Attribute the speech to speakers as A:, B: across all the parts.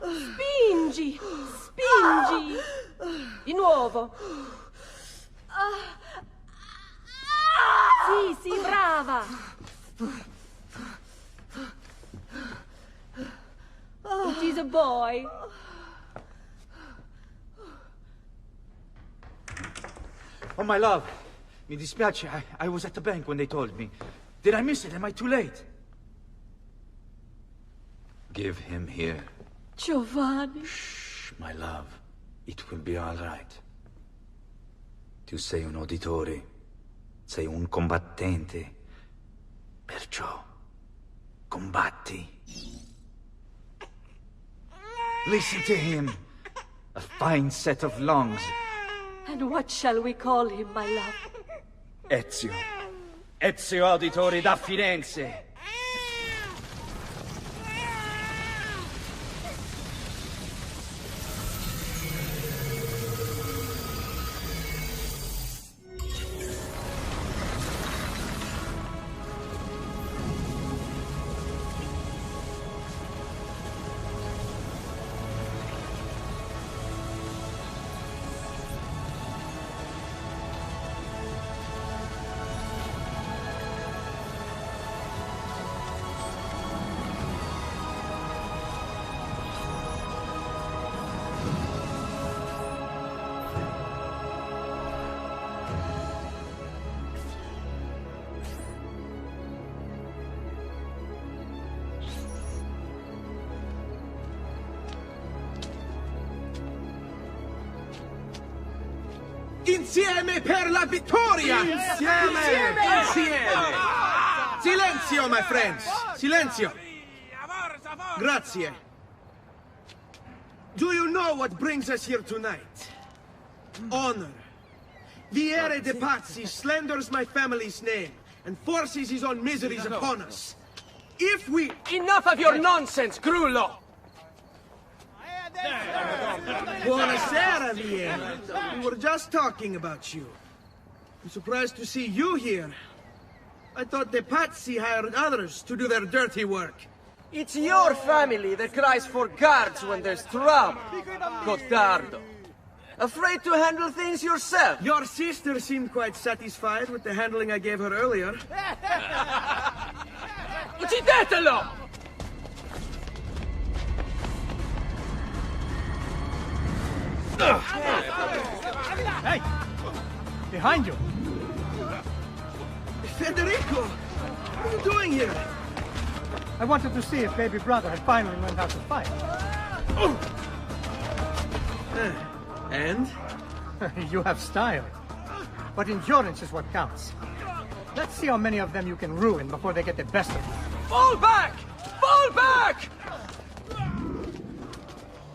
A: Spingi! Spingi! Di nuovo! Sì, sì, brava! It is a boy.
B: Oh, my love. Mi dispiace. I was at the bank when they told me. Did I miss it? Am I too late? Give him here.
A: Giovanni.
B: Shh, my love. It will be all right. Tu sei un uditore. Sei un combattente. Perciò, combatti. Listen to him. A fine set of lungs.
A: And what shall we call him, my love?
B: Ezio. Ezio Auditore da Firenze.
C: Insieme per la vittoria! Insieme! Insieme! Silenzio, my friends! Silenzio! Grazie. Do you know what brings us here tonight? Honor. Viere de Pazzi slanders my family's name and forces his own miseries upon us. If we...
D: Enough of your nonsense, Grullo!
C: Buonasera, Viera. We were just talking about you. I'm surprised to see you here. I thought the Pazzi hired others to do their dirty work.
D: It's your family that cries for guards when there's trouble, Gottardo. Afraid to handle things yourself?
C: Your sister seemed quite satisfied with the handling I gave her earlier.
D: Uccidetelo!
E: Hey! Behind you!
C: Federico! What are you doing here?
E: I wanted to see if baby brother had finally learned how to fight.
C: And?
E: You have style. But endurance is what counts. Let's see how many of them you can ruin before they get the best of you.
D: Fall back! Fall back!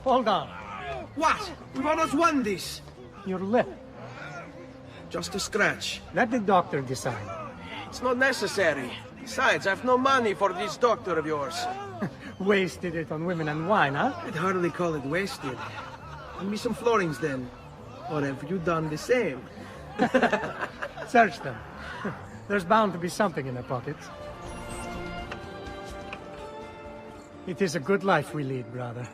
E: Hold on.
C: What? We've almost won this.
E: Your lip.
C: Just a scratch.
E: Let the doctor decide.
C: It's not necessary. Besides, I've no money for this doctor of yours.
E: Wasted it on women and wine, huh?
C: I'd hardly call it wasted. Give me some florins then. Or have you done the same?
E: Search them. There's bound to be something in their pockets. It is a good life we lead, brother.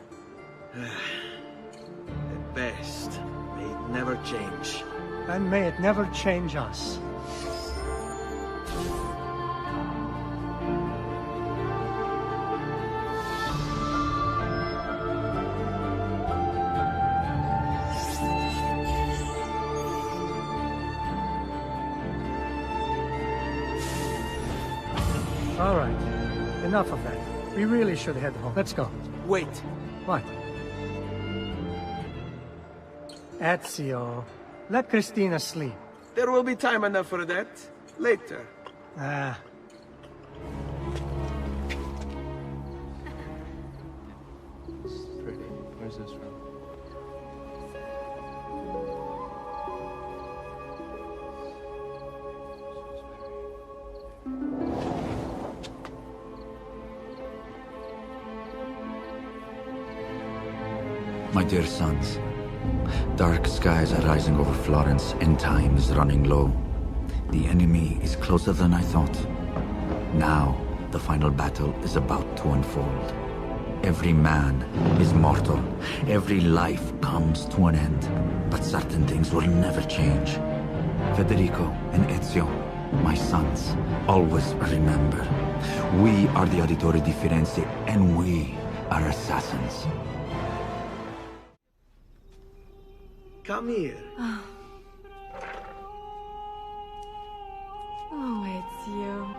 C: At best. May it never change.
E: And may it never change us. All right. Enough of that. We really should head home. Let's go.
C: Wait.
E: What? Ezio, let Christina sleep.
C: There will be time enough for that. Later.
E: Ah.
F: Pretty. Where's this from?
B: My dear sons, dark skies are rising over Florence and time is running low. The enemy is closer than I thought. Now, the final battle is about to unfold. Every man is mortal. Every life comes to an end. But certain things will never change. Federico and Ezio, my sons, always remember. We are the Auditore di Firenze, and we are assassins.
C: Come here.
A: Oh, Ezio.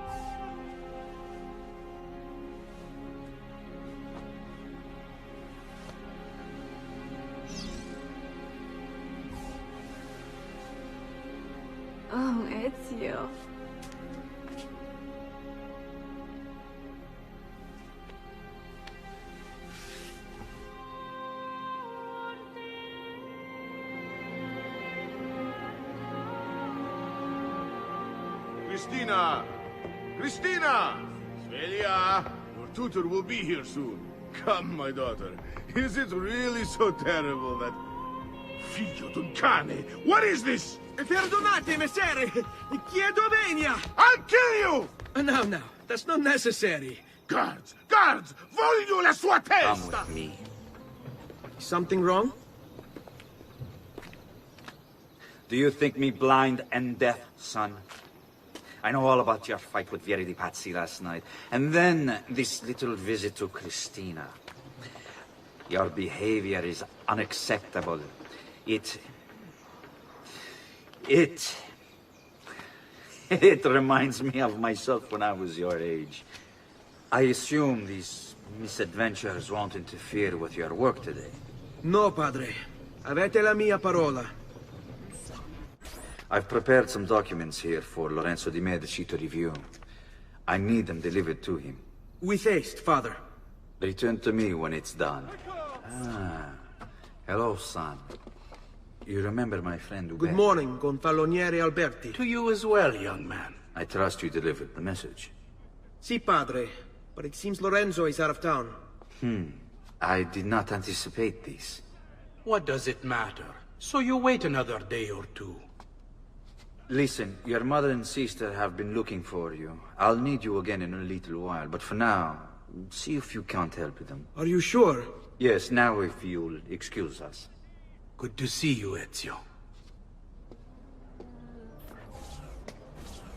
A: Oh, Ezio.
G: Cristina! Cristina! Svelia! Your tutor will be here soon. Come, my daughter. Is it really so terrible that... Figlio d'un cane! What is this?
C: Perdonate, messere! Chiedo venia!
G: I'll kill you!
C: No, that's not necessary.
G: Guards! Guards! Voglio la sua
B: Come
G: testa!
B: with me.
C: Something wrong?
B: Do you think me blind and deaf, son? I know all about your fight with Vieri di Pazzi last night. And then this little visit to Cristina. Your behavior is unacceptable. It reminds me of myself when I was your age. I assume these misadventures won't interfere with your work today.
C: No, padre. Avete la mia parola.
B: I've prepared some documents here for Lorenzo di Medici to review. I need them delivered to him.
C: With haste, father.
B: Return to me when it's done. Ah. Hello, son. You remember my friend Uber?
C: Good morning, Gonfaloniere Alberti.
H: To you as well, young man.
B: I trust you delivered the message.
C: Si, padre. But it seems Lorenzo is out of town.
B: I did not anticipate this.
H: What does it matter? So you wait another day or two.
B: Listen, your mother and sister have been looking for you. I'll need you again in a little while, but for now, see if you can't help them.
C: Are you sure?
B: Yes, now if you'll excuse us.
H: Good to see you, Ezio.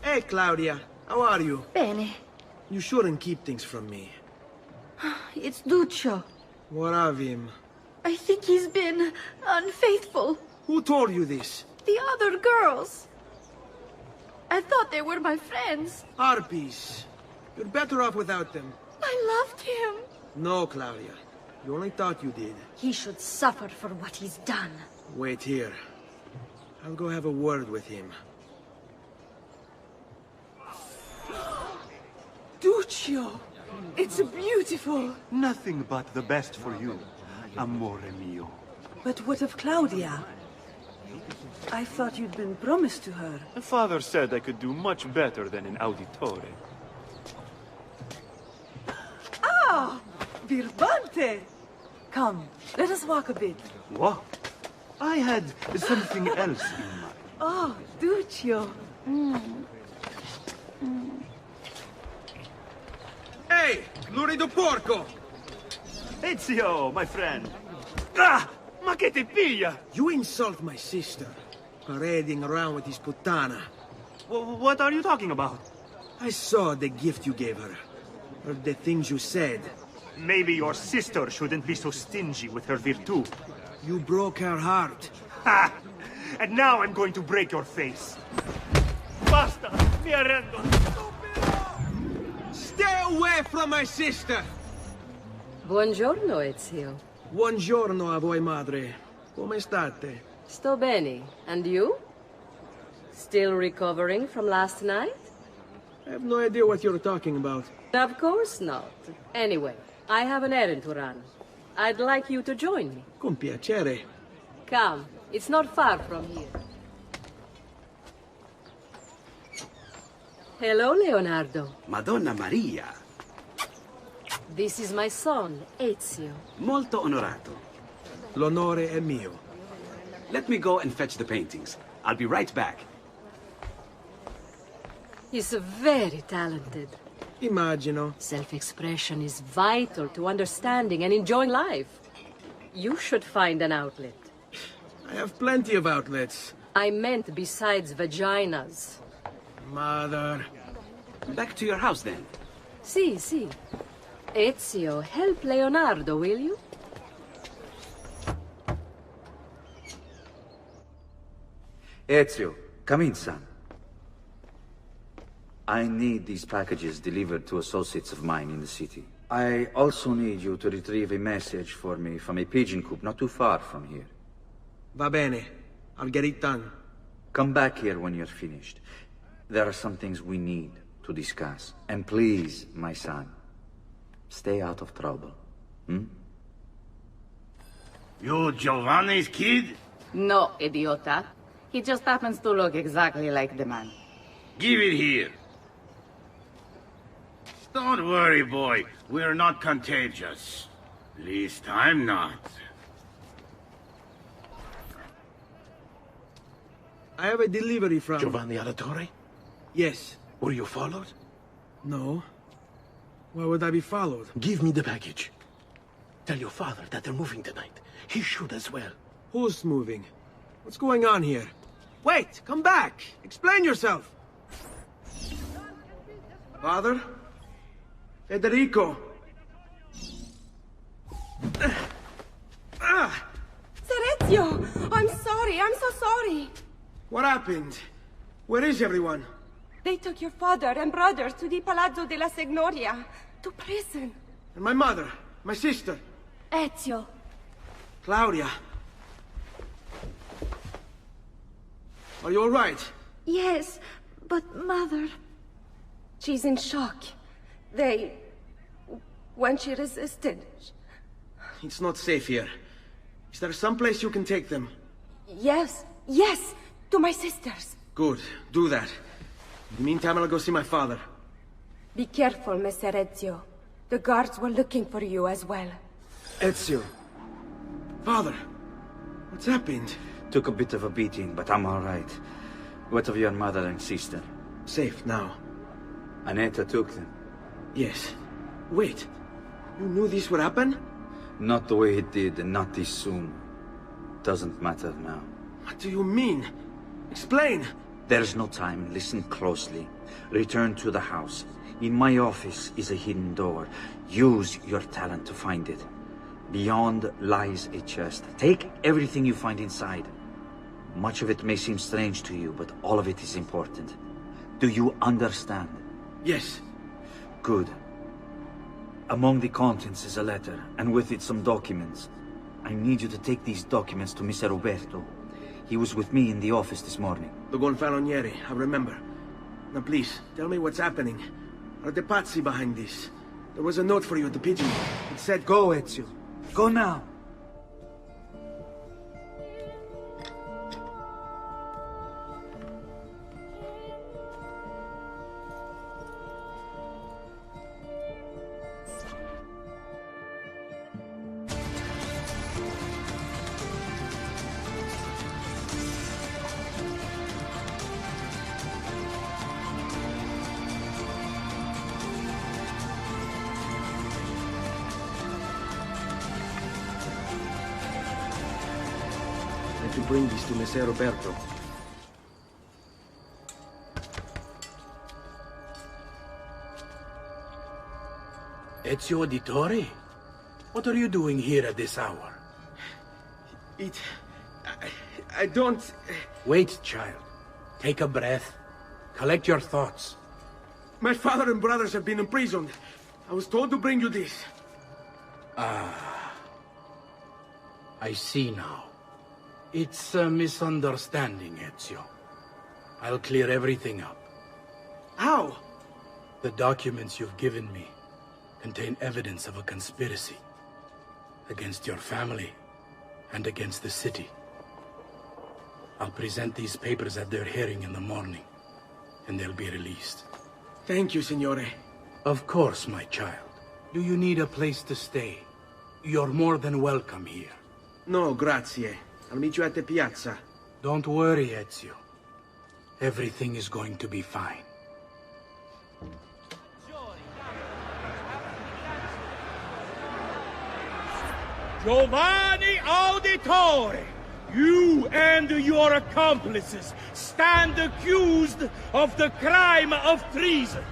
C: Hey, Claudia. How are you?
A: Bene.
C: You shouldn't keep things from me.
A: It's Duccio.
C: What of him?
A: I think he's been unfaithful.
C: Who told you this?
A: The other girls. I thought they were my friends.
C: Harpies. You're better off without them.
A: I loved him.
C: No, Claudia. You only thought you did.
A: He should suffer for what he's done.
C: Wait here. I'll go have a word with him.
A: Duccio, it's beautiful.
I: Nothing but the best for you, amore mio.
J: But what of Claudia? I thought you'd been promised to her.
I: My father said I could do much better than an Auditore.
J: Ah! Birbante! Come, let us walk a bit.
I: What? I had something else in mind.
J: Oh, Duccio.
C: Hey, lurido porco!
I: Ezio, my friend. Ah! Ma che ti piglia?
C: You insult my sister, parading around with his puttana.
I: What are you talking about?
C: I saw the gift you gave her. Heard the things you said.
I: Maybe your sister shouldn't be so stingy with her virtù.
C: You broke her heart.
I: Ha! And now I'm going to break your face. Basta! Mi arrendo!
C: Stay away from my sister!
K: Buongiorno, Ezio.
C: Buongiorno a voi, madre. Come state?
K: Sto bene. And you? Still recovering from last night?
C: I have no idea what you're talking about.
K: Of course not. Anyway, I have an errand to run. I'd like you to join me.
C: Con piacere.
K: Come, it's not far from here. Hello, Leonardo.
L: Madonna Maria.
K: This is my son, Ezio.
L: Molto onorato.
C: L'onore è mio.
L: Let me go and fetch the paintings. I'll be right back.
K: He's very talented.
C: Immagino.
K: Self-expression is vital to understanding and enjoying life. You should find an outlet.
C: I have plenty of outlets.
K: I meant besides vaginas.
C: Mother.
L: Back to your house, then.
K: Si. Ezio, help Leonardo, will you?
B: Ezio, come in, son. I need these packages delivered to associates of mine in the city. I also need you to retrieve a message for me from a pigeon coop not too far from here.
C: Va bene. I'll get it done.
B: Come back here when you're finished. There are some things we need to discuss. And please, my son, stay out of trouble.
G: You Giovanni's kid?
M: No, idiota. He just happens to look exactly like the man.
G: Give it here. Don't worry, boy. We're not contagious. At least I'm not.
C: I have a delivery from...
N: Giovanni Auditore?
C: Yes.
N: Were you followed?
C: No. Why would I be followed?
N: Give me the package. Tell your father that they're moving tonight. He should as well.
C: Who's moving? What's going on here? Wait! Come back! Explain yourself! Father? Federico!
O: Sir Ezio! I'm sorry, I'm so sorry!
C: What happened? Where is everyone?
O: They took your father and brothers to the Palazzo della Signoria, to prison.
C: And my mother, my sister.
A: Ezio.
C: Claudia. Are you all right?
O: Yes, but Mother... She's in shock. When she resisted...
C: It's not safe here. Is there some place you can take them?
O: Yes, to my sisters.
C: Good, do that. In the meantime, I'll go see my father.
O: Be careful, Mr. Ezio. The guards were looking for you as well.
C: Ezio. Father, what's happened?
B: Took a bit of a beating, but I'm all right. What of your mother and sister?
C: Safe now.
B: Annetta took them.
C: Yes. Wait. You knew this would happen?
B: Not the way it did, and not this soon. Doesn't matter now.
C: What do you mean? Explain!
B: There's no time. Listen closely. Return to the house. In my office is a hidden door. Use your talent to find it. Beyond lies a chest. Take everything you find inside. Much of it may seem strange to you, but all of it is important. Do you understand?
C: Yes.
B: Good. Among the contents is a letter, and with it some documents. I need you to take these documents to Mr. Roberto. He was with me in the office this morning.
C: The Gonfaloniere, I remember. Now please, tell me what's happening. Are the Pazzi behind this? There was a note for you at the pigeon. It said, go, Ezio. Go now. To bring this to Messer Roberto.
H: Ezio Auditore? What are you doing here at this hour?
C: I don't...
H: Wait, child. Take a breath. Collect your thoughts.
C: My father and brothers have been imprisoned. I was told to bring you this.
H: Ah. I see now. It's a misunderstanding, Ezio. I'll clear everything up.
C: How?
H: The documents you've given me contain evidence of a conspiracy against your family and against the city. I'll present these papers at their hearing in the morning, and they'll be released.
C: Thank you, Signore.
H: Of course, my child. Do you need a place to stay? You're more than welcome here.
C: No, grazie. I'll meet you at the piazza.
H: Don't worry, Ezio. Everything is going to be fine.
I: Giovanni Auditore! You and your accomplices stand accused of the crime of treason.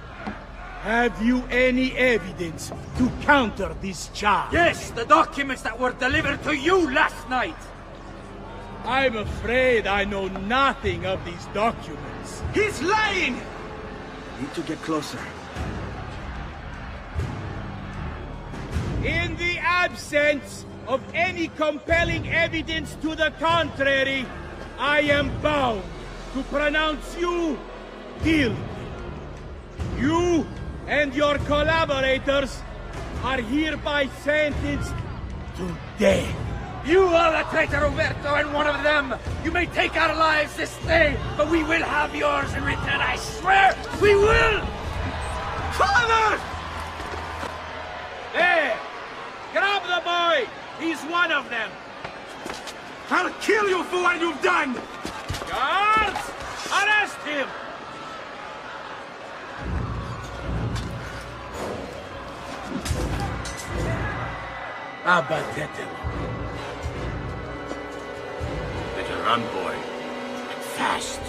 I: Have you any evidence to counter this charge?
P: Yes, the documents that were delivered to you last night!
I: I'm afraid I know nothing of these documents.
C: He's lying! Need to get closer.
I: In the absence of any compelling evidence to the contrary, I am bound to pronounce you guilty. You and your collaborators are hereby sentenced to death.
P: You are the traitor, Uberto, and one of them! You may take our lives this day, but we will have yours in return, I swear! We will!
C: Father!
I: There! Grab the boy! He's one of them!
C: I'll kill you for what you've done!
I: Guards! Arrest him!
H: Abatetelo.
G: Better run, boy. And fast.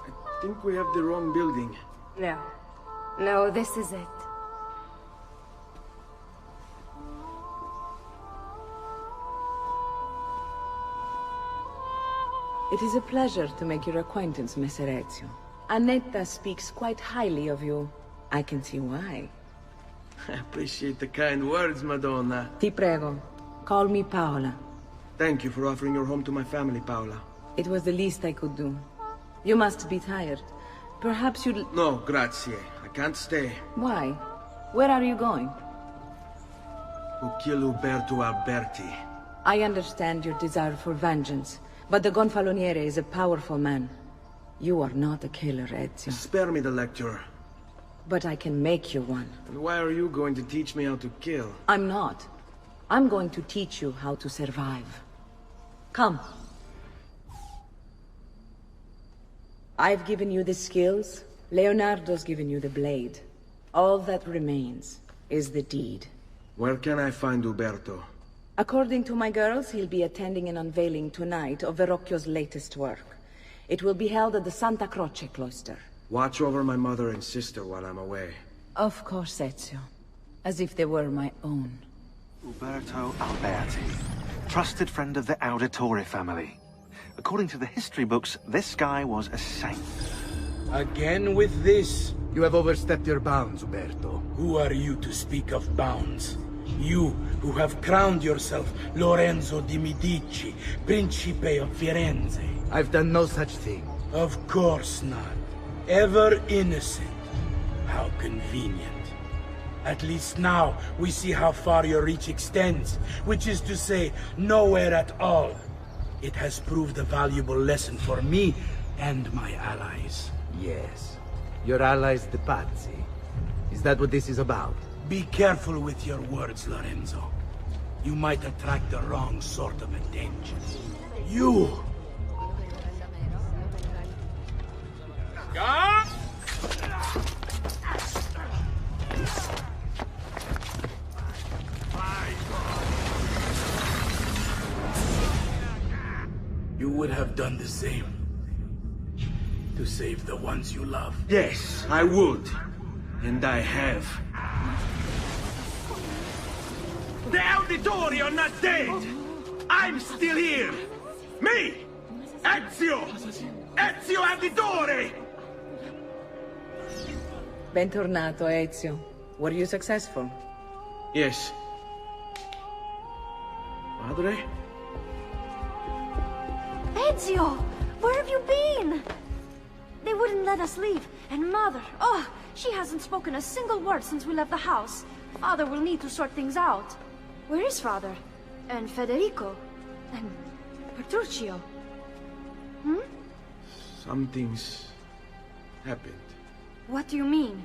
C: I think we have the wrong building.
O: No. No, this is it.
J: It is a pleasure to make your acquaintance, Messer Ezio. Annetta speaks quite highly of you. I can see why.
C: I appreciate the kind words, Madonna.
J: Ti prego, call me Paola.
C: Thank you for offering your home to my family, Paola.
J: It was the least I could do. You must be tired. Perhaps you'd...
C: No, grazie. I can't stay.
J: Why? Where are you going?
C: To kill Uberto Alberti.
J: I understand your desire for vengeance, but the Gonfaloniere is a powerful man. You are not a killer, Ezio.
C: Spare me the lecture.
J: But I can make you one.
C: And why are you going to teach me how to kill?
J: I'm not. I'm going to teach you how to survive. Come. I've given you the skills. Leonardo's given you the blade. All that remains is the deed.
C: Where can I find Uberto?
J: According to my girls, he'll be attending an unveiling tonight of Verrocchio's latest work. It will be held at the Santa Croce cloister.
C: Watch over my mother and sister while I'm away.
J: Of course, Ezio. As if they were my own.
Q: Uberto Alberti, trusted friend of the Auditore family. According to the history books, this guy was a saint.
H: Again with this?
B: You have overstepped your bounds, Uberto.
H: Who are you to speak of bounds? You, who have crowned yourself Lorenzo di Medici, Principe of Firenze.
B: I've done no such thing.
H: Of course not. Ever innocent. How convenient. At least now, we see how far your reach extends, which is to say, nowhere at all. It has proved a valuable lesson for me and my allies.
B: Yes. Your allies, the Pazzi. Is that what this is about?
H: Be careful with your words, Lorenzo. You might attract the wrong sort of attention. You!
I: Guard!
H: You would have done the same. To save the ones you love.
C: Yes, I would. And I have. The Auditore are not dead! I'm still here! Me! Ezio! Ezio Auditore!
J: Bentornato, Ezio. Were you successful?
C: Yes. Padre?
A: Ezio! Where have you been? They wouldn't let us leave. And Mother, oh, she hasn't spoken a single word since we left the house. Father will need to sort things out. Where is Father? And Federico? And Petruccio? Hmm?
C: Something's happened.
A: What do you mean?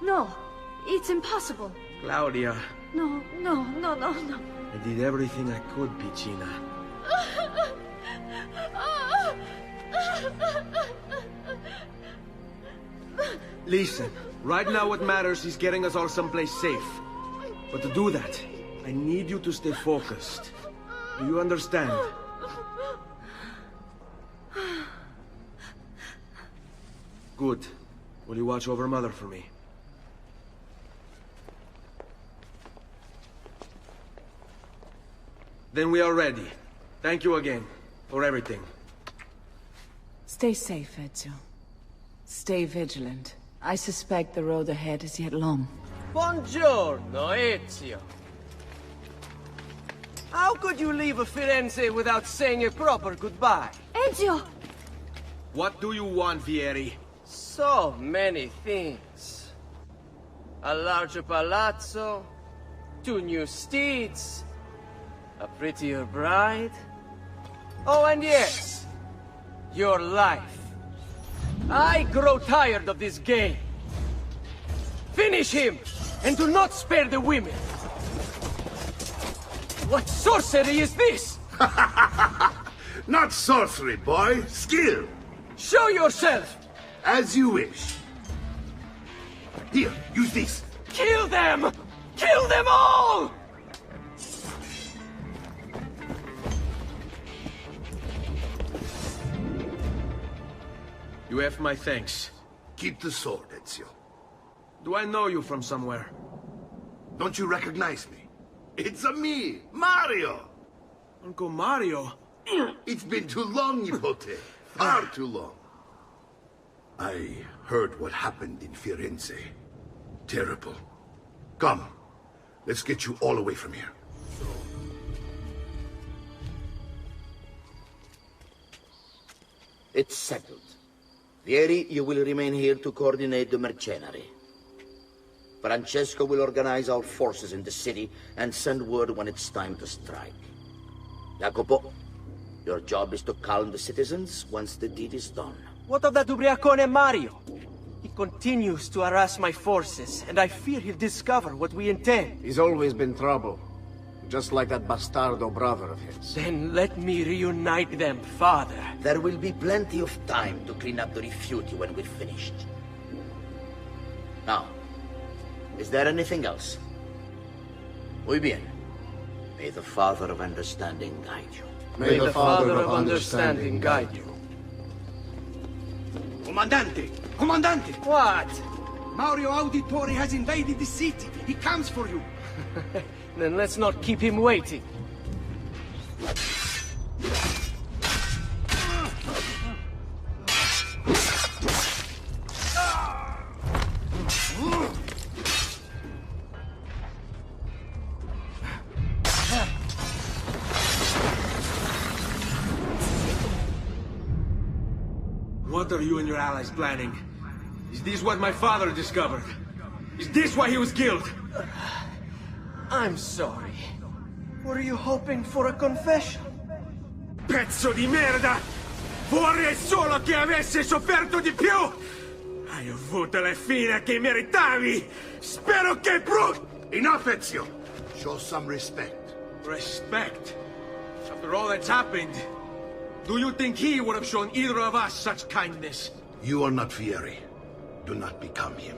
A: No, it's impossible.
D: Claudia.
A: No.
D: I did everything I could, Piccina. Listen, right now what matters is getting us all someplace safe. But to do that, I need you to stay focused. Do you understand? Good. Will you watch over Mother for me? Then we are ready. Thank you again for everything.
J: Stay safe, Ezio. Stay vigilant. I suspect the road ahead is yet long.
D: Buongiorno, Ezio. How could you leave Firenze without saying a proper goodbye?
A: Ezio!
D: What do you want, Vieri? So many things. A larger palazzo, 2 new steeds, a prettier bride. Oh, and yes, your life. I grow tired of this game. Finish him, and do not spare the women. What sorcery is this?
G: Not sorcery, boy. Skill.
D: Show yourself!
G: As you wish. Here, use this.
D: Kill them! Kill them all! You have my thanks.
G: Keep the sword, Ezio.
D: Do I know you from somewhere?
G: Don't you recognize me? It's me, Mario!
D: Uncle Mario?
G: It's been too long, Nipote. Far too long. I heard what happened in Firenze. Terrible. Come, let's get you all away from here.
R: It's settled. Vieri, you will remain here to coordinate the mercenary. Francesco will organize our forces in the city and send word when it's time to strike. Jacopo, your job is to calm the citizens once the deed is done.
D: What of that ubriacone Mario? He continues to harass my forces, and I fear he'll discover what we intend.
N: He's always been trouble. Just like that bastardo brother of his.
D: Then let me reunite them, father.
R: There will be plenty of time to clean up the rifiuti when we're finished. Now, is there anything else? Muy bien. May the Father of Understanding guide you.
D: May the Father of Understanding guide you.
C: Comandante! Comandante!
D: What?
C: Mario Auditore has invaded the city. He comes for you.
D: Then let's not keep him waiting. What are you and your allies planning? Is this what my father discovered? Is this why he was killed? I'm sorry. Were you hoping for a confession? Pezzo di merda! Vorrei solo che avesse sofferto di più! Hai avuto la fine che meritavi! Spero che
G: Enough, Ezio! Show some respect.
D: Respect? After all that's happened, do you think he would have shown either of us such kindness?
G: You are not Vieri. Do not become him.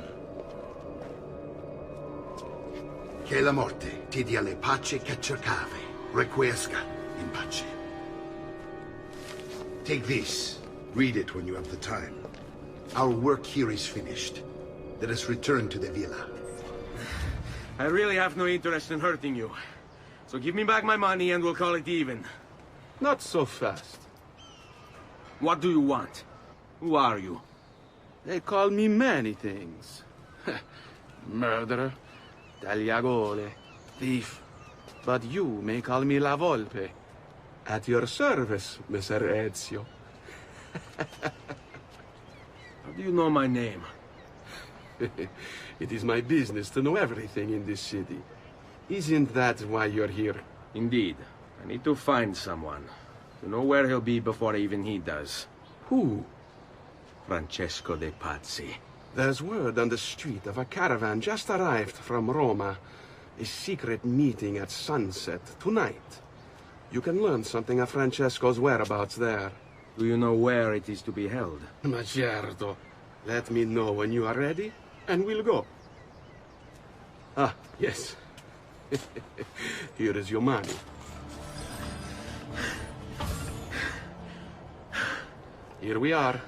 G: Che la morte ti dia le pace che cercavi. Requiesca in pace. Take this. Read it when you have the time. Our work here is finished. Let us return to the villa.
D: I really have no interest in hurting you. So give me back my money and we'll call it even.
F: Not so fast.
D: What do you want? Who are you?
F: They call me many things. Murderer, tagliagole, thief. But you may call me La Volpe. At your service, Messer Ezio.
D: How do you know my name?
F: It is my business to know everything in this city. Isn't that why you're here?
D: Indeed. I need to find someone. To know where he'll be before even he does.
F: Who? Francesco de Pazzi. There's word on the street of a caravan just arrived from Roma. A secret meeting at sunset tonight. You can learn something of Francesco's whereabouts there.
S: Do you know where it is to be held?
F: Ma certo. Let me know when you are ready, and we'll go. Ah, yes. Here is your money. Here we are.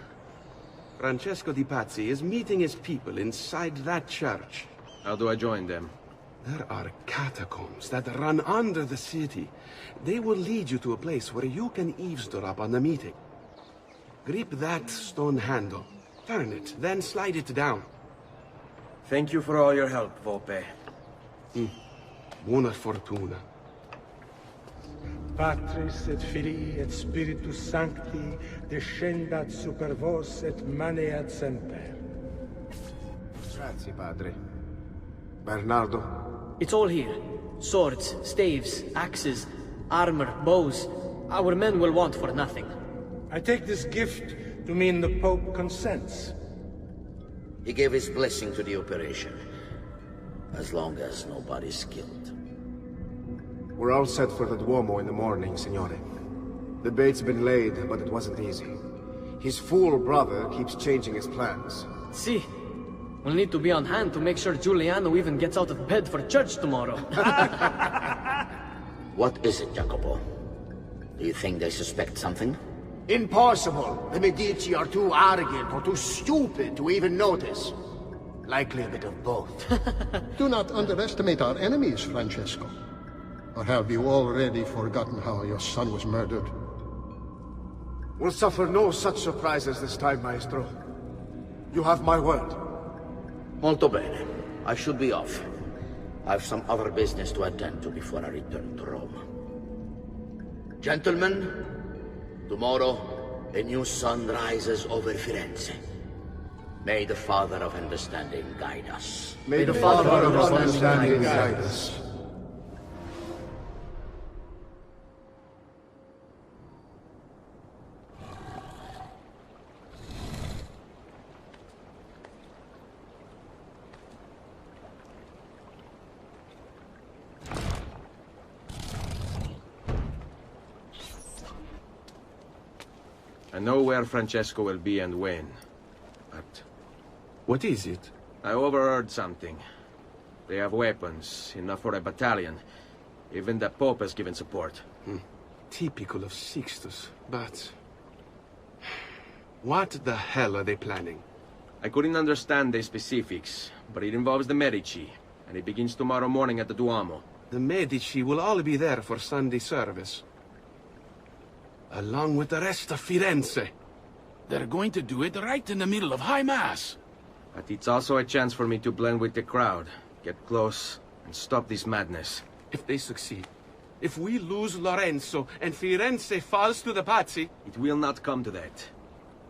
F: Francesco di Pazzi is meeting his people inside that church.
S: How do I join them?
F: There are catacombs that run under the city. They will lead you to a place where you can eavesdrop on the meeting. Grip that stone handle. Turn it, then slide it down.
S: Thank you for all your help, Volpe.
F: Buona fortuna.
T: Patris et Filii et Spiritus Sancti descendat super vos et maneat semper.
U: Grazie, padre. Bernardo?
V: It's all here. Swords, staves, axes, armor, bows. Our men will want for nothing.
T: I take this gift to mean the Pope consents.
R: He gave his blessing to the operation, as long as nobody's killed.
U: We're all set for the Duomo in the morning, Signore. The bait's been laid, but it wasn't easy. His fool brother keeps changing his plans.
V: See, we'll need to be on hand to make sure Giuliano even gets out of bed for church tomorrow.
R: What is it, Jacopo? Do you think they suspect something?
N: Impossible! The Medici are too arrogant or too stupid to even notice. Likely a bit of both.
W: Do not underestimate our enemies, Francesco. Or have you already forgotten how your son was murdered?
U: We'll suffer no such surprises this time, Maestro. You have my word.
R: Molto bene. I should be off. I've some other business to attend to before I return to Rome. Gentlemen, tomorrow, a new sun rises over Firenze. May the Father of Understanding guide us.
U: May the Father of Understanding guide us.
S: I know where Francesco will be and when, but...
F: What is it?
S: I overheard something. They have weapons, enough for a battalion. Even the Pope has given support.
F: Typical of Sixtus, but... What the hell are they planning?
S: I couldn't understand the specifics, but it involves the Medici, and it begins tomorrow morning at the Duomo.
F: The Medici will all be there for Sunday service. Along with the rest of Firenze.
X: They're going to do it right in the middle of High Mass.
S: But it's also a chance for me to blend with the crowd, get close, and stop this madness.
F: If they succeed, if we lose Lorenzo and Firenze falls to the Pazzi...
S: It will not come to that.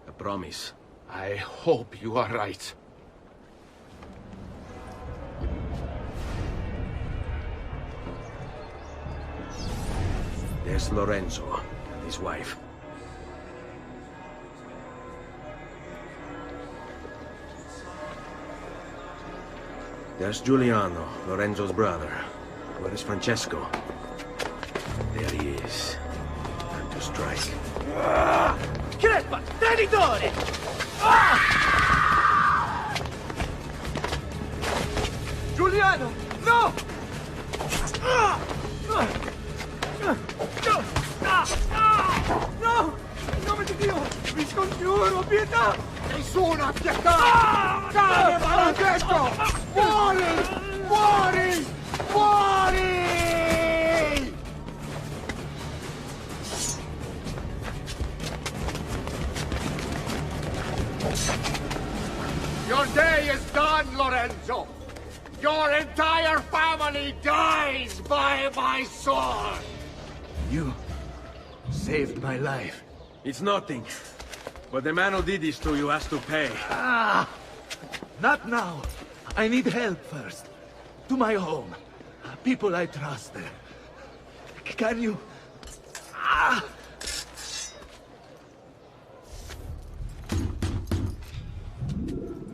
S: I promise.
F: I hope you are right.
S: There's Lorenzo. His wife. There's Giuliano, Lorenzo's brother. Where is Francesco? There he is. Time to strike.
P: Crepa! Traditore!
I: Giuliano! No! No! In nome di Dio! Vi scongiuro, pietà!
N: Nessuna pietà! Cane maledetto! Muori! Muori! Muori! Your day is done, Lorenzo! Your entire family dies by my sword!
S: You saved my life. It's nothing. But the man who did this to you has to pay.
Y: Not now. I need help first. To my home. People I trust there. Can you...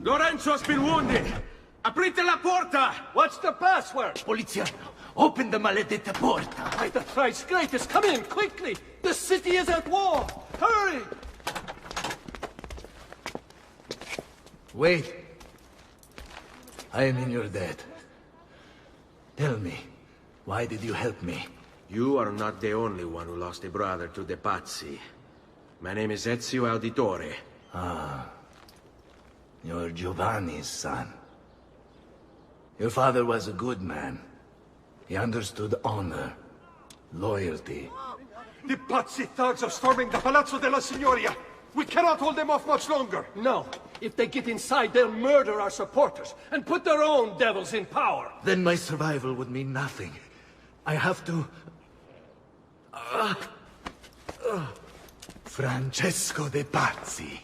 S: Lorenzo's been wounded! Aprite la porta!
E: What's the password? Poliziano, open the maledetta porta. By the thrice greatest, come in, quickly! The city is at war! Hurry!
Y: Wait. I am in your debt. Tell me, why did you help me?
S: You are not the only one who lost a brother to the Pazzi. My name is Ezio Auditore.
Y: Ah. You're Giovanni's son. Your father was a good man. He understood honor, loyalty.
E: The Pazzi thugs are storming the Palazzo della Signoria! We cannot hold them off much longer! No. If they get inside, they'll murder our supporters and put their own devils in power!
Y: Then my survival would mean nothing. I have to... Francesco de Pazzi.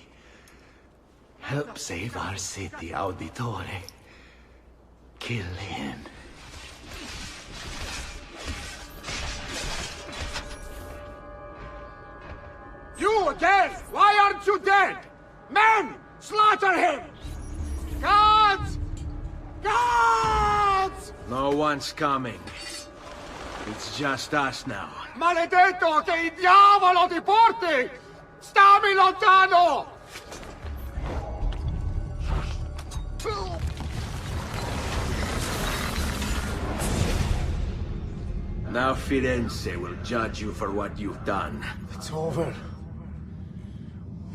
Y: Help save our city, Auditore. Kill him.
N: You again! Why aren't you dead? Men! Slaughter him! Guards! Guards!
S: No one's coming. It's just us now.
N: Maledetto che il diavolo ti porti! Stammi lontano!
S: Now Firenze will judge you for what you've done.
N: It's over.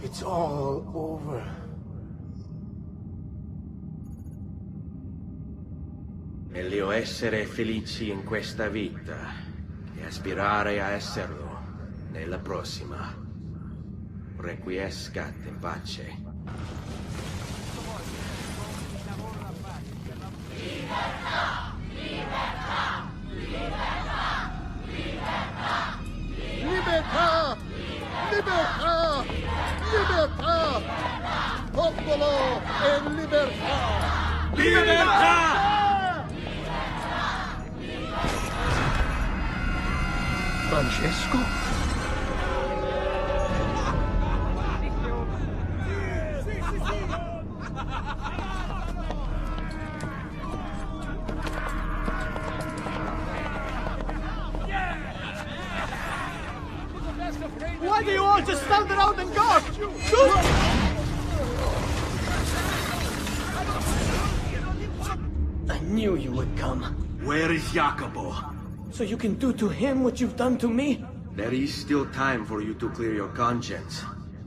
N: It's all over.
S: Meglio essere felici in questa vita che aspirare a esserlo nella prossima. Requiescat in pace.
N: Libertà! Libertà! Libertà! Libertà!
W: Libertà! Libertà! Libertà! Popolo e libertà!
S: Libertà!
W: Francesco?
E: Why do you all just stand around and guard? I knew you would come.
S: Where is Jacopo?
V: So you can do to him what you've done to me?
S: There is still time for you to clear your conscience.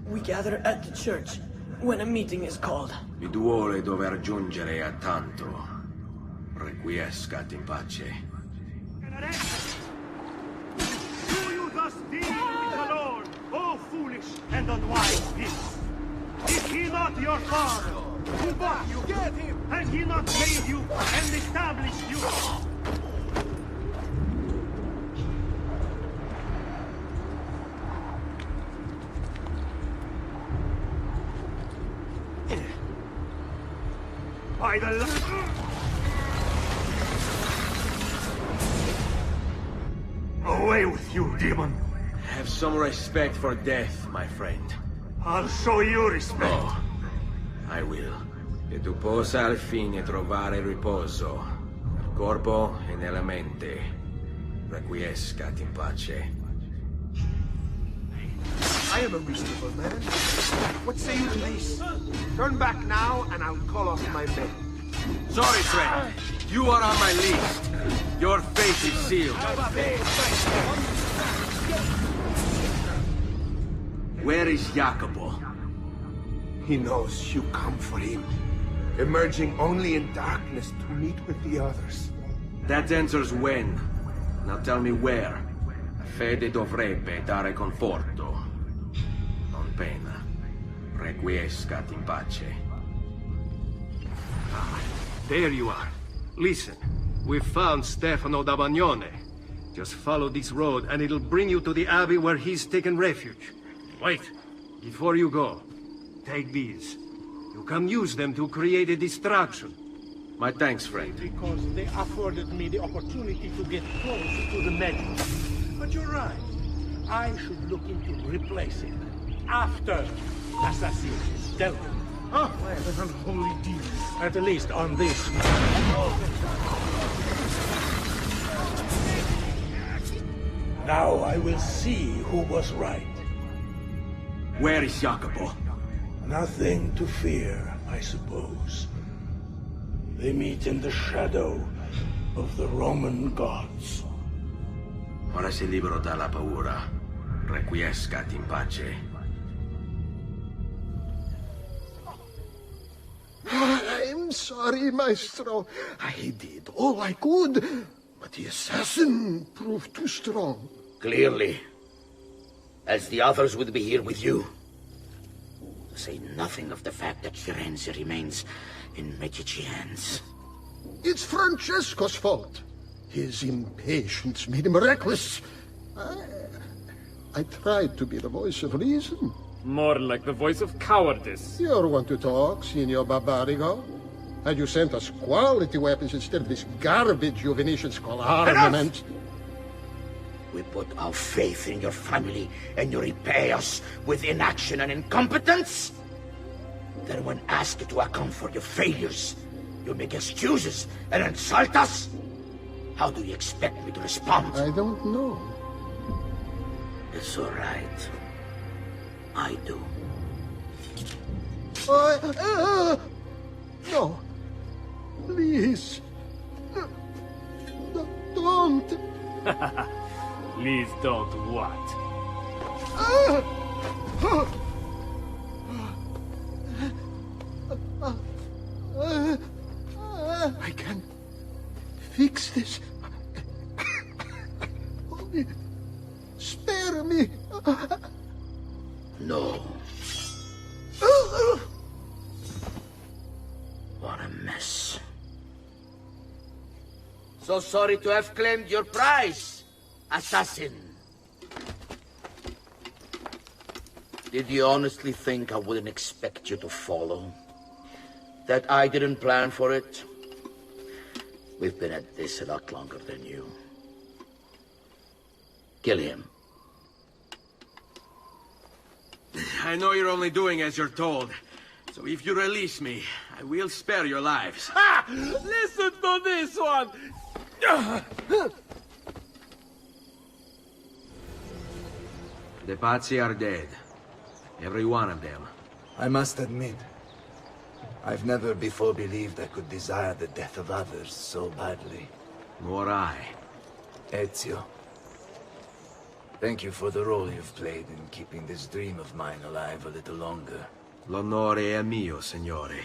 V: We gather at the church when a meeting is called.
S: Vi duole dover giungere a tanto. Requiescat in pace.
E: Do you thus deal with the Lord, O foolish and unwise beast? Is he not your father, who bought you? Get him! Has he not made you and established you? By the away with you, demon!
S: Have some respect for death, my friend.
E: I'll show you respect.
S: Oh, I will. E tu possa al fine trovare riposo, nel corpo e nella mente. Requiescat in pace.
N: I am a reasonable man. What say you to this? Turn back now, and I'll call off my men.
S: Sorry, friend. You are on my list. Your fate is sealed. Where is Jacopo?
N: He knows you come for him, emerging only in darkness to meet with the others.
S: That answers when. Now tell me where. Fede dovrebbe dare conforto. Non pena. Requiescat in pace.
E: Ah, there you are. Listen, we've found Stefano da Bagnone. Just follow this road and it'll bring you to the abbey where he's taken refuge. Wait, before you go, take these. You can use them to create a distraction.
S: My thanks, friend.
T: Because they afforded me the opportunity to get close to the magic. But you're right. I should look into replacing them after assassin is dealt with. An unholy deed, at least on this. Now I will see who was right.
S: Where is Jacopo?
T: Nothing to fear, I suppose. They meet in the shadow of the Roman gods.
S: Ora sei libero dalla paura. Requiescat in pace.
W: I'm sorry, Maestro. I did all I could, but the assassin proved too strong.
R: Clearly. As the others would be here with you. To say nothing of the fact that Firenze remains in Medici hands.
W: It's Francesco's fault. His impatience made him reckless. I tried to be the voice of reason.
K: More like the voice of cowardice.
W: You're one to talk, Signor Barbarigo. Had you sent us quality weapons instead of this garbage you Venetians call armament...
R: We put our faith in your family, and you repay us with inaction and incompetence? Then when asked to account for your failures, you make excuses and insult us? How do you expect me to respond?
W: I don't know.
R: It's all right. I do.
W: No. Please. Don't.
K: Please don't what?
W: I can fix this. Only spare me.
R: No. What a mess. So sorry to have claimed your prize, assassin. Did you honestly think I wouldn't expect you to follow? That I didn't plan for it? We've been at this a lot longer than you. Kill him.
S: I know you're only doing as you're told. So if you release me, I will spare your lives.
K: Ha! Listen to this one!
S: The Pazzi are dead. Every one of them.
L: I must admit, I've never before believed I could desire the death of others so badly.
S: Nor I.
L: Ezio, thank you for the role you've played in keeping this dream of mine alive a little longer.
S: L'onore è mio, signore.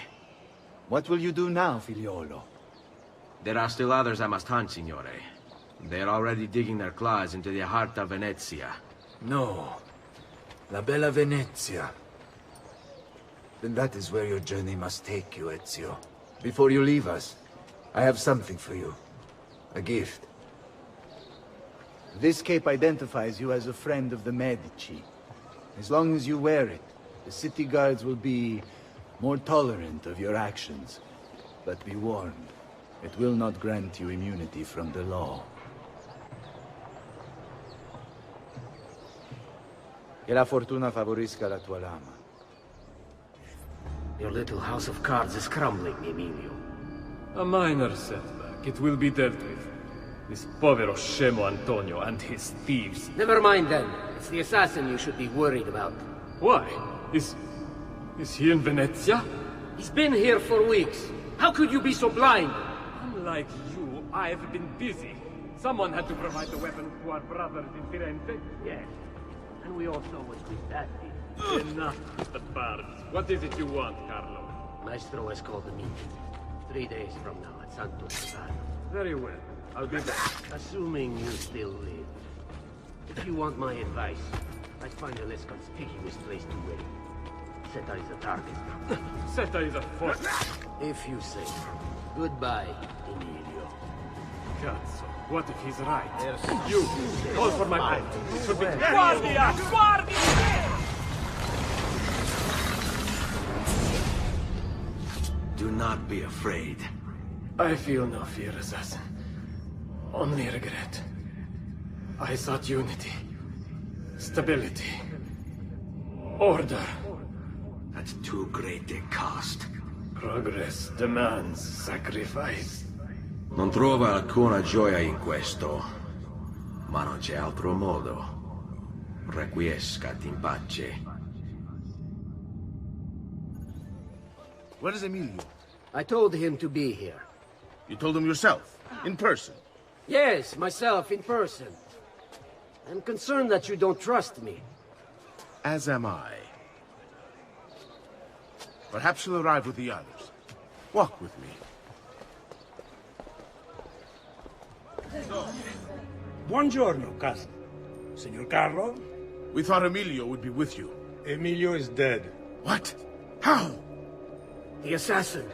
L: What will you do now, figliolo?
S: There are still others I must hunt, signore. They're already digging their claws into the heart of Venezia.
L: No. La bella Venezia. Then that is where your journey must take you, Ezio. Before you leave us, I have something for you. A gift. This cape identifies you as a friend of the Medici. As long as you wear it, the city guards will be more tolerant of your actions. But be warned, it will not grant you immunity from the law. Che la fortuna favorisca la tua lama.
P: Your little house of cards is crumbling, Emilio.
K: A minor setback. It will be dealt with. This povero scemo Antonio and his thieves.
P: Never mind then. It's the assassin you should be worried about.
K: Why? Is he in Venezia?
P: He's been here for weeks. How could you be so blind?
K: Unlike you, I've been busy. Someone had to provide the weapons to our brothers in Firenze.
P: Yes. And we all saw what that did.
K: Enough with the bards. What is it you want, Carlo?
P: Maestro has called a meeting. 3 days from now at Santo Stefano.
K: Very well. I'll be back.
P: Assuming you still live. If you want my advice, I'd find a less conspicuous place to wait. Seta is a target.
K: Seta is a force.
P: If you say. Goodbye, Emilio.
K: Cazzo, what if he's right? You, call for my boat. It should be... Guardia! Guardia!
S: Do not be afraid.
K: I feel no fear, assassin. Only regret. I sought unity, stability, order.
S: at too great a cost.
T: Progress demands sacrifice.
S: Non trova alcuna gioia in questo, ma non c'è altro modo. Requiescat in pace.
G: Where is Emilio?
B: I told him to be here.
G: You told him yourself, in person?
B: Yes, myself, in person. I'm concerned that you don't trust me.
G: As am I. Perhaps he'll arrive with the others. Walk with me.
T: Buongiorno, cousin. Signor Carlo?
G: We thought Emilio would be with you.
T: Emilio is dead.
G: What? How?
B: The assassin.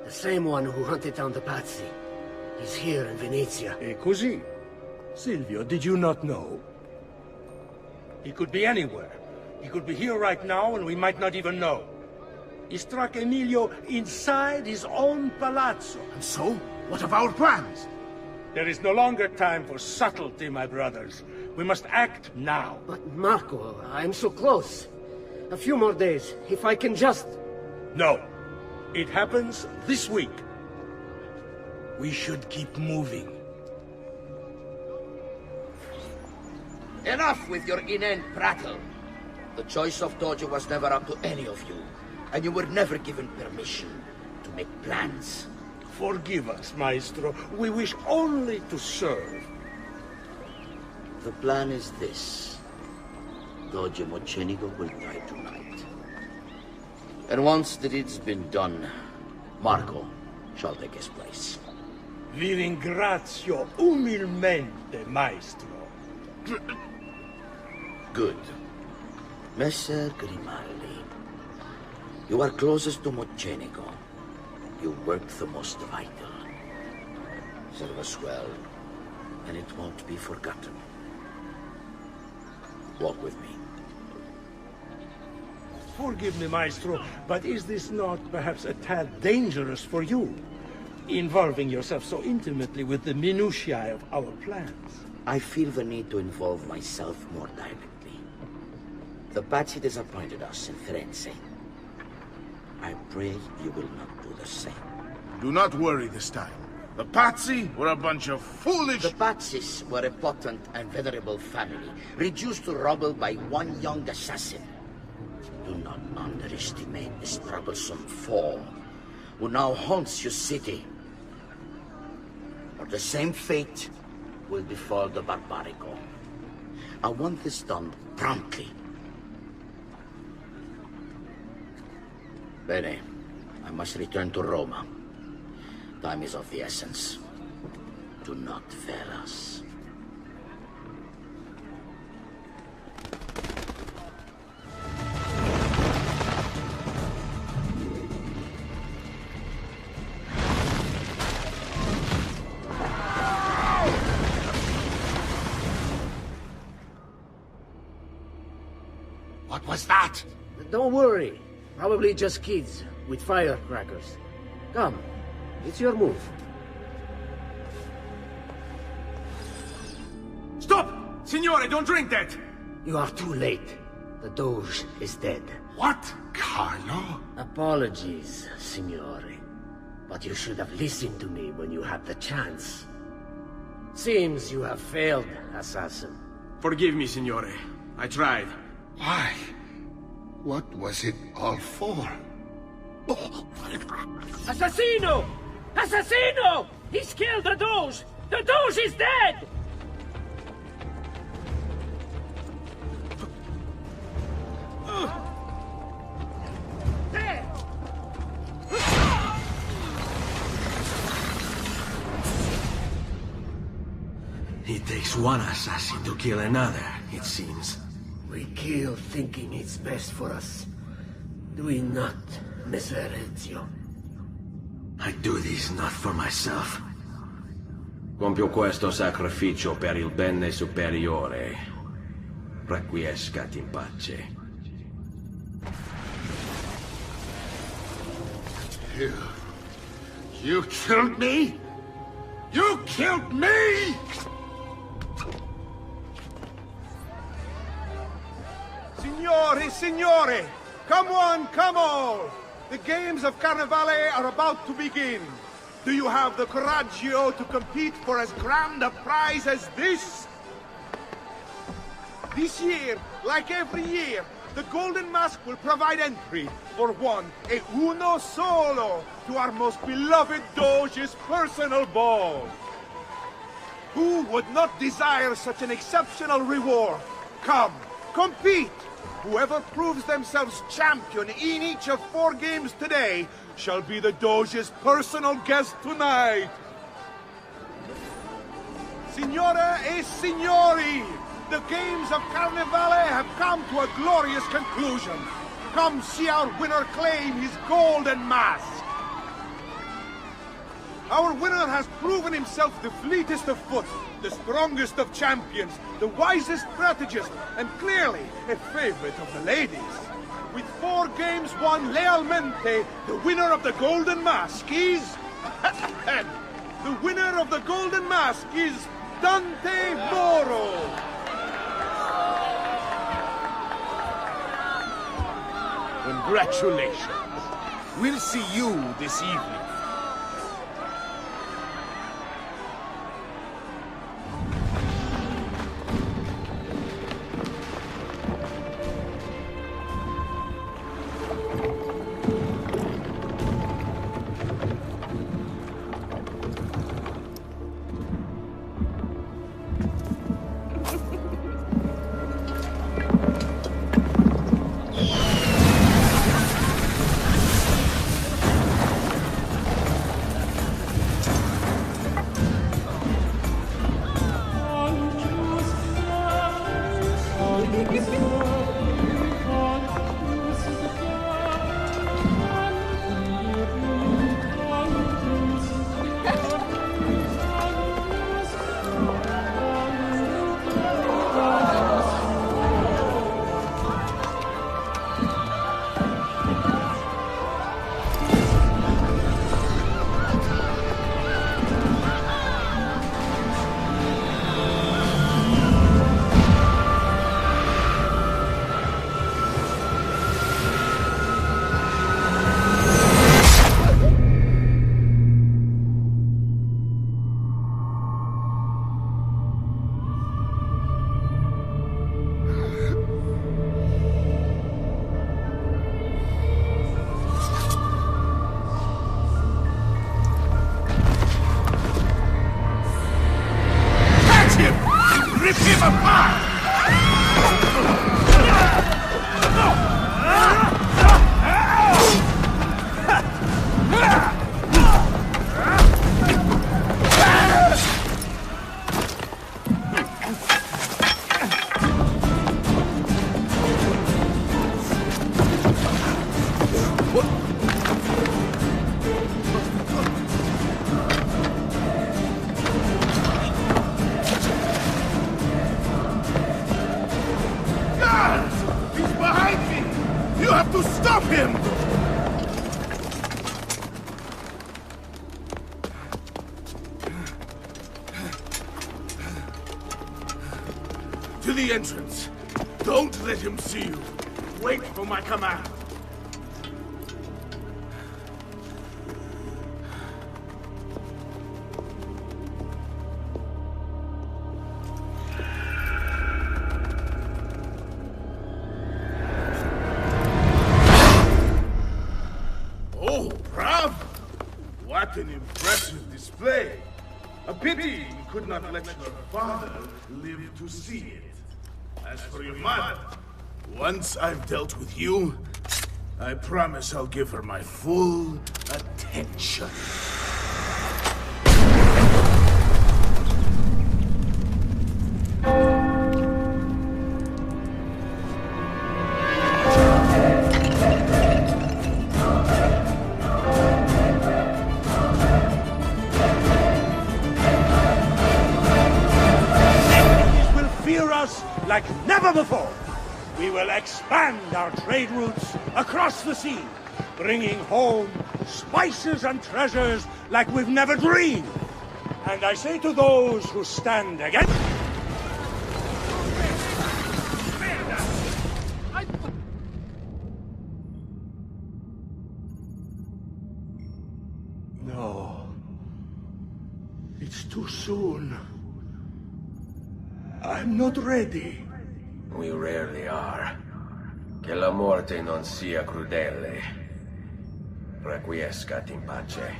B: The same one who hunted down the Pazzi. He's here in Venezia.
T: E così? Silvio, did you not know? He could be anywhere. He could be here right now and we might not even know. He struck Emilio inside his own palazzo.
G: And so? What of our plans?
T: There is no longer time for subtlety, my brothers. We must act now.
B: But Marco, I'm so close. A few more days, if I can just...
T: No. It happens this week. We should keep moving.
R: Enough with your inane prattle. The choice of Dojo was never up to any of you, and you were never given permission to make plans.
T: Forgive us, Maestro. We wish only to serve.
R: The plan is this. Dojo Mocenigo will die tonight. And once the deed's been done, Marco shall take his place.
T: Vi ringrazio umilmente, Maestro.
R: Good. Messer Grimaldi, you are closest to Mocenigo. You work the most vital. Serve us well, and it won't be forgotten. Walk with me.
T: Forgive me, Maestro, but is this not perhaps a tad dangerous for you? Involving yourself so intimately with the minutiae of our plans.
R: I feel the need to involve myself more directly. The Pazzi disappointed us in Firenze. I pray you will not do the same.
G: Do not worry this time. The Pazzi were a bunch of foolish...
R: The Pazzis were a potent and venerable family, reduced to rubble by one young assassin. Do not underestimate this troublesome foe, who now haunts your city. Or the same fate will befall the Barbarico. I want this done promptly. Bene, I must return to Roma. Time is of the essence. Do not fail us.
N: What was that?
B: Don't worry. Probably just kids with firecrackers. Come, it's your move.
G: Stop! Signore, don't drink that!
B: You are too late. The Doge is dead.
N: What? Carlo?
B: Apologies, Signore. But you should have listened to me when you had the chance. Seems you have failed, assassin.
S: Forgive me, Signore. I tried.
N: Why? What was it all for?
P: Assassino! Assassino! He's killed the Doge! The Doge is dead!
S: It takes one assassin to kill another, it seems.
B: We kill thinking it's best for us. Do we not, Messer Ezio?
S: I do this not for myself. Compio questo sacrificio per il bene superiore. Requiescat in pace.
N: You killed me? You killed me?
C: Signore, signore!
G: Come one, come all! The games of Carnevale are about to begin. Do you have the coraggio to compete for as grand a prize as this? This year, like every year, the Golden Mask will provide entry for one, e uno solo, to our most beloved Doge's personal ball. Who would not desire such an exceptional reward? Come, compete! Whoever proves themselves champion in each of 4 games today shall be the Doge's personal guest tonight. Signore e signori, the games of Carnevale have come to a glorious conclusion. Come see our winner claim his golden mask. Our winner has proven himself the fleetest of foot, the strongest of champions, the wisest strategist, and clearly a favorite of the ladies. With 4 games won lealmente, the winner of the Golden Mask is... the winner of the Golden Mask is Dante Moro.
T: Congratulations. We'll see you this evening.
G: To the entrance. Don't let him see you. Wait for my command. Oh, bravo! What an impressive display. A pity you could not let your father live to see it. As for your mother, once I've dealt with you, I promise I'll give her my full attention.
I: Like never before. We will expand our trade routes across the sea, bringing home spices and treasures like we've never dreamed. And I say to those who stand against...
T: No. It's too soon. I'm not ready.
S: We rarely are. Che la morte non sia crudele. Requiescat in pace.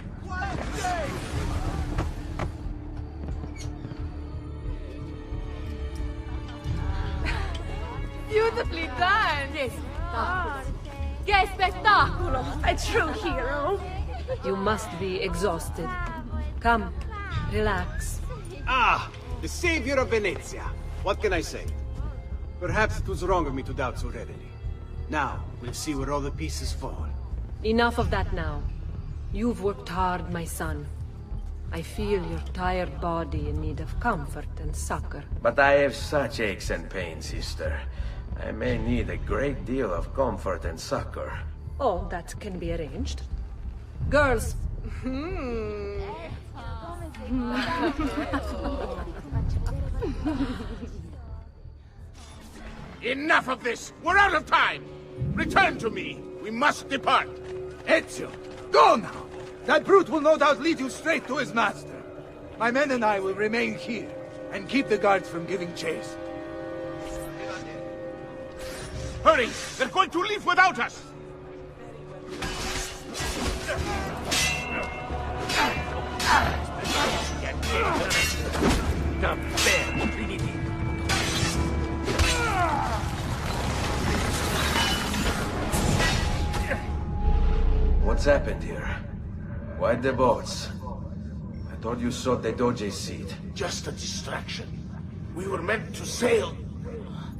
H: Beautifully done! Yes. Che spettacolo! A true hero!
J: You must be exhausted. Come, relax.
M: Ah, the savior of Venezia. What can I say? Perhaps it was wrong of me to doubt so readily. Now, we'll see where all the pieces fall.
J: Enough of that now. You've worked hard, my son. I feel your tired body in need of comfort and succor.
S: But I have such aches and pains, sister. I may need a great deal of comfort and succor.
J: Oh, that can be arranged. Girls.
G: Enough of this! We're out of time! Return to me! We must depart!
Y: Ezio, go now! That brute will no doubt lead you straight to his master. My men and I will remain here, and keep the guards from giving chase.
G: Hurry! They're going to leave without us!
S: What's happened here? Why the boats? I thought you sought the Doge's seat.
G: Just a distraction. We were meant to sail.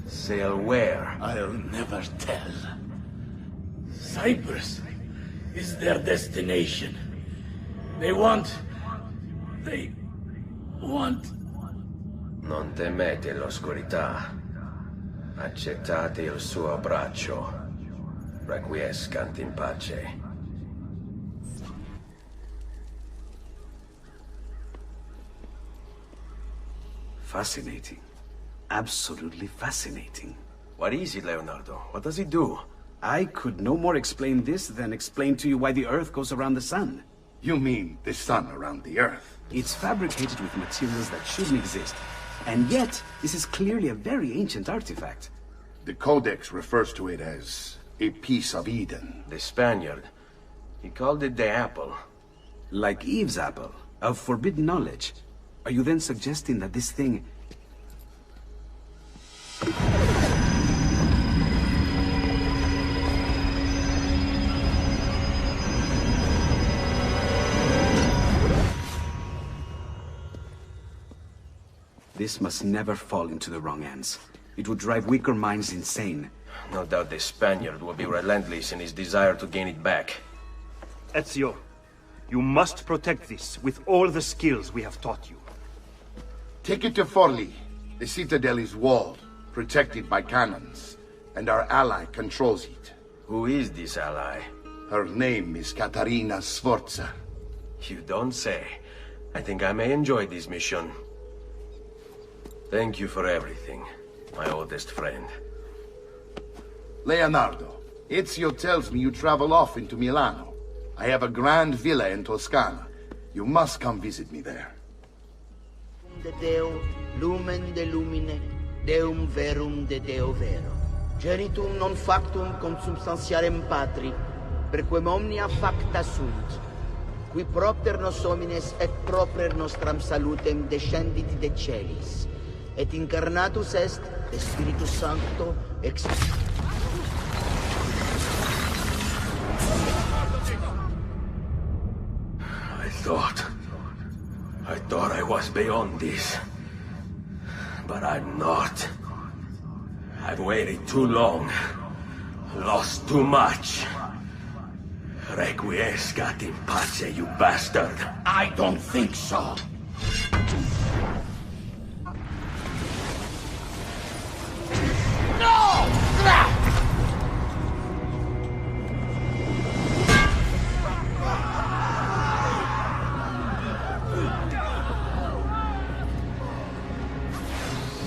S: Sail where?
O: I'll never tell. Cyprus is their destination. They want...
S: Non temete l'oscurità. Accettate il suo abbraccio. Requiescant in pace.
Q: Fascinating. Absolutely fascinating.
S: What is it, Leonardo? What does it do?
Q: I could no more explain this than explain to you why the Earth goes around the Sun.
W: You mean the sun around the Earth?
Q: It's fabricated with materials that shouldn't exist. And yet, this is clearly a very ancient artifact.
W: The Codex refers to it as a piece of Eden.
S: The Spaniard. He called it the apple.
Q: Like Eve's apple, of forbidden knowledge. Are you then suggesting that this thing... This must never fall into the wrong hands. It would drive weaker minds insane.
S: No doubt the Spaniard will be relentless in his desire to gain it back.
Z: Ezio, you must protect this with all the skills we have taught you.
W: Take it to Forli. The citadel is walled, protected by cannons, and our ally controls it.
S: Who is this ally?
W: Her name is Caterina Sforza.
S: You don't say. I think I may enjoy this mission. Thank you for everything, my oldest friend.
W: Leonardo, Ezio tells me you travel often to Milano. I have a grand villa in Toscana. You must come visit me there.
R: De Deo, lumen de lumine, deum verum de Deo vero. Genitum non factum consubstantiarem patri, perquem omnia facta sunt. Qui propter nos homines et proper nostram salutem descendit de celis. Et incarnatus est de Spiritus Sancto ex...
S: I thought I was beyond this. But I'm not. I've waited too long. Lost too much. Requiescat in pace, you bastard.
O: I don't think so.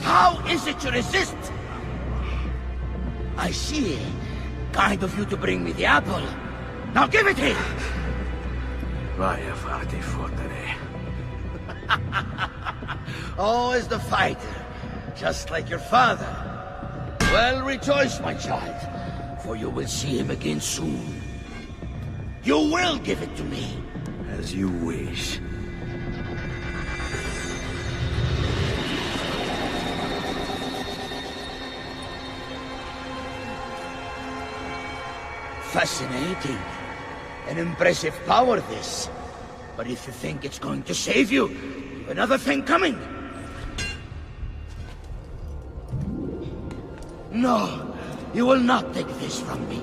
O: How is it you resist? I see. Kind of you to bring me the apple. Now give it here!
S: Vaya farti fottere.
B: Always the fighter, just like your father. Well, rejoice, my child, for you will see him again soon. You will give it to me.
S: As you wish.
B: Fascinating. An impressive power, this. But if you think it's going to save you, you've another thing coming. No, you will not take this from me.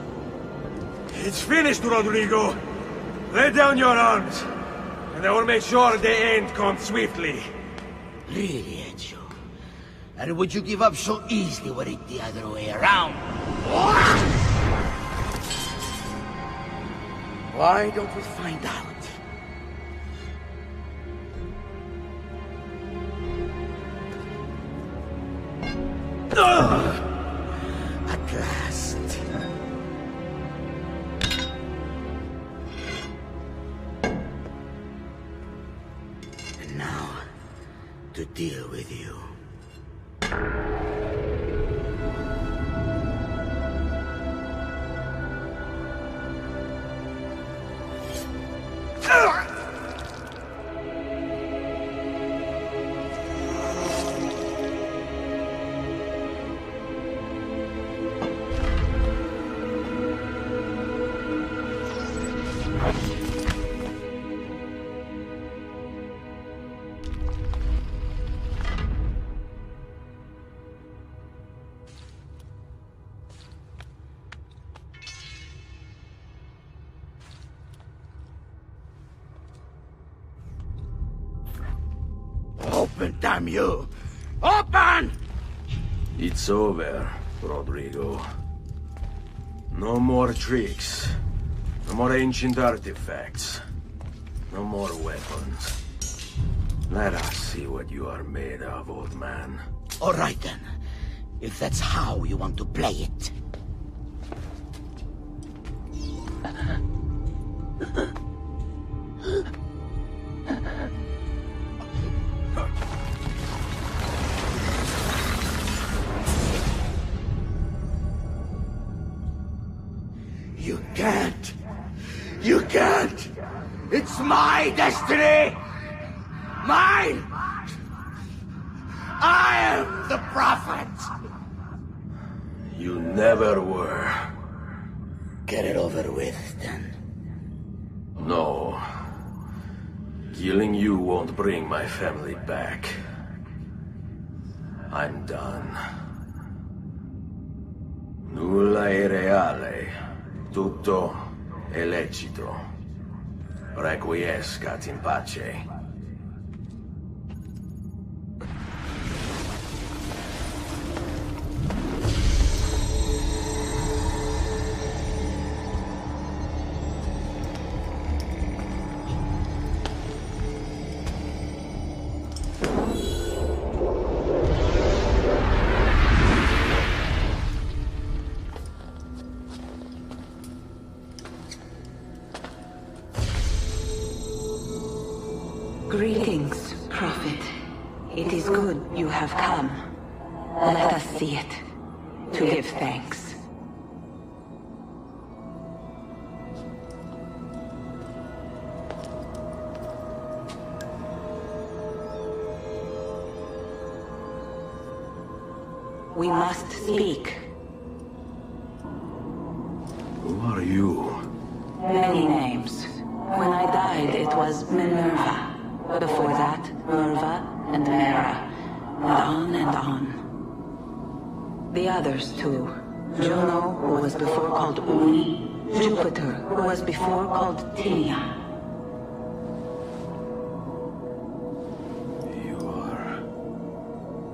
Z: It's finished, Rodrigo. Lay down your arms, and I will make sure the end comes swiftly.
B: Really, Ezio? And would you give up so easily were it the other way around? Why don't we find out? At last. And now, to deal with you. Open, damn you! Open!
S: It's over, Rodrigo. No more tricks. No more ancient artifacts. No more weapons. Let us see what you are made of, old man.
B: All right, then. If that's how you want to play it. You can't! You can't! It's my destiny! Mine! I am the prophet!
S: You never were.
B: Get it over with, then.
S: No. Killing you won't bring my family back. I'm done. Nulla è reale. Tutto è lecito. Requiescat in pace.
A: Greetings, Prophet. It is good you have come. Let us see it, to give thanks. We must speak.
S: Who are you?
A: Many names. When I died, it was Minerva. Before that, Merva and Mera. And on. The others, too. Juno, who was before called Uni. Jupiter, who was before called Tinia.
S: You are...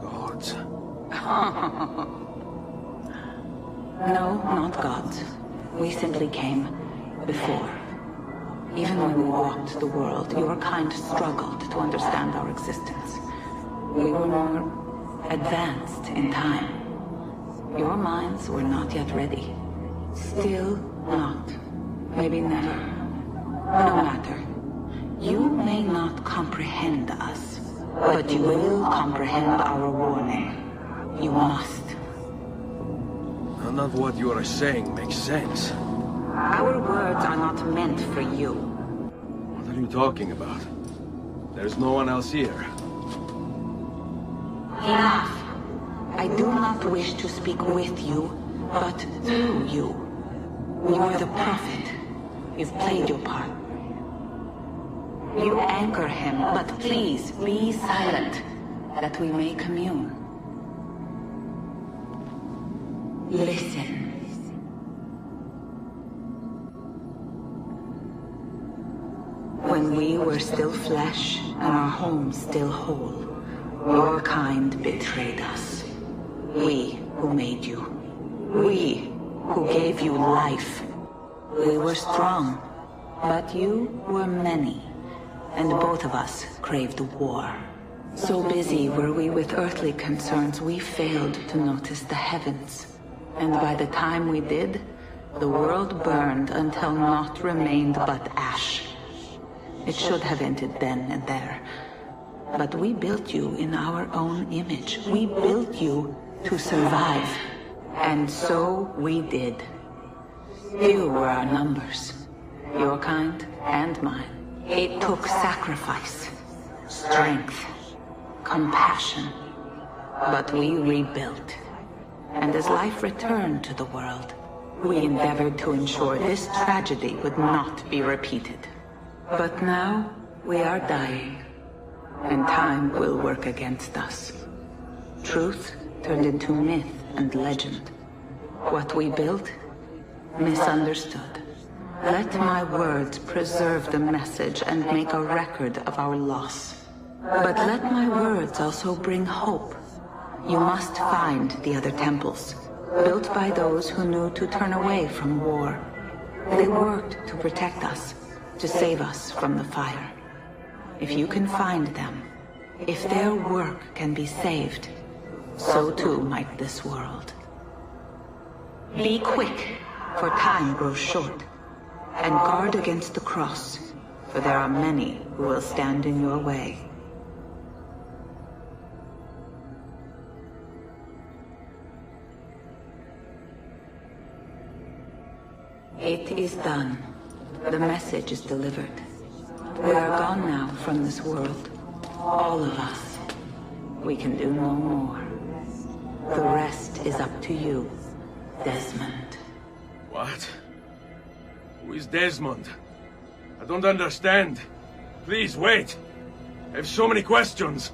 S: gods.
A: No, not gods. We simply came before. Even when we walked the world, your kind struggled to understand our existence. We were more advanced in time. Your minds were not yet ready. Still not. Maybe never. No matter. You may not comprehend us, but you will comprehend our warning. You must.
S: None of what you are saying makes sense.
A: Our words are not meant for you.
S: What are you talking about? There's no one else here.
A: Enough. I do not wish to speak with you, but through you. You are the prophet. You've played your part. You anchor him, but please be silent, that we may commune. Listen. When we were still flesh, and our home still whole, your kind betrayed us. We who made you. We who gave you life. We were strong, but you were many, and both of us craved war. So busy were we with earthly concerns, we failed to notice the heavens. And by the time we did, the world burned until naught remained but ash. It should have ended then and there. But we built you in our own image. We built you to survive. And so we did. Few were our numbers, your kind and mine. It took sacrifice, strength, compassion. But we rebuilt. And as life returned to the world, we endeavored to ensure this tragedy would not be repeated. But now, we are dying, and time will work against us. Truth turned into myth and legend. What we built, misunderstood. Let my words preserve the message and make a record of our loss. But let my words also bring hope. You must find the other temples, built by those who knew to turn away from war. They worked to protect us, to save us from the fire. If you can find them, if their work can be saved, so too might this world. Be quick, for time grows short, and guard against the cross, for there are many who will stand in your way. It is done. The message is delivered. We are gone now from this world. All of us. We can do no more. The rest is up to you, Desmond.
S: What? Who is Desmond? I don't understand. Please, wait. I have so many questions.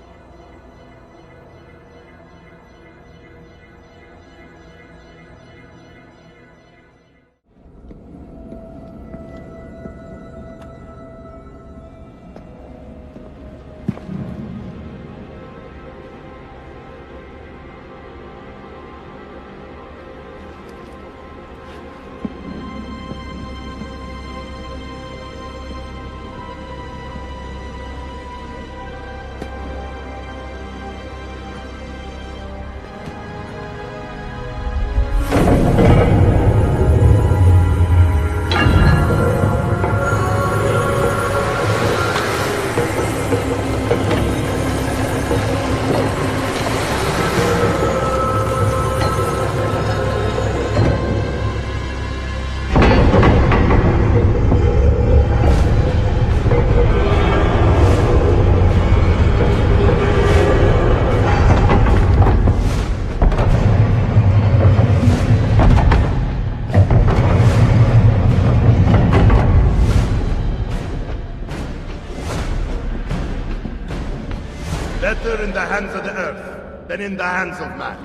G: Better in the hands of the earth than in the hands of man.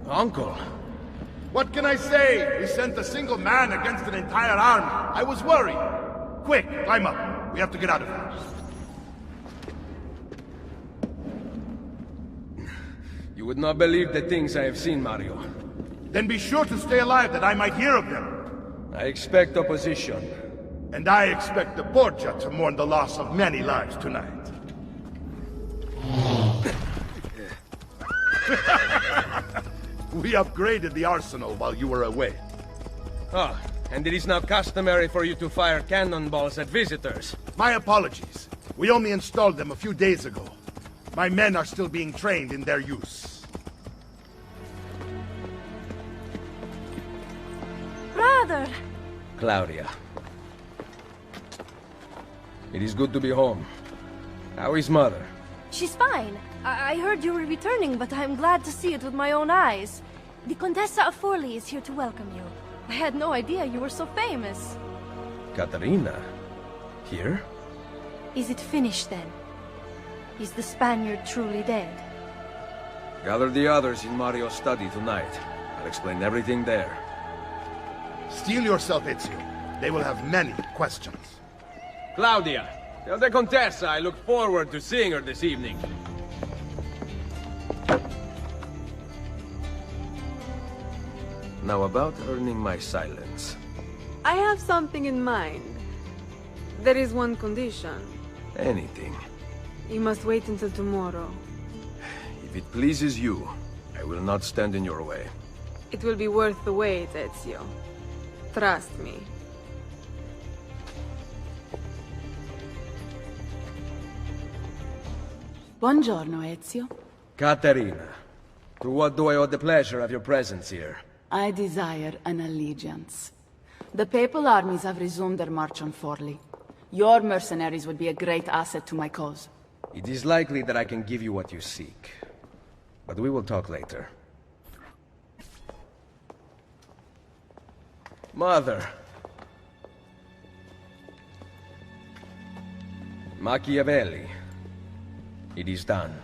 S: Uncle.
G: What can I say? We sent a single man against an entire army. I was worried. Quick, climb up. We have to get out of here.
S: You would not believe the things I have seen, Mario.
G: Then be sure to stay alive that I might hear of them.
S: I expect opposition.
G: And I expect the Borgia to mourn the loss of many lives tonight.
B: We upgraded the arsenal while you were away.
S: Ah, And it is now customary for you to fire cannonballs at visitors.
D: My apologies. We only installed them a few days ago. My men are still being trained in their use.
H: Brother!
S: Claudia. It is good to be home. How is Mother?
H: She's fine. I heard you were returning, but I'm glad to see it with my own eyes. The Contessa of Forli is here to welcome you. I had no idea you were so famous.
S: Katarina? Here?
H: Is it finished then? Is the Spaniard truly dead?
S: Gather the others in Mario's study tonight. I'll explain everything there.
D: Steel yourself, Ezio. They will have many questions.
S: Claudia, tell the Contessa I look forward to seeing her this evening. Now about earning my silence.
E: I have something in mind. There is one condition.
S: Anything.
E: You must wait until tomorrow.
S: If it pleases you, I will not stand in your way.
E: It will be worth the wait, Ezio. Trust me.
F: Buongiorno, Ezio.
S: Caterina, to what do I owe the pleasure of your presence here?
F: I desire an allegiance. The papal armies have resumed their march on Forli. Your mercenaries would be a great asset to my cause.
S: It is likely that I can give you what you seek. But we will talk later. Mother. Machiavelli. It is done.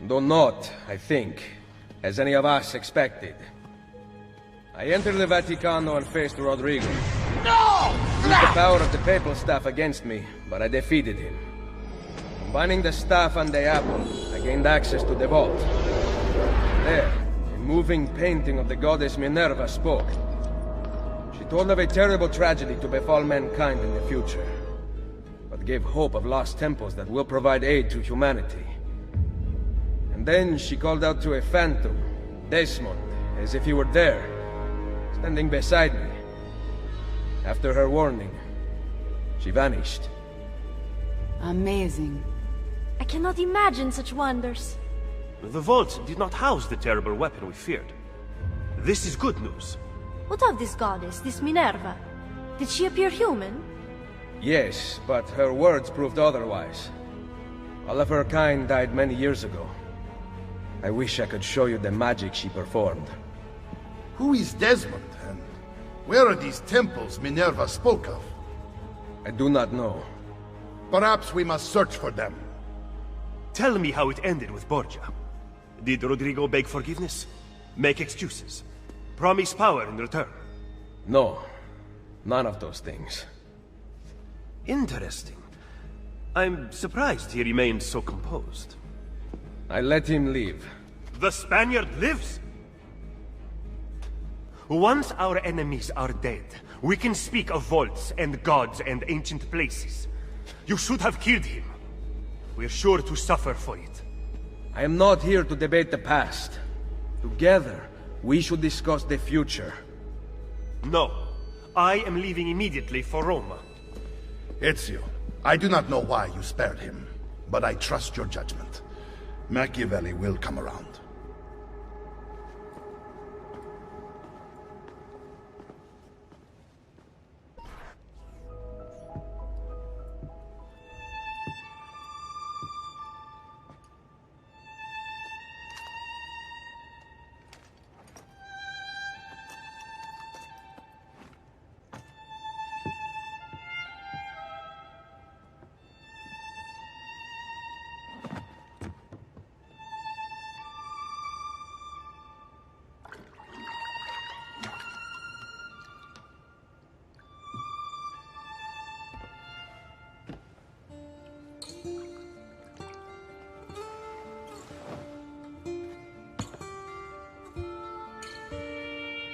S: Though not, I think, as any of us expected. I entered the Vaticano and faced Rodrigo.
B: No!
S: He used the power of the papal staff against me, but I defeated him. Combining the staff and the apple, I gained access to the vault. There, a moving painting of the goddess Minerva spoke. She told of a terrible tragedy to befall mankind in the future, but gave hope of lost temples that will provide aid to humanity. And then she called out to a phantom, Desmond, as if he were there, standing beside me. After her warning, she vanished.
F: Amazing.
H: I cannot imagine such wonders.
K: The vault did not house the terrible weapon we feared. This is good news.
H: What of this goddess, this Minerva? Did she appear human?
S: Yes, but her words proved otherwise. All of her kind died many years ago. I wish I could show you the magic she performed.
D: Who is Desmond, and where are these temples Minerva spoke of?
S: I do not know.
D: Perhaps we must search for them.
K: Tell me how it ended with Borgia. Did Rodrigo beg forgiveness? Make excuses? Promise power in return?
S: No. None of those things.
K: Interesting. I'm surprised he remained so composed.
S: I let him leave.
K: The Spaniard lives? Once our enemies are dead, we can speak of vaults and gods and ancient places. You should have killed him. We're sure to suffer for it.
S: I am not here to debate the past. Together, we should discuss the future.
K: No. I am leaving immediately for Roma.
D: Ezio, I do not know why you spared him, but I trust your judgment. Machiavelli will come around.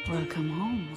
F: Welcome home.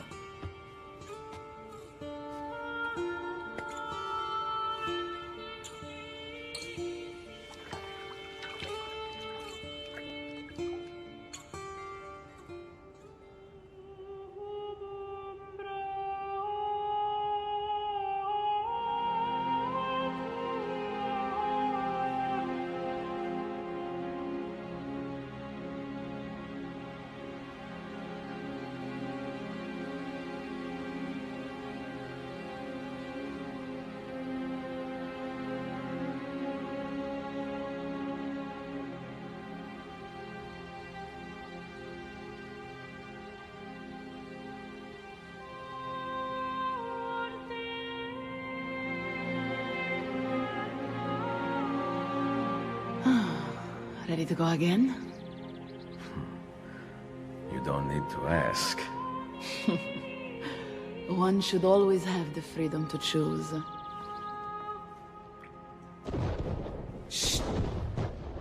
F: Ready to go again?
S: You don't need to ask.
F: One should always have the freedom to choose. Shh!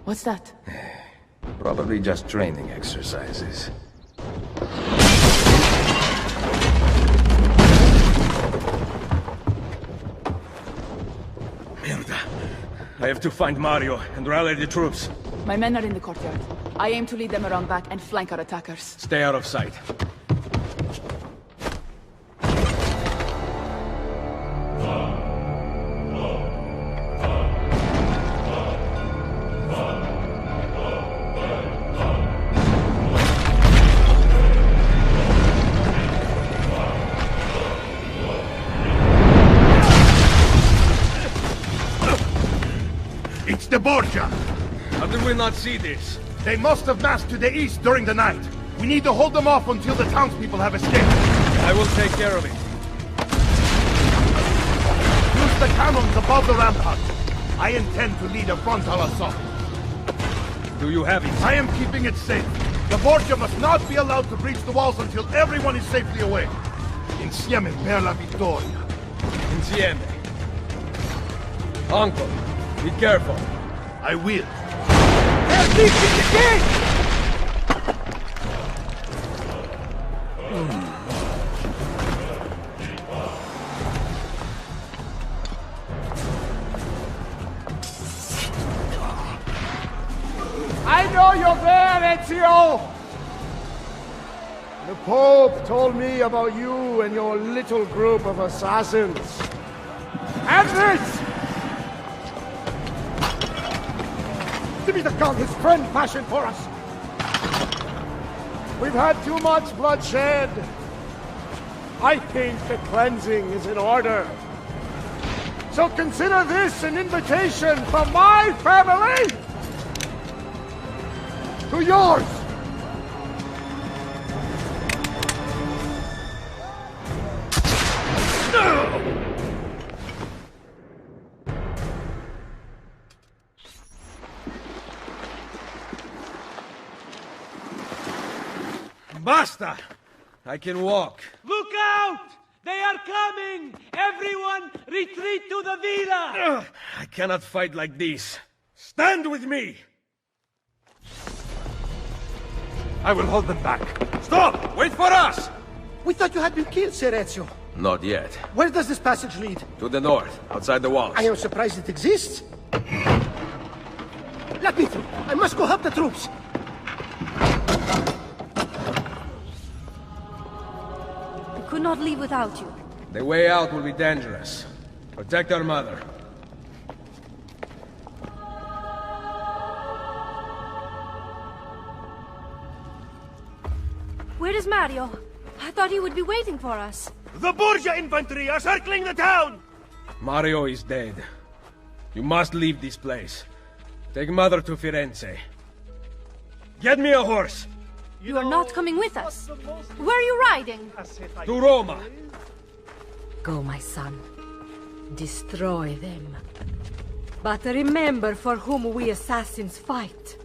F: What's that?
S: Probably just training exercises.
K: Mierda. I have to find Mario and rally the troops.
F: My men are in the courtyard. I aim to lead them around back and flank our attackers.
K: Stay out of sight.
D: It's the Borgia!
K: How did we not see this?
D: They must have massed to the east during the night. We need to hold them off until the townspeople have escaped.
K: I will take care of it.
D: Use the cannons above the rampart. I intend to lead a frontal assault.
K: Do you have it?
D: I am keeping it safe. The Borgia must not be allowed to breach the walls until everyone is safely away. Insieme per la vittoria.
K: Insieme. Uncle, be careful.
D: I will.
K: They're breaching the gate!
L: I know you're there, Ezio! The Pope told me about you and your little group of assassins. And this! Give me the gun his friend fashioned for us! We've had too much bloodshed. I think the cleansing is in order. So consider this an invitation from my family to yours!
K: Basta! I can walk.
I: Look out! They are coming! Everyone, retreat to the villa!
K: I cannot fight like this. Stand with me!
L: I will hold them back.
K: Stop! Wait for us!
C: We thought you had been killed, Sir Ezio.
S: Not yet.
C: Where does this passage lead?
S: To the north, outside the walls.
C: I am surprised it exists. Let me through. I must go help the troops.
H: I could not leave without you.
K: The way out will be dangerous. Protect our mother.
H: Where is Mario? I thought he would be waiting for us.
K: The Borgia infantry are circling the town! Mario is dead. You must leave this place. Take Mother to Firenze. Get me a horse!
H: You are not coming with us. Where are you riding?
K: To Roma!
J: Go, my son. Destroy them. But remember for whom we assassins fight.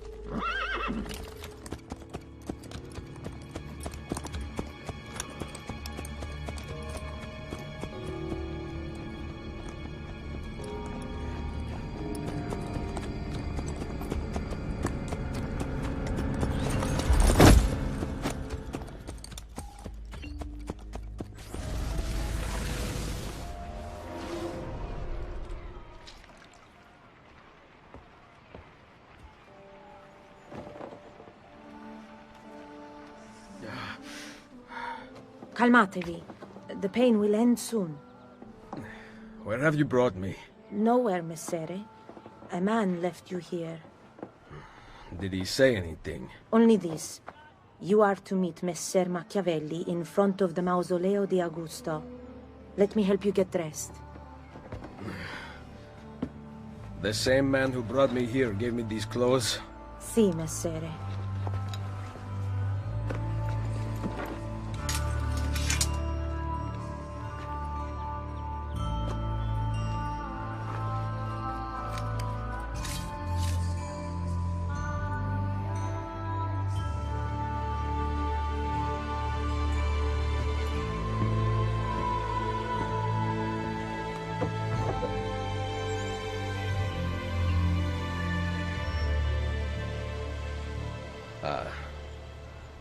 N: Calmatevi. The pain will end soon.
K: Where have you brought me?
N: Nowhere, Messere. A man left you here.
K: Did he say anything?
N: Only this. You are to meet Messer Machiavelli in front of the Mausoleo di Augusto. Let me help you get dressed.
K: The same man who brought me here gave me these clothes?
N: Si, Messere.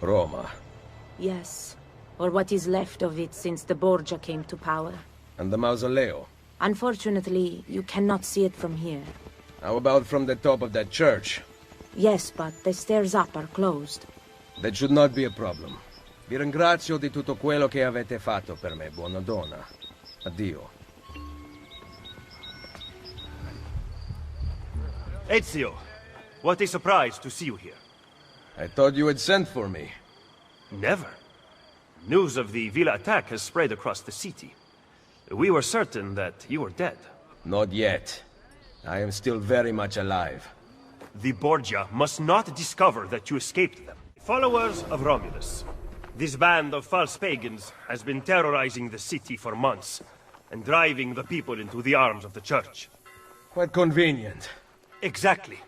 K: Roma.
N: Yes, or what is left of it since the Borgia came to power.
K: And the mausoleo?
N: Unfortunately, you cannot see it from here.
K: How about from the top of that church?
N: Yes, but the stairs up are closed.
K: That should not be a problem. Vi ringrazio di tutto quello che avete fatto per me, buona donna. Addio.
M: Ezio, what a surprise to see you here.
K: I thought you had sent for me.
M: Never. News of the Villa attack has spread across the city. We were certain that you were dead.
K: Not yet. I am still very much alive.
M: The Borgia must not discover that you escaped them. Followers of Romulus. This band of false pagans has been terrorizing the city for months, and driving the people into the arms of the church.
K: Quite convenient.
M: Exactly.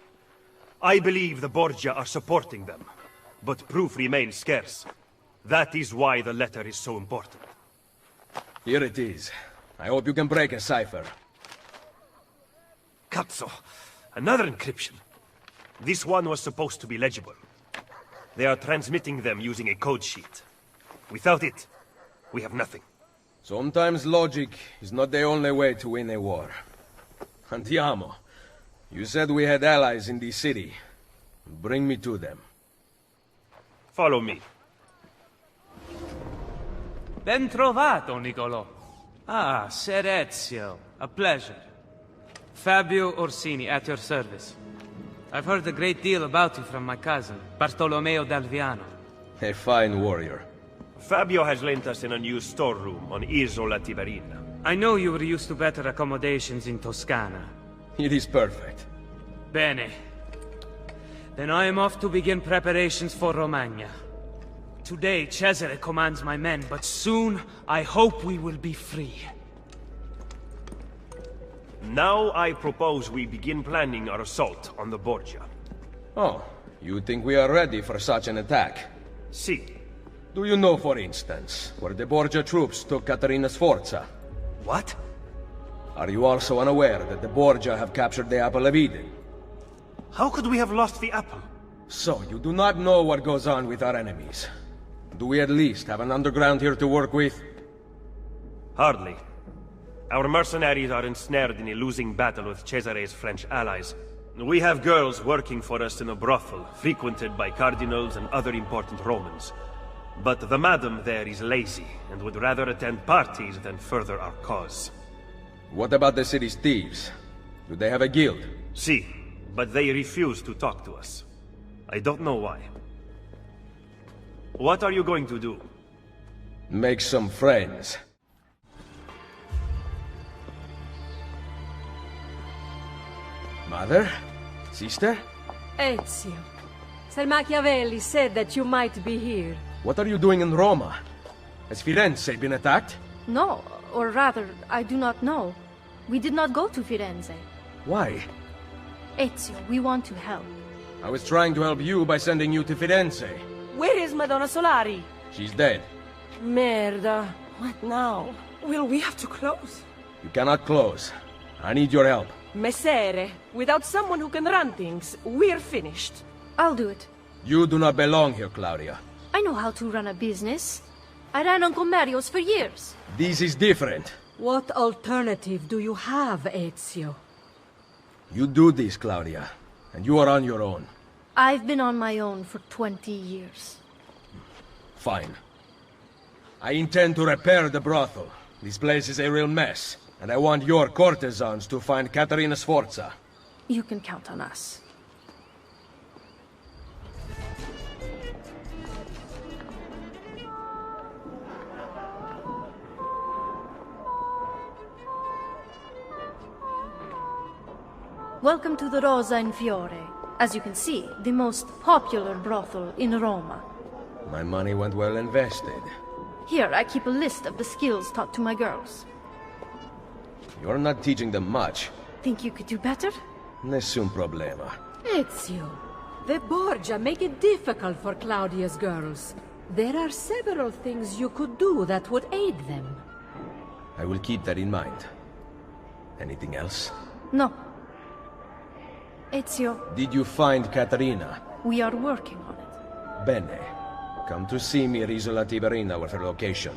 M: I believe the Borgia are supporting them, but proof remains scarce. That is why the letter is so important.
K: Here it is. I hope you can break a cipher.
M: Cazzo! Another encryption. This one was supposed to be legible. They are transmitting them using a code sheet. Without it, we have nothing.
K: Sometimes logic is not the only way to win a war. Andiamo. You said we had allies in this city. Bring me to them.
M: Follow me.
P: Ben trovato, Nicolò. Ah, Ser Ezio. A pleasure. Fabio Orsini, at your service. I've heard a great deal about you from my cousin, Bartolomeo d'Alviano.
K: A fine warrior.
M: Fabio has lent us in a new storeroom on Isola Tiberina.
P: I know you were used to better accommodations in Toscana.
K: It is perfect.
P: Bene. Then I am off to begin preparations for Romagna. Today, Cesare commands my men, but soon I hope we will be free.
M: Now I propose we begin planning our assault on the Borgia.
K: Oh, you think we are ready for such an attack?
M: Si.
K: Do you know, for instance, where the Borgia troops took Caterina Sforza?
M: What?
K: Are you also unaware that the Borgia have captured the Apple of Eden?
M: How could we have lost the apple?
K: So, you do not know what goes on with our enemies. Do we at least have an underground here to work with?
M: Hardly. Our mercenaries are ensnared in a losing battle with Cesare's French allies. We have girls working for us in a brothel, frequented by cardinals and other important Romans. But the madam there is lazy, and would rather attend parties than further our cause.
K: What about the city's thieves? Do they have a guild?
M: Si, but they refuse to talk to us. I don't know why. What are you going to do?
K: Make some friends. Mother? Sister?
J: Ezio. Sir Machiavelli said that you might be here.
K: What are you doing in Roma? Has Firenze been attacked?
H: No, or rather, I do not know. We did not go to Firenze.
K: Why?
H: Ezio, we want to help.
K: I was trying to help you by sending you to Firenze.
T: Where is Madonna Solari?
K: She's dead.
T: Merda. What now? Will we have to close?
K: You cannot close. I need your help.
T: Messere, without someone who can run things, we're finished.
H: I'll do it.
K: You do not belong here, Claudia.
H: I know how to run a business. I ran on Commerios for years.
K: This is different.
J: What alternative do you have, Ezio?
K: You do this, Claudia, and you are on your own.
H: I've been on my own for 20 years.
K: Fine. I intend to repair the brothel. This place is a real mess, and I want your courtesans to find Caterina Sforza.
H: You can count on us. Welcome to the Rosa in Fiore. As you can see, the most popular brothel in Roma.
K: My money went well invested.
H: Here, I keep a list of the skills taught to my girls.
K: You're not teaching them much.
H: Think you could do better?
K: Nessun problema.
J: Ezio, the Borgia make it difficult for Claudia's girls. There are several things you could do that would aid them.
K: I will keep that in mind. Anything else?
H: No. Ezio,
K: Did you find Caterina?
H: we are working on it.
K: Bene. Come to see me at Isola Tiberina with her location.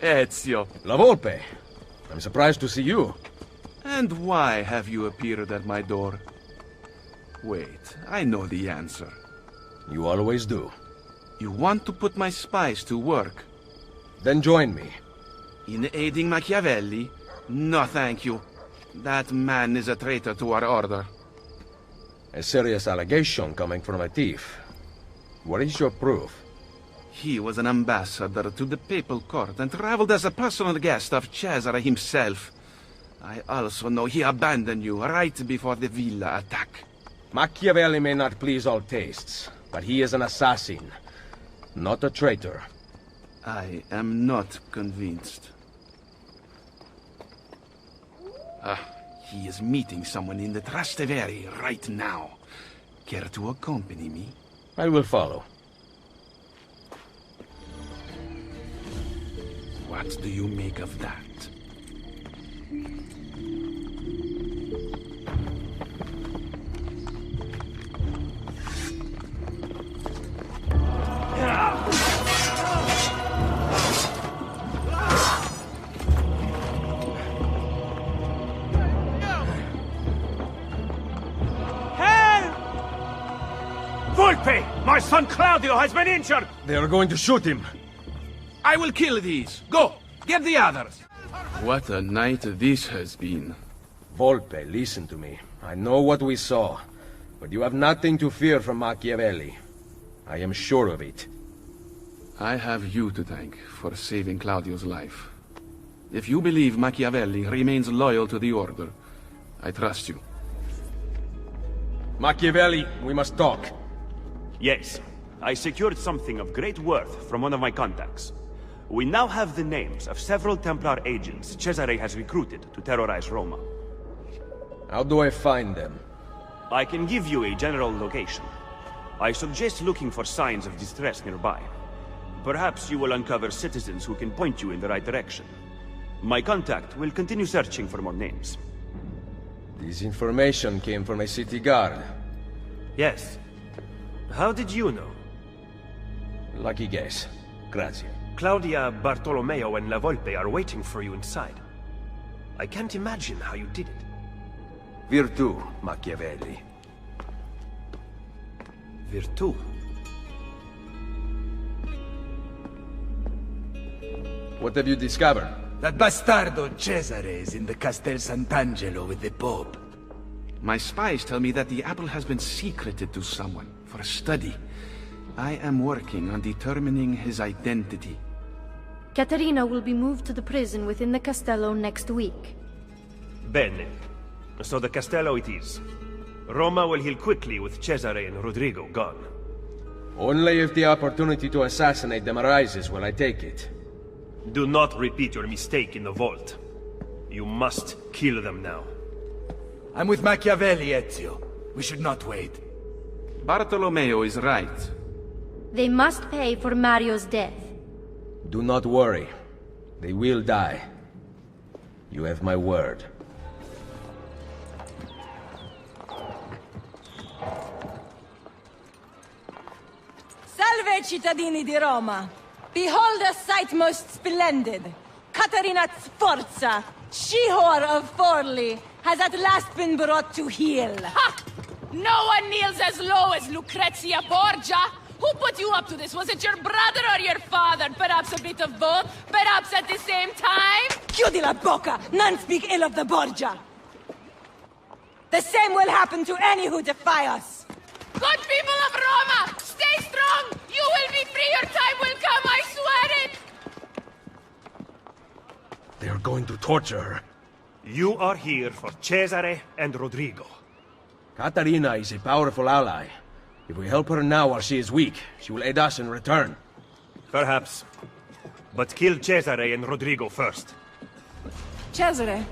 Q: Ezio.
K: La Volpe! I'm surprised to see you.
Q: And why have you appeared at my door? Wait, I know the answer.
K: You always do.
Q: You want to put my spies to work?
K: Then join me.
Q: In aiding Machiavelli? No, thank you. That man is a traitor to our order.
K: A serious allegation coming from a thief. What is your proof?
Q: He was an ambassador to the papal court and traveled as a personal guest of Cesare himself. I also know he abandoned you right before the villa attack.
K: Machiavelli may not please all tastes, but he is an assassin, not a traitor.
Q: I am not convinced. He is meeting someone in the Trastevere right now. Care to accompany me?
K: I will follow.
Q: What do you make of that?
K: Volpe! My son Claudio has been injured! They are going to shoot him.
Q: I will kill these. Go! Get the others! What a night this has been.
K: Volpe, listen to me. I know what we saw, but you have nothing to fear from Machiavelli. I am sure of it.
Q: I have you to thank for saving Claudio's life. If you believe Machiavelli remains loyal to the Order, I trust you.
K: Machiavelli, we must talk.
M: Yes, I secured something of great worth from one of my contacts. We now have the names of several Templar agents Cesare has recruited to terrorize Roma.
K: How do I find them?
M: I can give you a general location. I suggest looking for signs of distress nearby. Perhaps you will uncover citizens who can point you in the right direction. My contact will continue searching for more names.
K: This information came from a city guard.
M: Yes. How did you know?
K: Lucky guess. Grazie.
M: Claudia, Bartolomeo, and La Volpe are waiting for you inside. I can't imagine how you did it.
K: Virtù, Machiavelli.
M: Virtù?
K: What have you discovered?
O: That bastardo Cesare is in the Castel Sant'Angelo with the Pope.
Q: My spies tell me that the apple has been secreted to someone for a study. I am working on determining his identity.
H: Caterina will be moved to the prison within the Castello next week.
M: Bene. So the Castello it is. Roma will heal quickly with Cesare and Rodrigo gone.
K: Only if the opportunity to assassinate them arises will I take it.
M: Do not repeat your mistake in the vault. You must kill them now.
O: I'm with Machiavelli, Ezio. We should not wait.
Q: Bartolomeo is right.
H: They must pay for Mario's death.
K: Do not worry. They will die. You have my word.
T: Salve, cittadini di Roma! Behold a sight most splendid! Caterina Sforza, she-whore of Forli, has at last been brought to heel.
F: Ha! No one kneels as low as Lucrezia Borgia! Who put you up to this? Was it your brother or your father? Perhaps a bit of both? Perhaps at the same time?
T: Chiudi la bocca! None speak ill of the Borgia! The same will happen to any who defy us!
F: Good people of Roma! Stay strong! You will be free! Your time will come, I swear it!
K: They are going to torture her.
M: You are here for Cesare and Rodrigo.
K: Caterina is a powerful ally. If we help her now while she is weak, she will aid us in return.
M: Perhaps. But kill Cesare and Rodrigo first.
T: Cesare.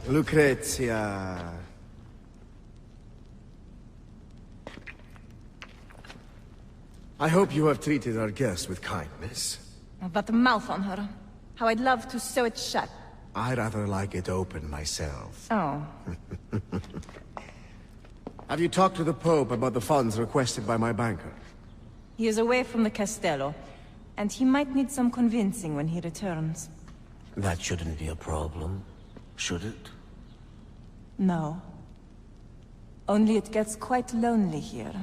O: Lucrezia. I hope you have treated our guest with kindness.
T: That mouth on her. How I'd love to sew it shut.
R: I'd rather like it open myself.
T: Oh.
R: Have you talked to the Pope about the funds requested by my banker?
T: He is away from the Castello, and he might need some convincing when he returns.
O: That shouldn't be a problem, should it?
T: No. Only it gets quite lonely here.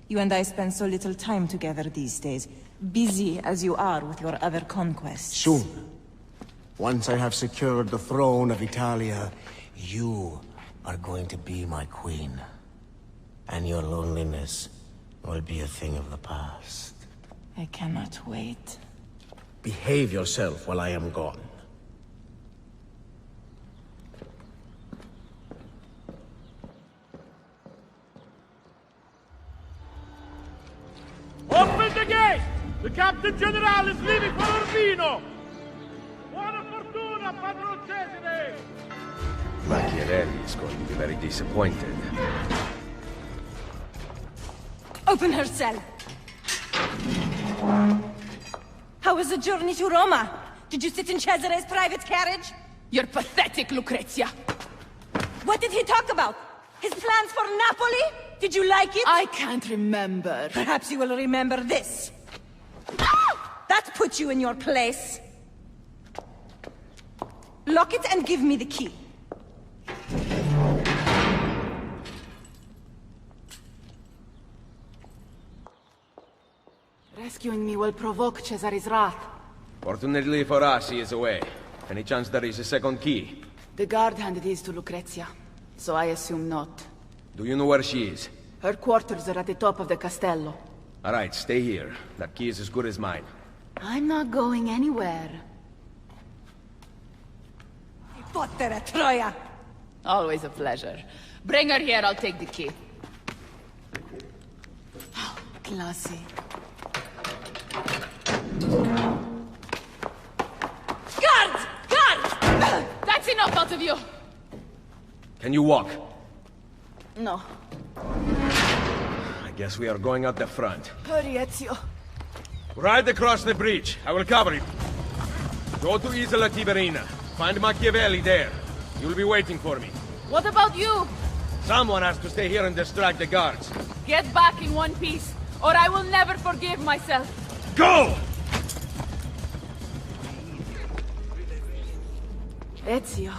T: You and I spend so little time together these days, busy as you are with your other conquests.
R: Soon. Once I have secured the throne of Italia, you are going to be my queen. And your loneliness will be a thing of the past.
T: I cannot wait.
R: Behave yourself while I am gone.
I: Open the gate! The Captain General is leaving for Urbino! Buona fortuna, Padron Cesare!
K: Machiavelli is going to be very disappointed.
T: Open her cell! How was the journey to Roma? Did you sit in Cesare's private carriage?
F: You're pathetic, Lucrezia!
T: What did he talk about? His plans for Napoli? Did you like it?
F: I can't remember.
T: Perhaps you will remember this. That put you in your place. Lock it and give me the key.
F: Rescuing me will provoke Cesare's wrath.
K: Fortunately for us, he is away. Any chance there is a second key?
F: The guard handed his to Lucrezia, so I assume not.
K: Do you know where she is?
F: Her quarters are at the top of the castello.
K: All right, stay here. That key is as good as mine.
F: I'm not going anywhere.
T: Potere Troia!
F: Always a pleasure. Bring her here, I'll take the key. Oh, classy. Guards! Guards! That's enough out of you!
K: Can you walk?
F: No.
K: I guess we are going up the front.
F: Hurry, Ezio.
K: Ride across the bridge. I will cover you. Go to Isola Tiberina. Find Machiavelli there. You'll be waiting for me.
F: What about you?
K: Someone has to stay here and distract the guards.
F: Get back in one piece, or I will never forgive myself.
K: Go!
F: Ezio.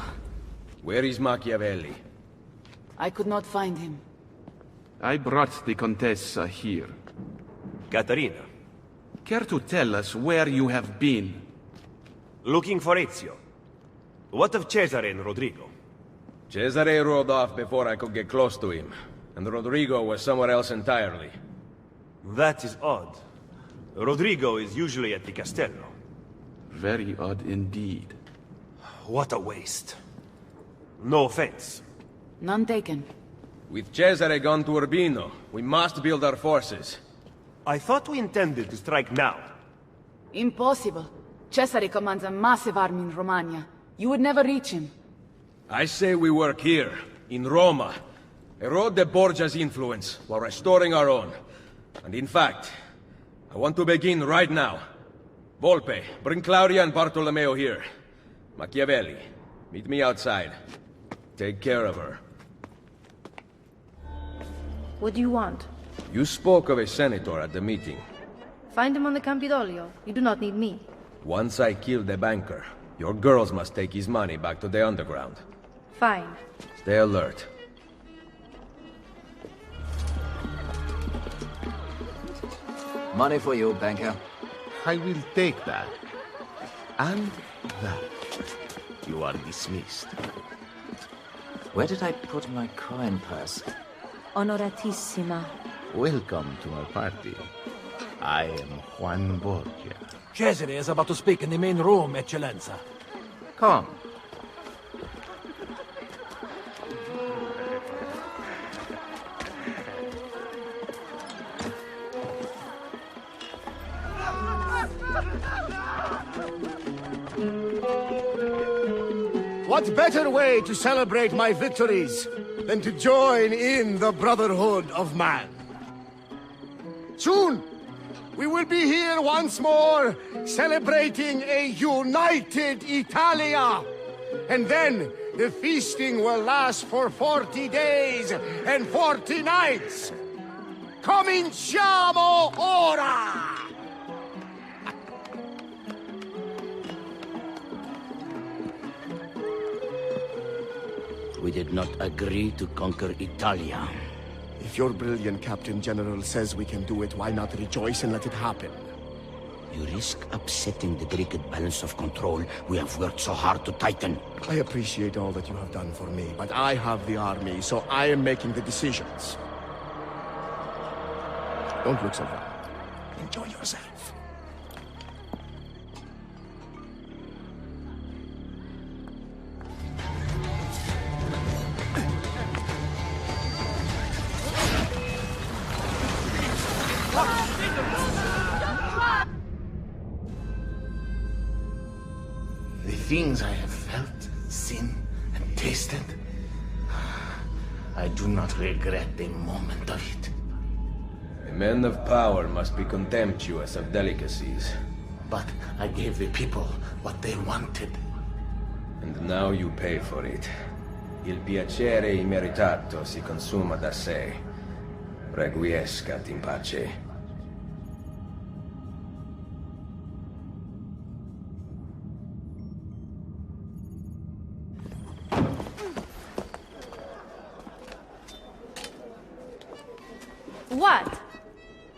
K: Where is Machiavelli?
F: I could not find him.
Q: I brought the Contessa here.
M: Caterina.
Q: Care to tell us where you have been?
M: Looking for Ezio. What of Cesare and Rodrigo?
K: Cesare rode off before I could get close to him, and Rodrigo was somewhere else entirely.
M: That is odd. Rodrigo is usually at the Castello.
Q: Very odd indeed.
M: What a waste. No offense.
F: None taken.
K: With Cesare gone to Urbino, we must build our forces.
M: I thought we intended to strike now.
F: Impossible. Cesare commands a massive army in Romagna. You would never reach him.
K: I say we work here, in Roma. Erode the Borgia's influence, while restoring our own. And in fact, I want to begin right now. Volpe, bring Claudia and Bartolomeo here. Machiavelli, meet me outside. Take care of her.
N: What do you want?
K: You spoke of a senator at the meeting.
N: Find him on the Campidoglio. You do not need me.
K: Once I kill the banker, your girls must take his money back to the underground.
N: Fine.
K: Stay alert.
U: Money for you, banker.
L: I will take that. And that. You are dismissed.
U: Where did I put my coin purse?
N: Onoratissima.
L: Welcome to my party. I am Juan Borgia.
O: Cesare is about to speak in the main room, Eccellenza.
L: Come. What better way to celebrate my victories than to join in the Brotherhood of Man? Soon, we will be here once more, celebrating a united Italia. And then, the feasting will last for 40 days and 40 nights. Cominciamo ora!
B: We did not agree to conquer Italia.
R: If your brilliant Captain General says we can do it, why not rejoice and let it happen?
B: You risk upsetting the delicate balance of control we have worked so hard to tighten.
R: I appreciate all that you have done for me, but I have the army, so I am making the decisions. Don't look so bad. Enjoy yourself.
O: The things I have felt, seen, and tasted, I do not regret a moment of it.
S: A man of power must be contemptuous of delicacies.
O: But I gave the people what they wanted.
S: And now you pay for it. Il piacere immeritato si consuma da sé. Requiescat in pace.
H: What?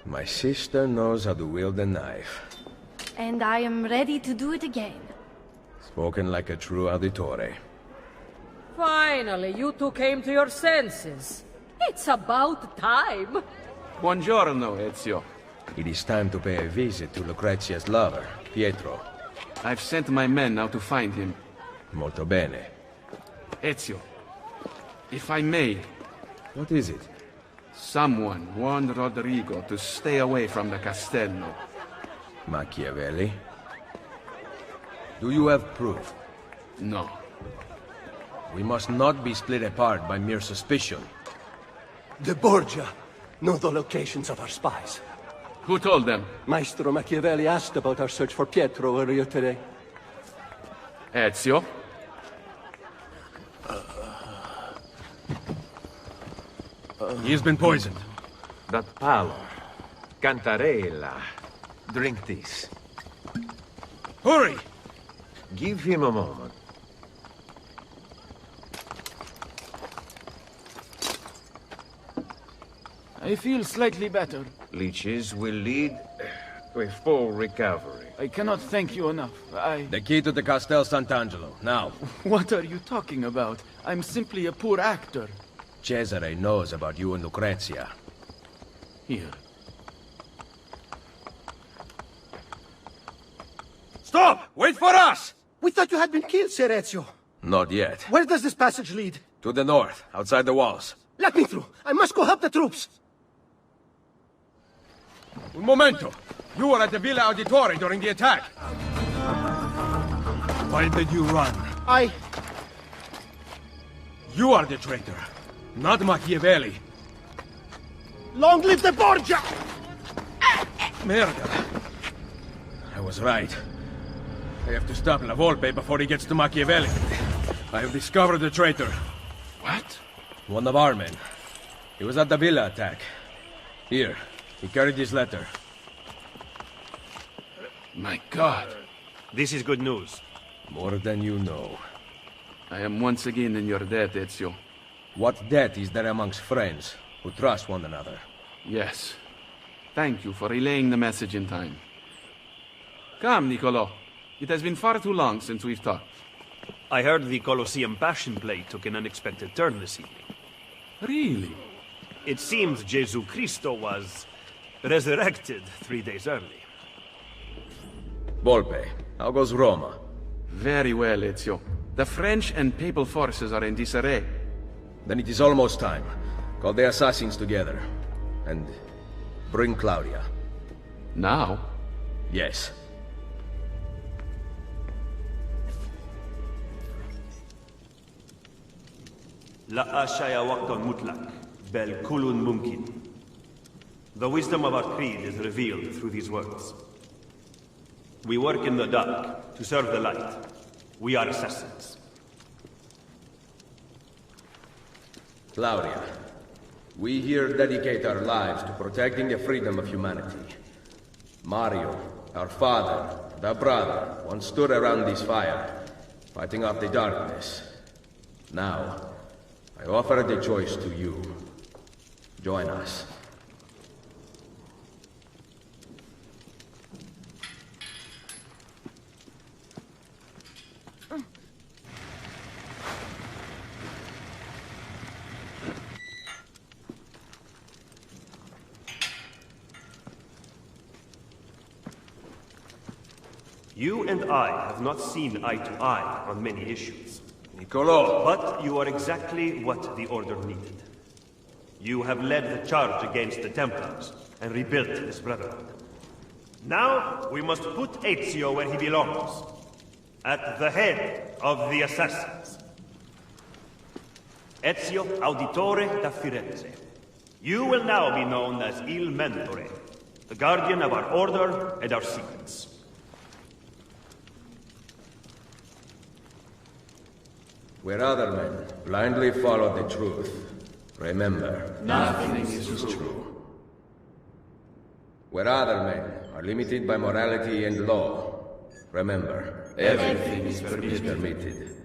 S: My sister knows how to wield a knife.
H: And I am ready to do it again.
S: Spoken like a true Auditore.
J: Finally, you two came to your senses. It's about time.
Q: Buongiorno, Ezio.
S: It is time to pay a visit to Lucrezia's lover, Pietro.
Q: I've sent my men now to find him.
S: Molto bene.
Q: Ezio, if I may...
S: What is it?
Q: Someone warned Rodrigo to stay away from the Castello.
S: Machiavelli? Do you have proof?
Q: No.
S: We must not be split apart by mere suspicion.
A: The Borgia know the locations of our spies.
Q: Who told them?
A: Maestro Machiavelli asked about our search for Pietro earlier today.
Q: Ezio?
K: He has been poisoned.
V: That palo. Cantarella. Drink this.
K: Hurry!
V: Give him a moment.
I: I feel slightly better.
V: Leeches will lead to a full recovery.
I: I cannot thank you enough.
K: The key to the Castel Sant'Angelo, now.
I: What are you talking about? I'm simply a poor actor.
S: Cesare knows about you and Lucrezia.
I: Here.
K: Stop! Wait for us!
A: We thought you had been killed, Ser Ezio.
S: Not yet.
A: Where does this passage lead?
S: To the north, outside the walls.
A: Let me through. I must go help the troops.
K: Un momento! You were at the Villa Auditore during the attack. Why did you run? You are the traitor, not Machiavelli.
A: Long live the Borgia!
K: Merda. I was right. I have to stop La Volpe before he gets to Machiavelli. I have discovered the traitor.
Q: What?
K: One of our men. He was at the Villa attack. Here, he carried this letter.
Q: My God.
M: This is good news.
S: More than you know.
Q: I am once again in your debt, Ezio.
S: What debt is there amongst friends who trust one another?
Q: Yes. Thank you for relaying the message in time. Come, Niccolo. It has been far too long since we've talked.
M: I heard the Colosseum Passion Play took an unexpected turn this evening.
Q: Really?
M: It seems Gesù Cristo was resurrected 3 days early.
S: Volpe, how goes Roma?
Q: Very well, Ezio. The French and Papal forces are in disarray.
S: Then it is almost time. Call the assassins together. And bring Claudia.
Q: Now?
S: Yes.
M: لا شيء وقت مطلق بل كل ممكن. The wisdom of our creed is revealed through these words. We work in the dark to serve the light. We are assassins.
K: Claudia, we here dedicate our lives to protecting the freedom of humanity. Mario, our father, and our brother, once stood around this fire, fighting off the darkness. Now, I offer the choice to you. Join us.
M: You and I have not seen eye to eye on many issues.
K: Niccolo!
M: But you are exactly what the Order needed. You have led the charge against the Templars and rebuilt this Brotherhood. Now, we must put Ezio where he belongs. At the head of the assassins. Ezio Auditore da Firenze. You will now be known as Il Mentore, the guardian of our Order and our secrets.
K: Where other men blindly follow the truth, remember,
S: nothing is true.
K: Where other men are limited by morality and law, remember,
S: everything is permitted.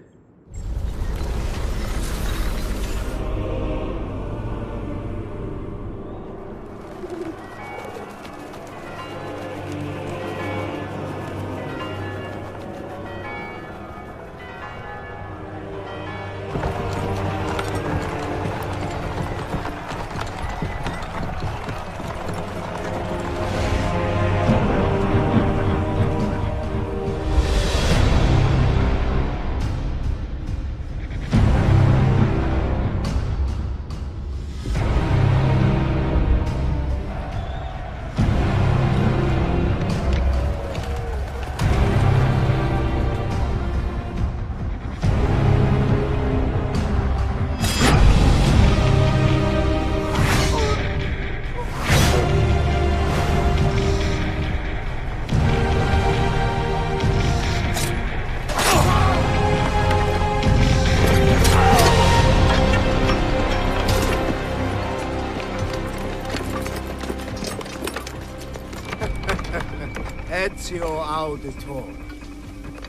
L: Ezio Auditore.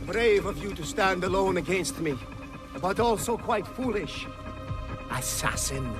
L: Brave of you to stand alone against me, but also quite foolish. Assassin.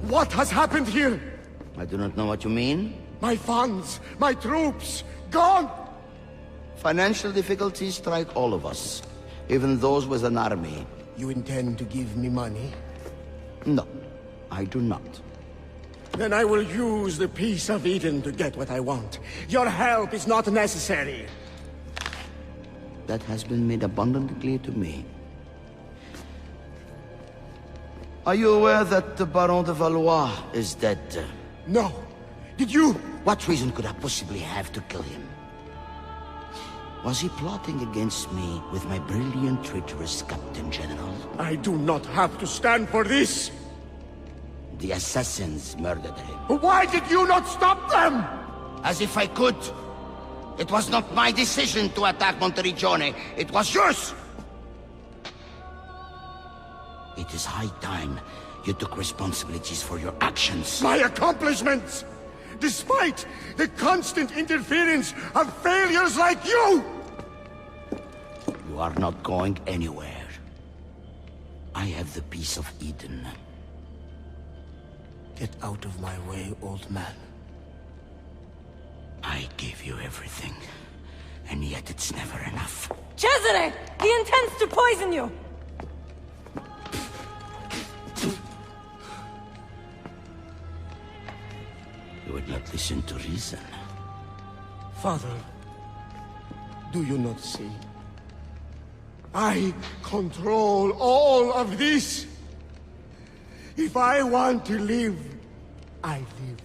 L: What has happened here?
B: I do not know what you mean.
L: My funds, my troops, gone!
B: Financial difficulties strike all of us, even those with an army.
L: You intend to give me money?
B: No, I do not.
L: Then I will use the Peace of Eden to get what I want. Your help is not necessary.
B: That has been made abundantly clear to me. Are you aware that the Baron de Valois is dead?
L: No. Did you?
B: What reason could I possibly have to kill him? Was he plotting against me with my brilliant, traitorous Captain General?
L: I do not have to stand for this!
B: The assassins murdered him.
L: Why did you not stop them?
B: As if I could! It was not my decision to attack Monteriggione, it was yours! It is high time you took responsibilities for your actions.
L: My accomplishments! despite the constant interference of failures like you!
B: You are not going anywhere. I have the piece of Eden.
R: Get out of my way, old man.
B: I gave you everything, and yet it's never enough.
T: Cesare! He intends to poison you!
B: You would not listen to reason.
L: Father, do you not see? I control all of this. If I want to live, I live.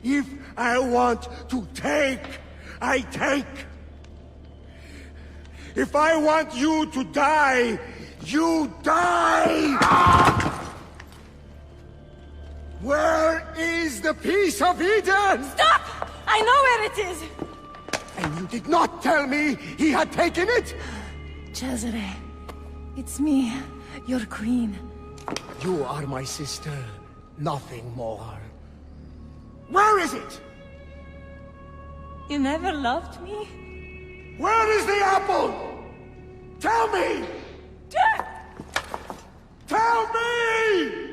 L: If I want to take, I take. If I want you to die, you die! Where is the piece of Eden?
T: Stop! I know where it is!
L: And you did not tell me he had taken it?
T: Cesare, it's me, your queen.
L: You are my sister, nothing more. Where is it?
T: You never loved me?
L: Where is the apple? Tell me! Tell me!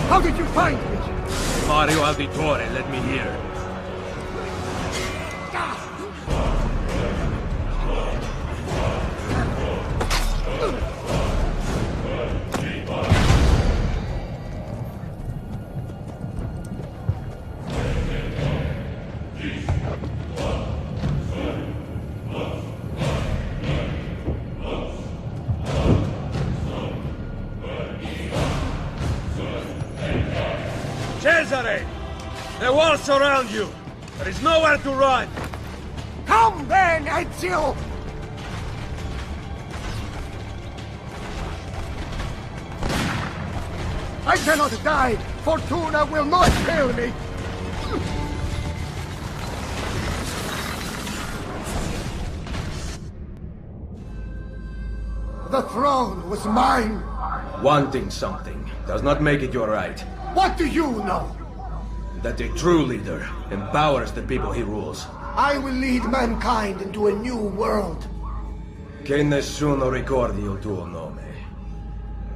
L: How did you find me?
K: Ezio Auditore, let me hear.
I: Cesare! The walls surround you! There is nowhere to run!
L: Come then, Ezio! I cannot die! Fortuna will not fail me! The throne was mine!
K: Wanting something does not make it your right.
L: What do you know?
K: That a true leader empowers the people he rules.
L: I will lead mankind into a new world.
K: Che nessuno ricordi il tuo nome.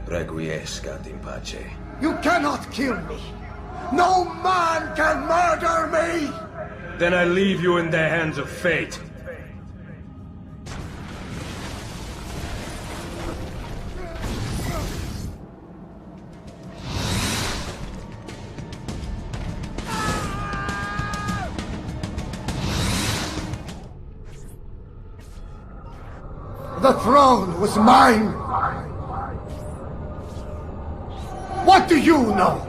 K: Requiescat in pace.
L: You cannot kill me. No man can murder me!
K: Then I leave you in the hands of fate.
L: The throne was mine! What do you know?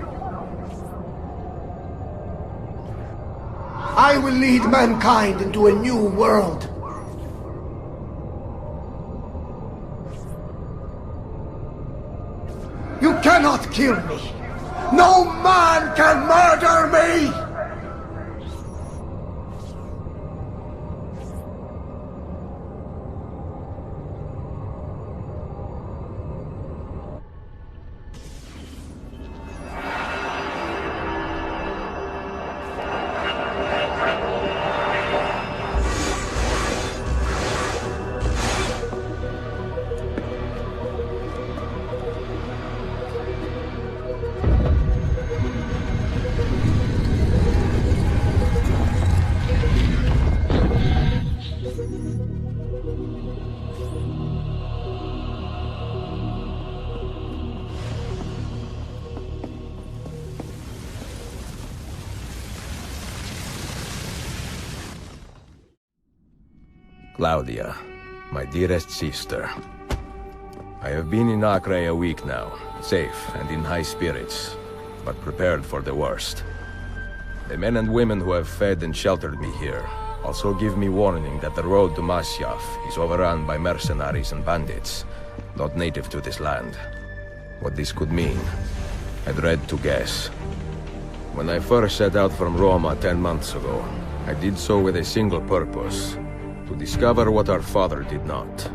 L: I will lead mankind into a new world. You cannot kill me! No man can murder me!
K: Claudia, my dearest sister. I have been in Acre a week now, safe and in high spirits, but prepared for the worst. The men and women who have fed and sheltered me here also give me warning that the road to Masyaf is overrun by mercenaries and bandits, not native to this land. what this could mean. I dread to guess. When I first set out from Roma 10 months ago, I did so with a single purpose: to discover what our father did not.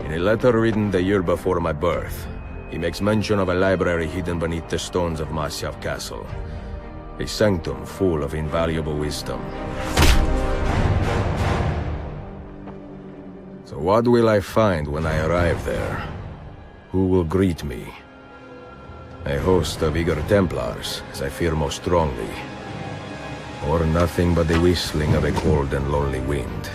K: In a letter written the year before my birth, he makes mention of a library hidden beneath the stones of Masyav Castle. A sanctum full of invaluable wisdom. So what will I find when I arrive there? Who will greet me? A host of eager Templars, as I fear most strongly. Or nothing but the whistling of a cold and lonely wind.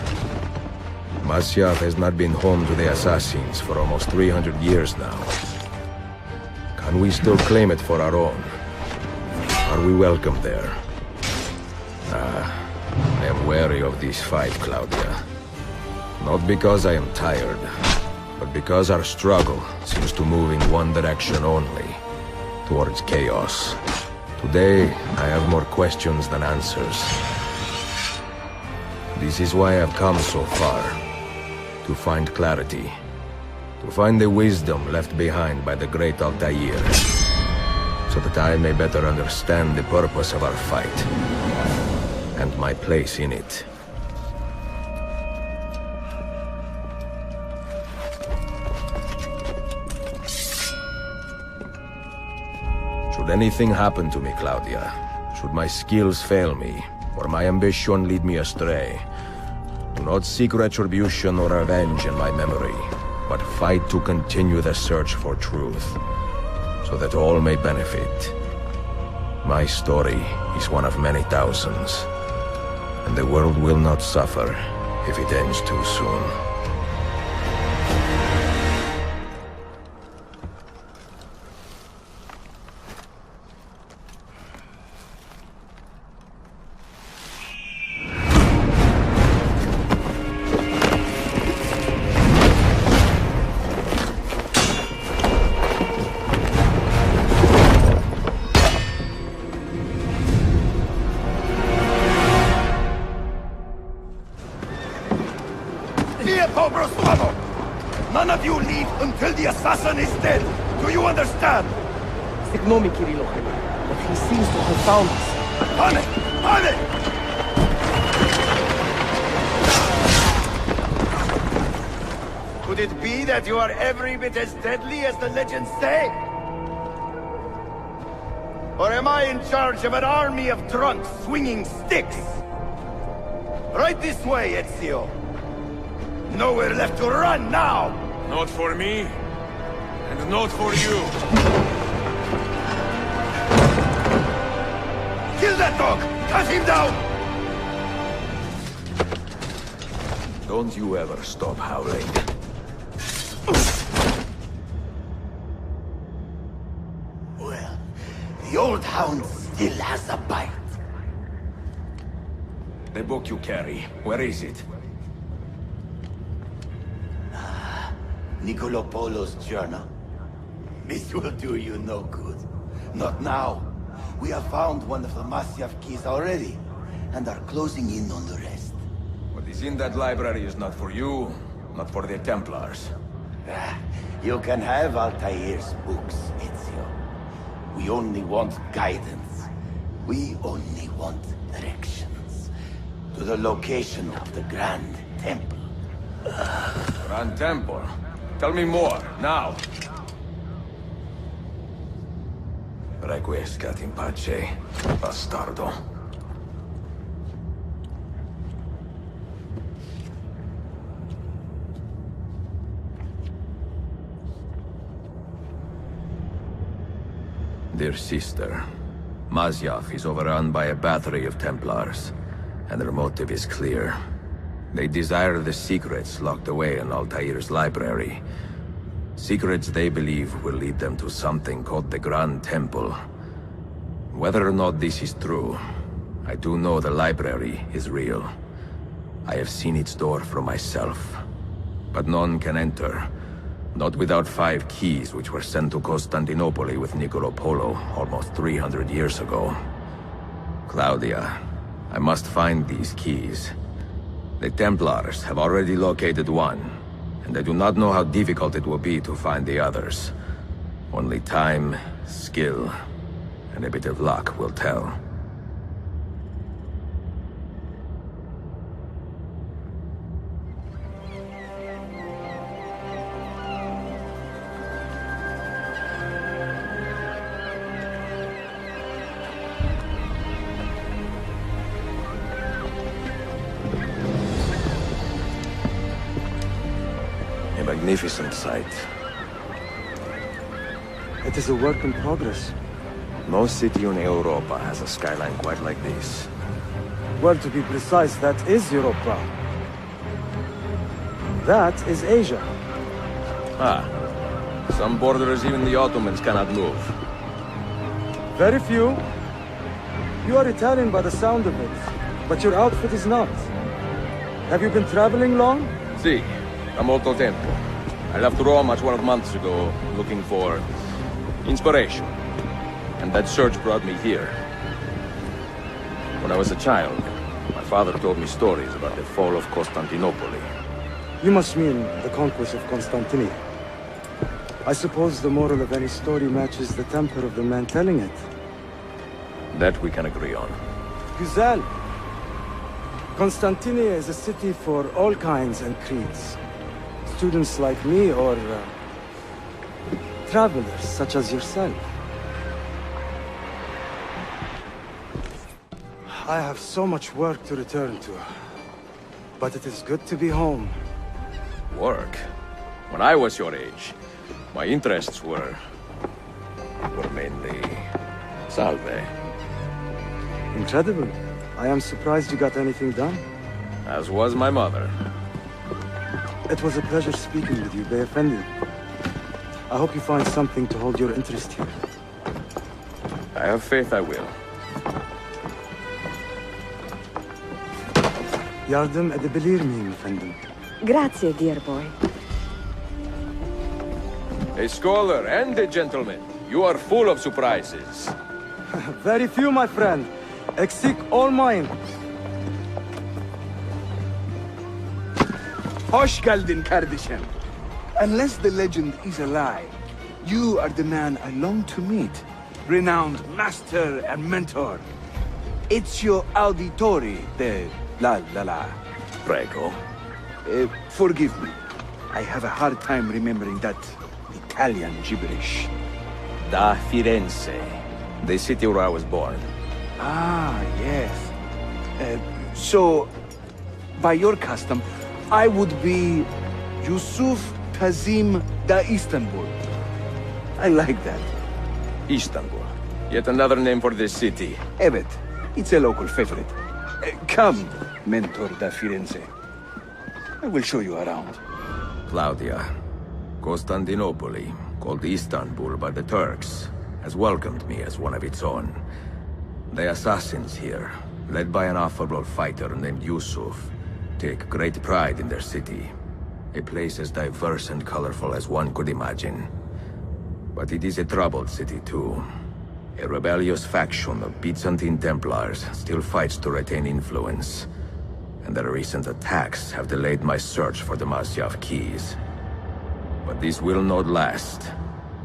K: Masyav has not been home to the assassins for almost 300 years now. Can we still claim it for our own? Are we welcome there? I am wary of this fight, Claudia. Not because I am tired, but because our struggle seems to move in one direction only, towards chaos. Today, I have more questions than answers. This is why I've come so far. To find clarity. To find the wisdom left behind by the great Altair. So that I may better understand the purpose of our fight. And my place in it. Should anything happen to me, Claudia, should my skills fail me, or my ambition lead me astray, do not seek retribution or revenge in my memory, but fight to continue the search for truth, so that all may benefit. My story is one of many thousands, and the world will not suffer if it ends too soon.
B: None of you leave until the assassin is dead. Do you understand?
A: Ignore me, Kirilo, but he seems to have found us.
B: On it! On it! Could it be that you are every bit as deadly as the legends say? Or am I in charge of an army of drunks swinging sticks? Right this way, Ezio. Nowhere left to run now!
K: Not for me, and not for you.
B: Kill that dog! Cut him down!
K: Don't you ever stop howling.
B: Well, the old hound still has a bite.
K: The book you carry, where is it?
B: Niccolo Polo's journal. This will do you no good. Not now. We have found one of the Masyav keys already, and are closing in on the rest.
K: What is in that library is not for you, not for the Templars.
B: You can have Altair's books, Ezio. We only want guidance. We only want directions. To the location of the Grand Temple.
K: Grand Temple? Tell me more, now. Requiescat in pace, bastardo. Dear sister, Masyav is overrun by a battery of Templars, and their motive is clear. They desire the secrets locked away in Altair's library. Secrets they believe will lead them to something called the Grand Temple. Whether or not this is true, I do know the library is real. I have seen its door for myself. But none can enter. Not without 5 keys which were sent to Constantinople with Niccolo Polo almost 300 years ago. Claudia, I must find these keys. The Templars have already located one, and I do not know how difficult it will be to find the others.
S: Only time, skill, and a bit of luck will tell. A magnificent sight.
E: It is a work in progress.
S: No city in Europa has a skyline quite like this.
E: Well, to be precise, that is Europa. That is Asia.
S: Ah. Some borders even the Ottomans cannot move.
E: Very few. You are Italian by the sound of it, but your outfit is not. Have you been traveling long?
S: Sì, da molto tempo. I left Rome 12 months ago, looking for inspiration. And that search brought me here. When I was a child, my father told me stories about the fall of Constantinople.
E: You must mean the conquest of Constantinople. I suppose the moral of any story matches the temper of the man telling it.
S: That we can agree on.
E: Güzel. Constantinople is a city for all kinds and creeds. Students like me or travelers such as yourself. I have so much work to return to, but it is good to be home.
S: Work? When I was your age, my interests were mainly salve.
E: Incredible. I am surprised you got anything done.
S: As was my mother.
E: It was a pleasure speaking with you, Bey Effendi. I hope you find something to hold your interest here.
S: I have faith I will.
E: Yardım edebilir miyim efendim?
G: Grazie, dear boy.
S: A scholar and a gentleman. You are full of surprises.
E: Very few, my friend. Eksik olmayın.
W: Hoş geldin kardeşim. Unless the legend is a lie, you are the man I long to meet. Renowned master and mentor. Ezio Auditore, the la.
S: Prego.
W: Forgive me. I have a hard time remembering that Italian gibberish.
S: Da Firenze, the city where I was born.
W: Ah, yes. So, by your custom, I would be Yusuf Kazim da Istanbul. I like that.
S: Istanbul. Yet another name for this city.
W: Evet, it's a local favorite. Come, Mentor da Firenze. I will show you around.
S: Claudia, Constantinople, called Istanbul by the Turks, has welcomed me as one of its own. The assassins here, led by an affable fighter named Yusuf, take great pride in their city. A place as diverse and colorful as one could imagine. But it is a troubled city too. A rebellious faction of Byzantine Templars still fights to retain influence. And their recent attacks have delayed my search for the Masyaf keys. But this will not last.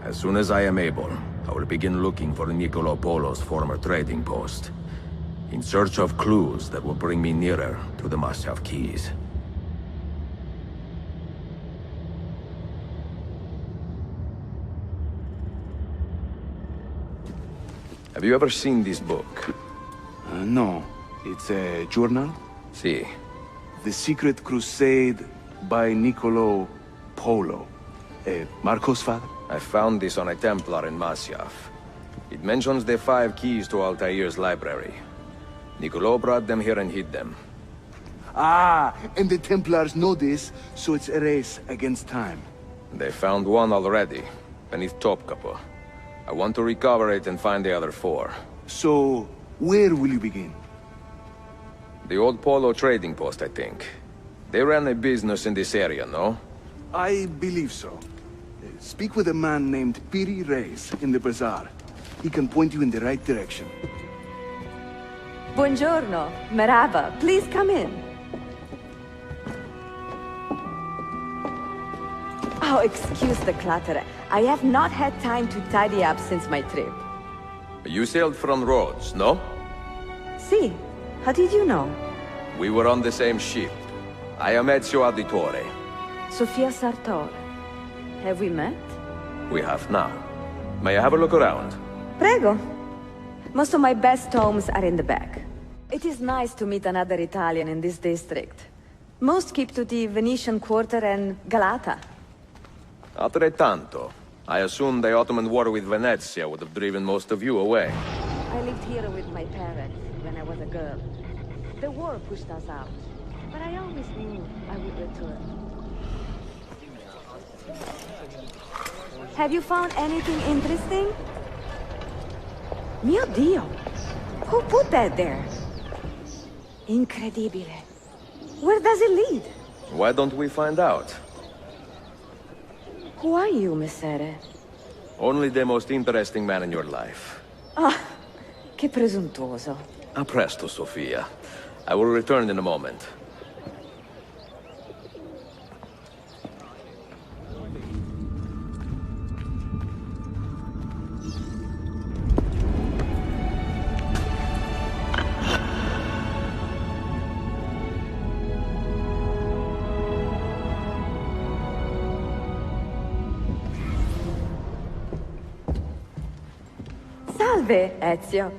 S: As soon as I am able, I will begin looking for Niccolo Polo's former trading post, in search of clues that will bring me nearer to the Masyaf keys. Have you ever seen this book?
W: No. It's a journal?
S: Si.
W: The Secret Crusade by Niccolo Polo. Marco's father?
S: I found this on a Templar in Masyaf. It mentions the 5 keys to Altair's library. Niccolo brought them here and hid them.
W: Ah, and the Templars know this, so it's a race against time.
S: They found one already, beneath Topkapi. I want to recover it and find the other 4.
W: So, where will you begin?
S: The old Polo trading post, I think. They ran a business in this area, no?
W: I believe so. Speak with a man named Piri Reis in the bazaar. He can point you in the right direction.
G: Buongiorno. Merhaba. Please come in. Oh, excuse the clutter. I have not had time to tidy up since my trip.
K: You sailed from Rhodes, no?
G: See, how did you know?
K: We were on the same ship. I am Ezio Auditore.
G: Sofia Sartor. Have we met?
K: We have now. May I have a look around?
G: Prego. Most of my best homes are in the back. It is nice to meet another Italian in this district. Most keep to the Venetian Quarter and Galata.
K: Altrettanto. I assume the Ottoman war with Venezia would have driven most of you away.
G: I lived here with my parents when I was a girl. The war pushed us out, but I always knew I would return. Have you found anything interesting? Mio Dio! Who put that there? Incredibile. Where does it lead?
K: Why don't we find out?
G: Who are you, Messere?
K: Only the most interesting man in your life.
G: Ah, che presuntuoso.
K: A presto, Sofia. I will return in a moment.
G: Salve, Ezio.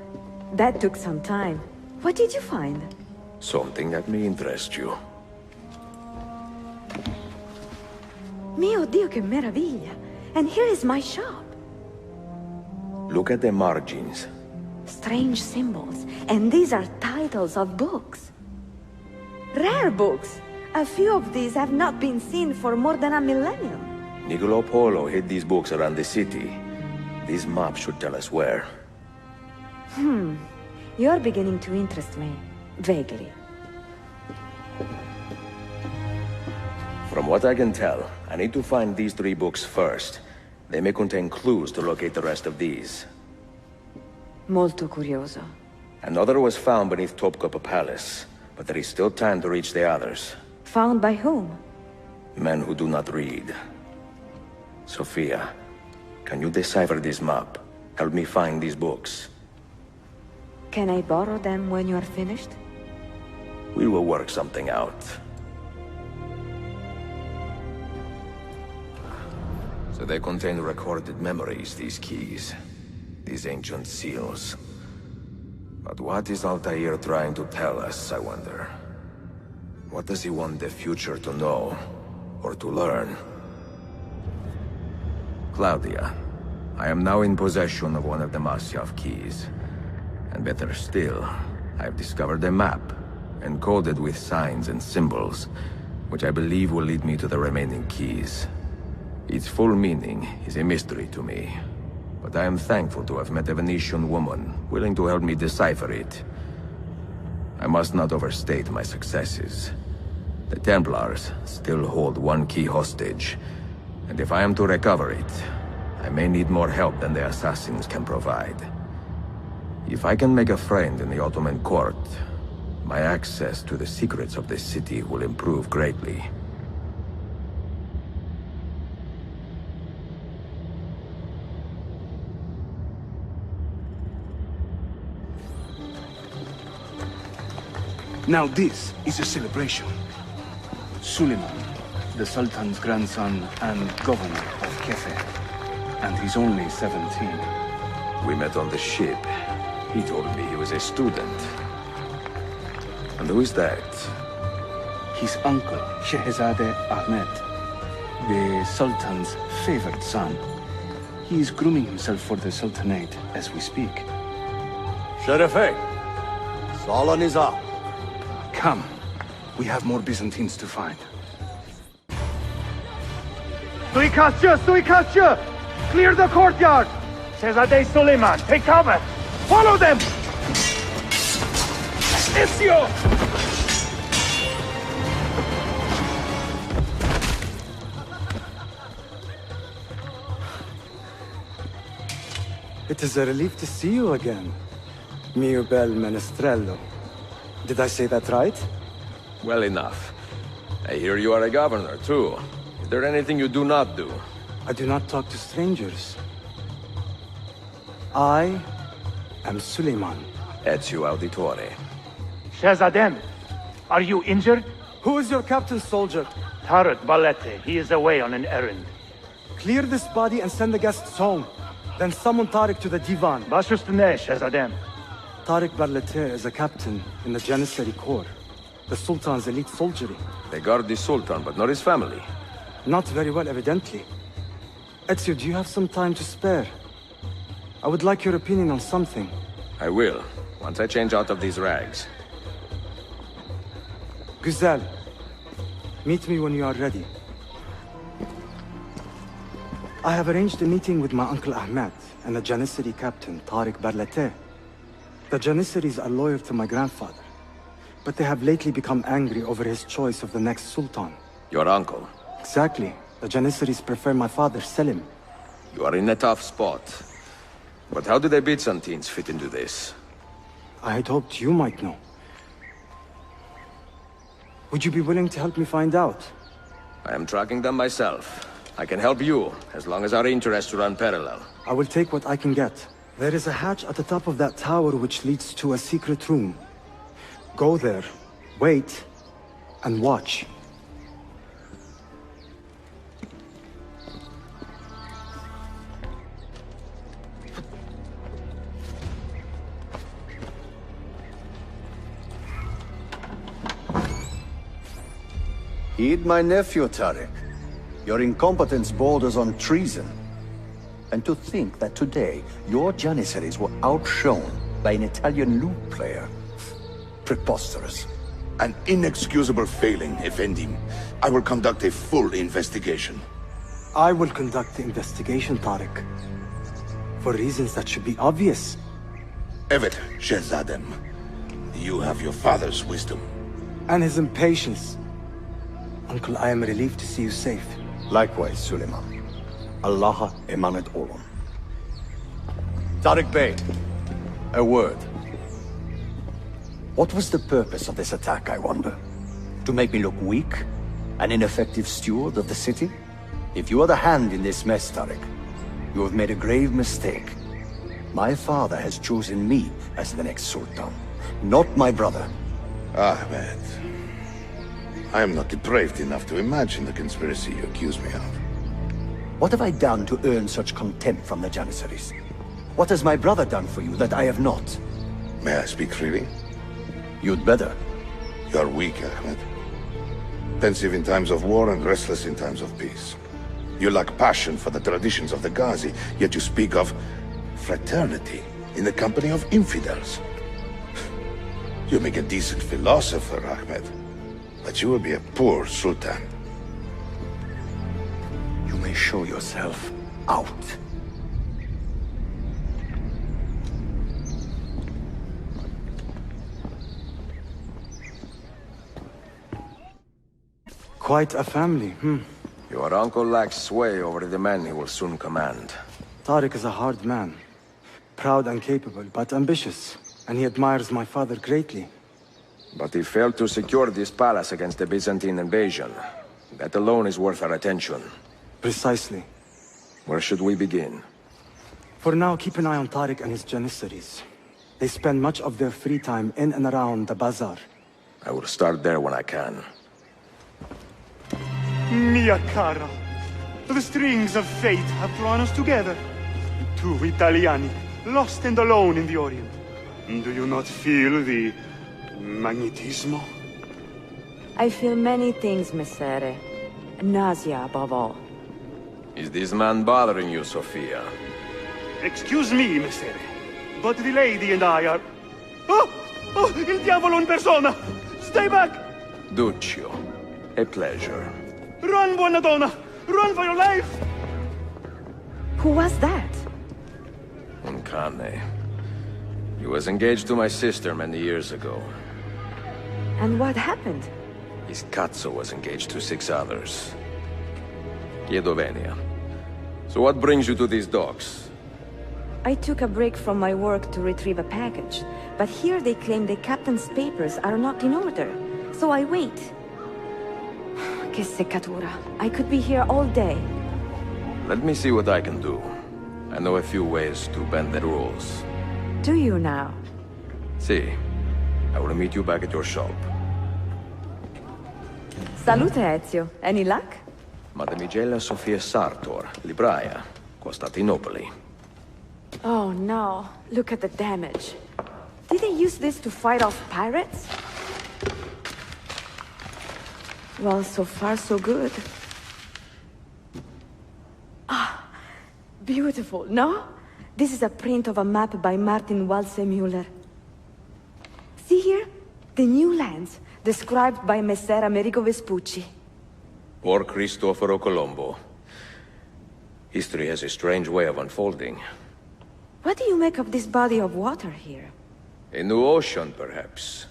G: That took some time. What did you find?
K: Something that may interest you.
G: Mio Dio, che meraviglia! And here is my shop.
K: Look at the margins.
G: Strange symbols. And these are titles of books. Rare books. A few of these have not been seen for more than a millennium.
K: Niccolo Polo hid these books around the city. These maps should tell us where.
G: You're beginning to interest me. Vaguely.
K: From what I can tell, I need to find these 3 books first. They may contain clues to locate the rest of these.
G: Molto curioso.
K: Another was found beneath Topkapi Palace, but there is still time to reach the others.
G: Found by whom?
K: Men who do not read. Sophia, can you decipher this map? Help me find these books.
G: Can I borrow them when you are finished?
K: We will work something out. So they contain recorded memories, these keys. These ancient seals. But what is Altair trying to tell us, I wonder? What does he want the future to know? Or to learn? Claudia, I am now in possession of one of the Masyav keys. And better still, I have discovered a map, encoded with signs and symbols, which I believe will lead me to the remaining keys. Its full meaning is a mystery to me, but I am thankful to have met a Venetian woman willing to help me decipher it. I must not overstate my successes. The Templars still hold one key hostage, and if I am to recover it, I may need more help than the assassins can provide. If I can make a friend in the Ottoman court, my access to the secrets of this city will improve greatly.
W: Now this is a celebration. Suleiman, the Sultan's grandson and governor of Kefe, and he's only 17.
K: We met on the ship. He told me he was a student. And who is that?
W: His uncle, Shehzade Ahmed, the Sultan's favored son. He is grooming himself for the Sultanate as we speak.
A: Sherife, Solon is up.
W: Come. We have more Byzantines to find.
I: Suikastçı! Clear the courtyard! Shehzade Suleiman, take cover! Follow them! Ezio!
E: It is a relief to see you again, mio bel menestrello. Did I say that right?
K: Well enough. I hear you are a governor, too. there anything you do not do?
E: I do not talk to strangers. I am Suleiman.
K: Ezio Auditore.
C: Shehzadem, are you injured?
E: Who is your captain, soldier?
C: Tarek Balete. He is away on an errand.
E: Clear this body and send the guests home. Then summon Tarek to the divan.
C: Bashustane, Shehzadem.
E: Tarek Balete is a captain in the Janissary Corps, the Sultan's elite soldiery.
K: They guard the Sultan, but not his family.
E: Not very well, evidently. Ezio, do you have some time to spare? I would like your opinion on something.
K: I will, once I change out of these rags.
E: Güzel, meet me when you are ready. I have arranged a meeting with my uncle Ahmed and the Janissary captain, Tarek Balete. The Janissaries are loyal to my grandfather, but they have lately become angry over his choice of the next Sultan.
K: Your uncle?
E: Exactly. The Janissaries prefer my father, Selim.
K: You are in a tough spot. But how do the Byzantines fit into this?
E: I had hoped you might know. Would you be willing to help me find out?
K: I am tracking them myself. I can help you, as long as our interests run parallel.
E: I will take what I can get. There is a hatch at the top of that tower which leads to a secret room. Go there, wait, and watch.
D: Heed my nephew, Tarek. Your incompetence borders on treason. And to think that today, your Janissaries were outshone by an Italian lute player. Preposterous.
P: An inexcusable failing, Effendi. I will conduct a full investigation.
E: I will conduct the investigation, Tarek. For reasons that should be obvious.
P: Evet, Shehzadem. You have your father's wisdom.
E: And his impatience. Uncle, I am relieved to see you safe.
D: Likewise, Suleiman. Allah emanet olun. Tarek Bey, a word. What was the purpose of this attack, I wonder? To make me look weak? An ineffective steward of the city? If you are the hand in this mess, Tarek, you have made a grave mistake. My father has chosen me as the next Sultan, not my brother.
P: Ahmed. I am not depraved enough to imagine the conspiracy you accuse me of.
D: What have I done to earn such contempt from the Janissaries? What has my brother done for you that I have not?
P: May I speak freely?
D: You'd better.
P: You are weak, Ahmed. Pensive in times of war and restless in times of peace. You lack passion for the traditions of the Ghazi, yet you speak of fraternity in the company of infidels. You make a decent philosopher, Ahmed, but you will be a poor sultan.
D: You may show yourself out.
E: Quite a family,
K: Your uncle lacks sway over the men he will soon command.
E: Tarek is a hard man. Proud and capable, but ambitious. And he admires my father greatly.
K: But he failed to secure this palace against the Byzantine invasion. That alone is worth our attention.
E: Precisely.
K: Where should we begin?
E: For now, keep an eye on Tarek and his Janissaries. They spend much of their free time in and around the bazaar.
K: I will start there when I can.
C: Mia cara, the strings of fate have drawn us together. Two Italiani, lost and alone in the Orient. Do you not feel the magnetismo?
G: I feel many things, Messere. Nausea above all.
K: Is this man bothering you, Sophia?
C: Excuse me, Messere, but the lady and I are... Oh, il diavolo in persona! Stay back!
K: Duccio, a pleasure.
C: Run, buona donna! Run for your life!
G: Who was that?
K: Uncane. He was engaged to my sister many years ago.
G: And what happened?
K: His Cazzo was engaged to 6 others. Chiedovenia. So what brings you to these docks?
G: I took a break from my work to retrieve a package, but here they claim the captain's papers are not in order, so I wait. che seccatura. I could be here all day.
S: Let me see what I can do. I know a few ways to bend the rules.
G: Do you now?
S: See, I will meet you back at your shop.
G: Salute, Ezio. Any luck?
S: Mademoiselle Sofia Sartor, libraia, Costantinopoli.
G: Oh no, look at the damage. Did they use this to fight off pirates? Well, so far so good. Ah, beautiful, no? This is a print of a map by Martin Walsemüller. See here? The new lands, described by Messer Amerigo Vespucci.
S: Or Cristoforo Colombo. History has a strange way of unfolding.
G: What do you make of this body of water here?
S: A new ocean, perhaps.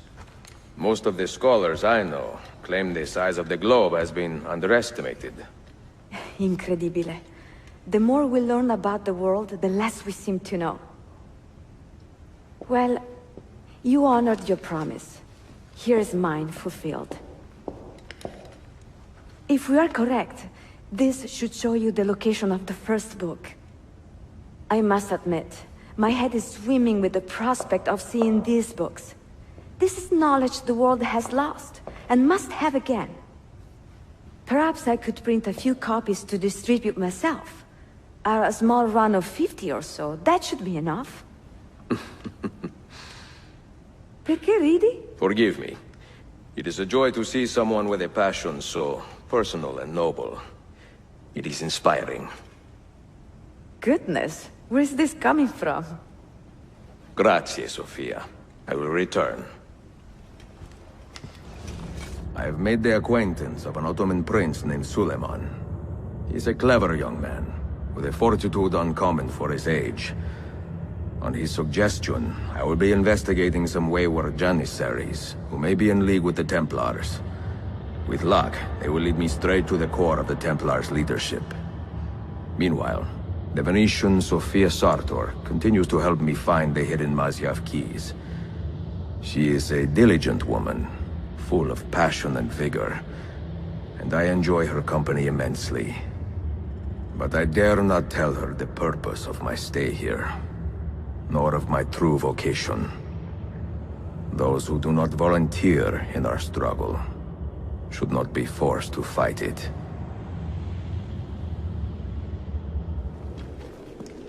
S: Most of the scholars I know claim the size of the globe has been underestimated.
G: Incredibile. The more we learn about the world, the less we seem to know. Well, you honored your promise. Here is mine fulfilled. If we are correct, this should show you the location of the first book. I must admit, my head is swimming with the prospect of seeing these books. This is knowledge the world has lost, and must have again. Perhaps I could print a few copies to distribute myself. A small run of 50 or so, that should be enough. Perché ridi?
S: Forgive me. It is a joy to see someone with a passion so personal and noble. It is inspiring.
G: Goodness, where is this coming from?
S: Grazie, Sofia. I will return. I have made the acquaintance of an Ottoman prince named Suleiman. He's a clever young man, with a fortitude uncommon for his age. On his suggestion, I will be investigating some wayward Janissaries, who may be in league with the Templars. With luck, they will lead me straight to the core of the Templars' leadership. Meanwhile, the Venetian Sofia Sartor continues to help me find the hidden Masyaf keys. She is a diligent woman, full of passion and vigor, and I enjoy her company immensely. But I dare not tell her the purpose of my stay here, nor of my true vocation. Those who do not volunteer in our struggle should not be forced to fight it.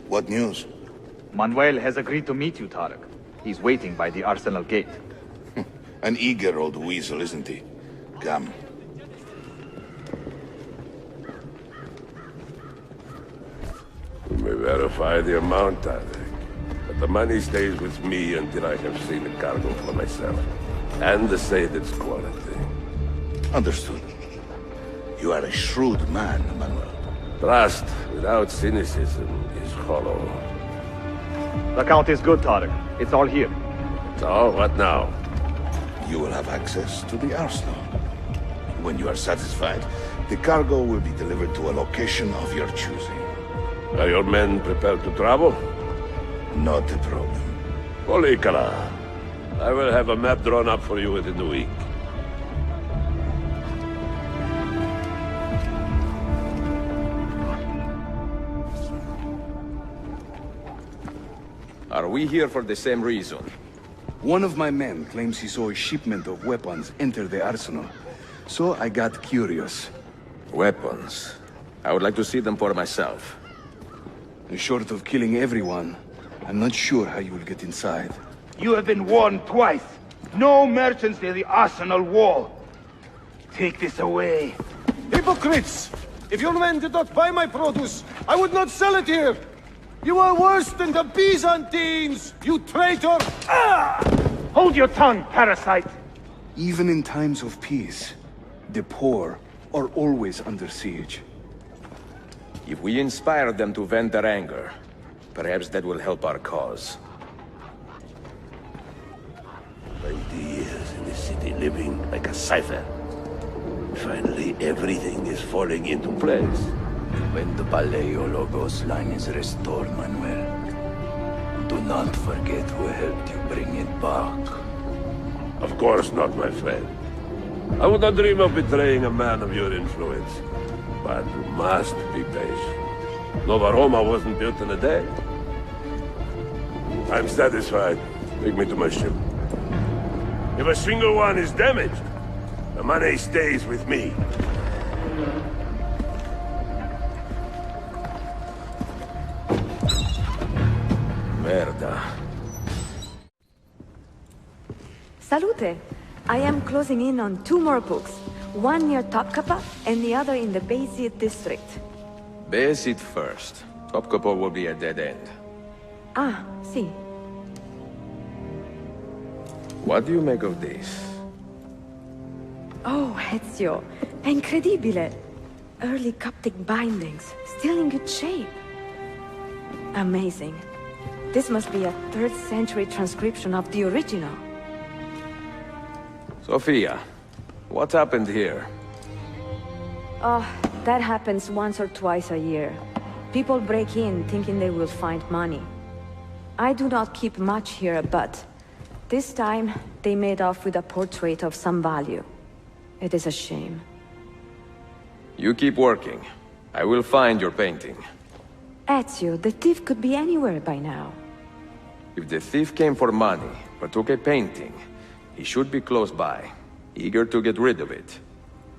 P: What news?
F: Manuel has agreed to meet you, Tarek. He's waiting by the Arsenal gate.
P: An eager old weasel, isn't he? Come.
N: We verify the amount, I think. But the money stays with me until I have seen the cargo for myself. And the said its quality.
P: Understood. You are a shrewd man, Manuel.
N: Trust without cynicism is hollow.
F: The count is good, Tarek. It's all here.
N: So, what now?
P: You will have access to the arsenal. When you are satisfied, the cargo will be delivered to a location of your choosing.
N: Are your men prepared to travel?
P: Not a problem.
N: Polikala, I will have a map drawn up for you within the week.
S: Are we here for the same reason?
W: One of my men claims he saw a shipment of weapons enter the arsenal. So I got curious.
S: Weapons? I would like to see them for myself.
W: Short of killing everyone, I'm not sure how you will get inside. You have been warned twice. No merchants near the arsenal wall. Take this away.
L: Hypocrites! If your men did not buy my produce, I would not sell it here! You are worse than the Byzantines, you traitor! Ah!
W: Hold your tongue, parasite! Even in times of peace, the poor are always under siege.
S: If we inspire them to vent their anger, perhaps that will help our cause.
N: 20 years in the city living like a cipher. Finally, everything is falling into place.
D: When the Paleologos line is restored, Manuel, do not forget who helped you bring it back.
N: Of course not, my friend. I would not dream of betraying a man of your influence. But you must be patient. Nova Roma wasn't built in a day. I'm satisfied. Take me to my ship. If a single one is damaged, the money stays with me.
S: Merda.
G: Salute! I am closing in on 2 more books. One near Topkapı and the other in the Bayezid district.
S: Bayezid first. Topkapı will be a dead end.
G: Ah, see.
S: What do you make of this?
G: Oh, Ezio. Incredibile. Early Coptic bindings. Still in good shape. Amazing. This must be a 3rd century transcription of the original.
S: Sophia, what happened here?
G: Oh, that happens once or twice a year. People break in thinking they will find money. I do not keep much here, but this time they made off with a portrait of some value. It is a shame.
S: You keep working. I will find your painting.
G: Ezio, the thief could be anywhere by now.
S: If the thief came for money, but took a painting, he should be close by, eager to get rid of it.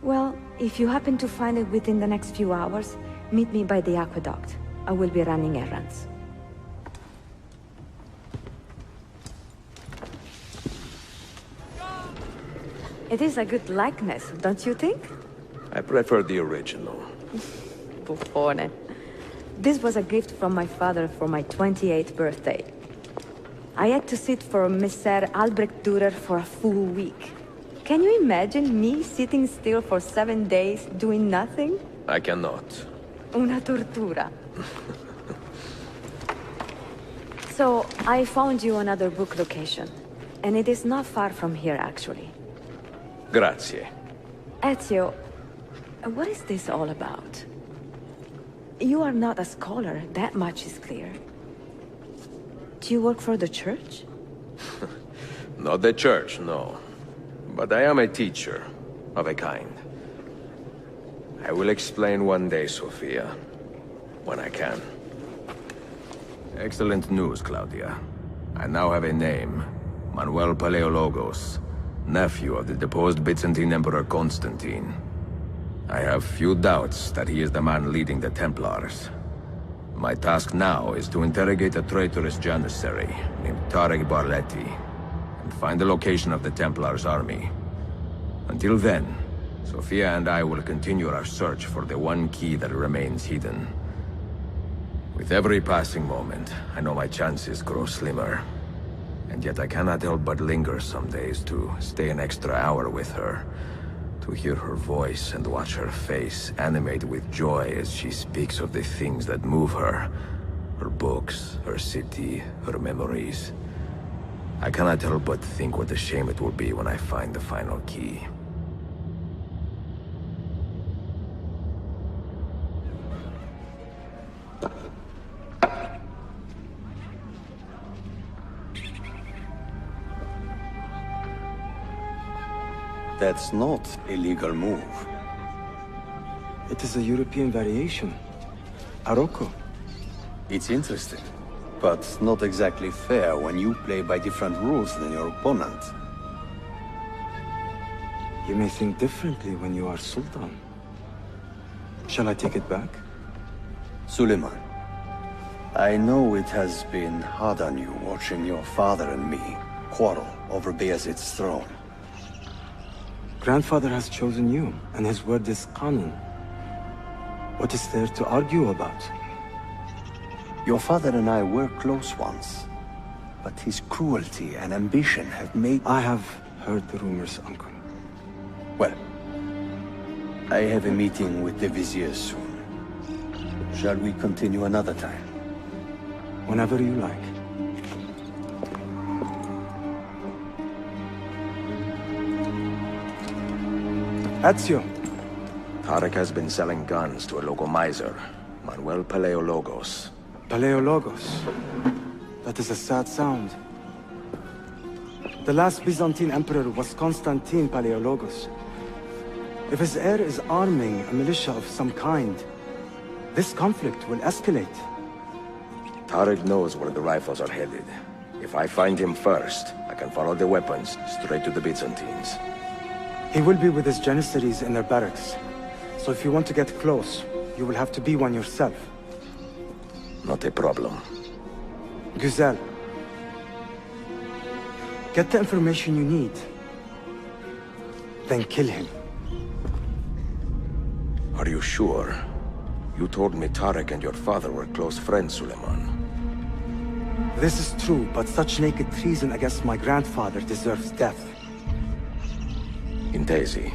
G: Well, if you happen to find it within the next few hours, meet me by the aqueduct. I will be running errands. It is a good likeness, don't you think?
S: I prefer the original.
G: Buffone. This was a gift from my father for my 28th birthday. I had to sit for Messer Albrecht Dürer for a full week. Can you imagine me sitting still for 7 days, doing nothing?
S: I cannot.
G: Una tortura. So, I found you another book location. And it is not far from here, actually.
S: Grazie.
G: Ezio, what is this all about? You are not a scholar, that much is clear. Do you work for the church?
S: Not the church, no. But I am a teacher, of a kind. I will explain one day, Sophia. When I can. Excellent news, Claudia. I now have a name. Manuel Paleologos, nephew of the deposed Byzantine Emperor Constantine. I have few doubts that he is the man leading the Templars. My task now is to interrogate a traitorous janissary named Tarek Barletti and find the location of the Templars' army. Until then, Sophia and I will continue our search for the one key that remains hidden. With every passing moment, I know my chances grow slimmer. And yet I cannot help but linger some days to stay an extra hour with her. To hear her voice and watch her face animate with joy as she speaks of the things that move her. Her books, her city, her memories. I cannot help but think what a shame it will be when I find the final key.
D: That's not a legal move.
E: It is a European variation. Arocco.
D: It's interesting, but not exactly fair when you play by different rules than your opponent.
E: You may think differently when you are Sultan. Shall I take it back?
D: Suleiman, I know it has been hard on you watching your father and me quarrel over Bayezid's throne.
E: Grandfather has chosen you, and his word is Qanun. What is there to argue about?
D: Your father and I were close once, but his cruelty and ambition have made...
E: I have heard the rumors, Uncle.
D: Well, I have a meeting with the Vizier soon. Shall we continue another time?
E: Whenever you like. Ezio.
S: Tarek has been selling guns to a local miser, Manuel Paleologos.
E: Paleologos. That is a sad sound. The last Byzantine emperor was Constantine Paleologos. If his heir is arming a militia of some kind, this conflict will escalate.
S: Tarek knows where the rifles are headed. If I find him first, I can follow the weapons straight to the Byzantines.
E: He will be with his Janissaries in their barracks. So if you want to get close, you will have to be one yourself.
S: Not a problem.
E: Güzel. Get the information you need. Then kill him.
S: Are you sure? You told me Tarek and your father were close friends, Suleiman.
E: This is true, but such naked treason against my grandfather deserves death.
S: In Daisy.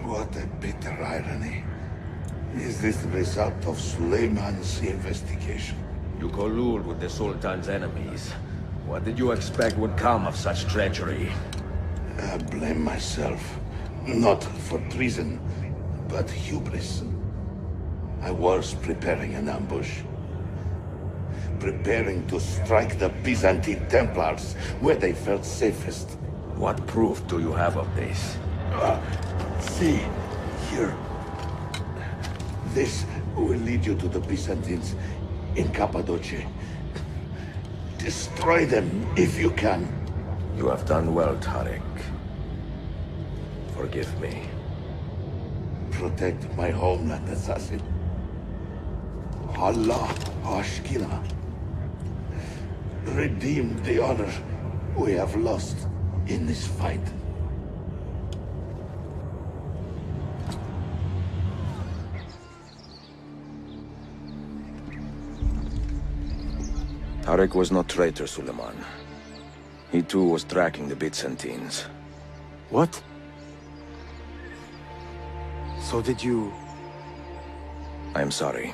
P: What a bitter irony. Is this the result of Suleiman's investigation?
S: You collude with the Sultan's enemies. What did you expect would come of such treachery?
P: I blame myself. Not for treason, but hubris. I was preparing an ambush. Preparing to strike the Byzantine Templars where they felt safest.
S: What proof do you have of this?
P: See, here. This will lead you to the Byzantines in Cappadocia. Destroy them if you can.
S: You have done well, Tarek. Forgive me.
P: Protect my homeland, assassin. Allah Ashkina. Redeem the honor we have lost in this fight.
S: Tarek was no traitor, Suleiman. He too was tracking the Byzantines.
E: What? So did you...
S: I'm sorry.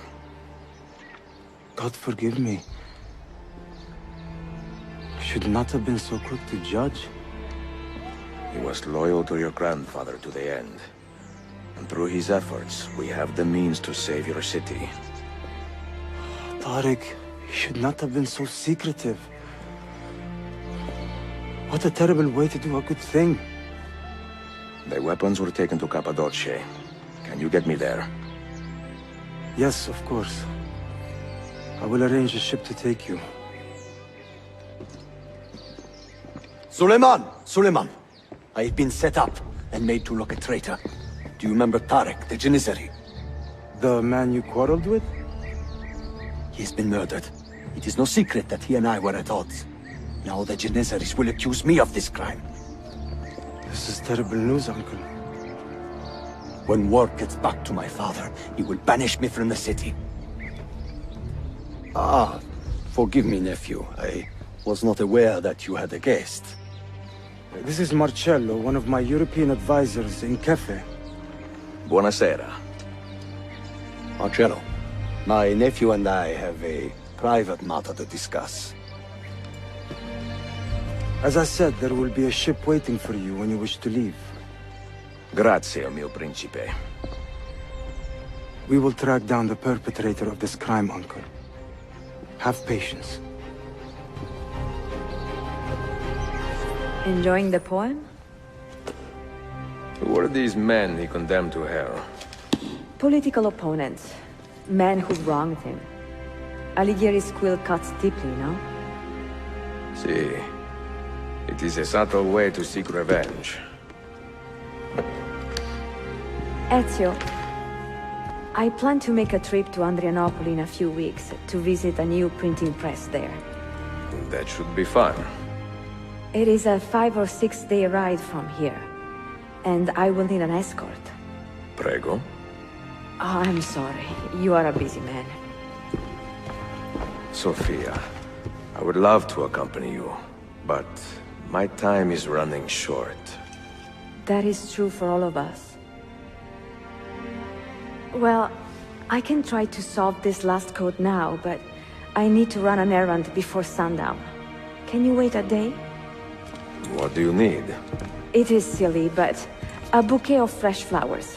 E: God forgive me. Should not have been so quick to judge.
S: He was loyal to your grandfather to the end. And through his efforts, we have the means to save your city.
E: Tarek, you should not have been so secretive. What a terrible way to do a good thing.
S: The weapons were taken to Cappadocia. Can you get me there?
E: Yes, of course. I will arrange a ship to take you.
D: Suleiman! Suleiman! I have been set up and made to look a traitor. Do you remember Tarek, the Janissary?
E: The man you quarreled with?
D: He has been murdered. It is no secret that he and I were at odds. Now the Janissaries will accuse me of this crime.
E: This is terrible news, Uncle.
D: When word gets back to my father, he will banish me from the city. Ah, forgive me, nephew. I was not aware that you had a guest.
E: This is Marcello, one of my European advisors in Cafe.
S: Buonasera.
D: Marcello, my nephew and I have a private matter to discuss.
E: As I said, there will be a ship waiting for you when you wish to leave.
S: Grazie, mio principe.
E: We will track down the perpetrator of this crime, Uncle. Have patience.
G: Enjoying the poem?
S: Who were these men he condemned to hell?
G: Political opponents. Men who wronged him. Alighieri's quill cuts deeply, no?
S: See. It is a subtle way to seek revenge.
G: Ezio, I plan to make a trip to Andrianople in a few weeks to visit a new printing press there.
S: That should be fun.
G: It is a 5 or 6 day ride from here, and I will need an escort.
S: Prego.
G: Oh, I'm sorry. You are a busy man.
S: Sophia, I would love to accompany you, but my time is running short.
G: That is true for all of us. Well, I can try to solve this last code now, but I need to run an errand before sundown. Can you wait a day?
S: What do you need?
G: It is silly, but a bouquet of fresh flowers.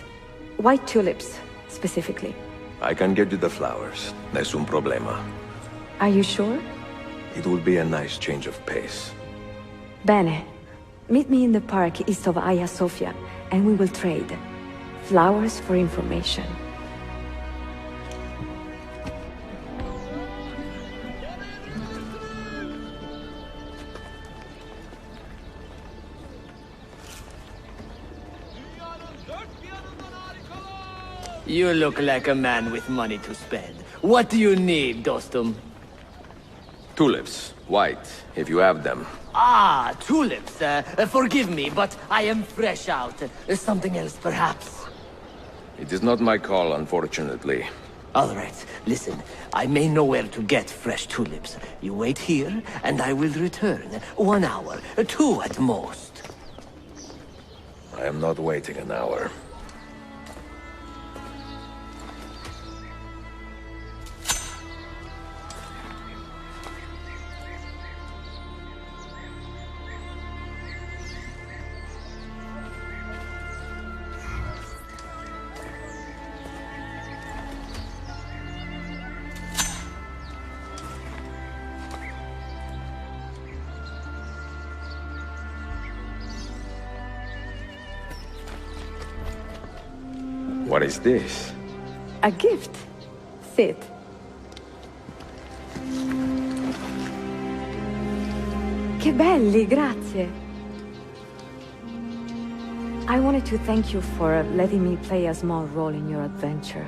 G: White tulips, specifically.
S: I can get you the flowers. Nessun problema.
G: Are you sure?
S: It will be a nice change of pace.
G: Bene. Meet me in the park east of Hagia Sophia, and we will trade. Flowers for information.
H: You look like a man with money to spend. What do you need, Dostum?
S: Tulips. White, if you have them.
H: Ah, tulips. Forgive me, but I am fresh out. Something else, perhaps?
S: It is not my call, unfortunately.
H: All right, listen. I may know where to get fresh tulips. You wait here, and I will return. 1 hour, 2 at most.
S: I am not waiting an hour. What is this?
G: A gift. Sit. Che belli, grazie. I wanted to thank you for letting me play a small role in your adventure.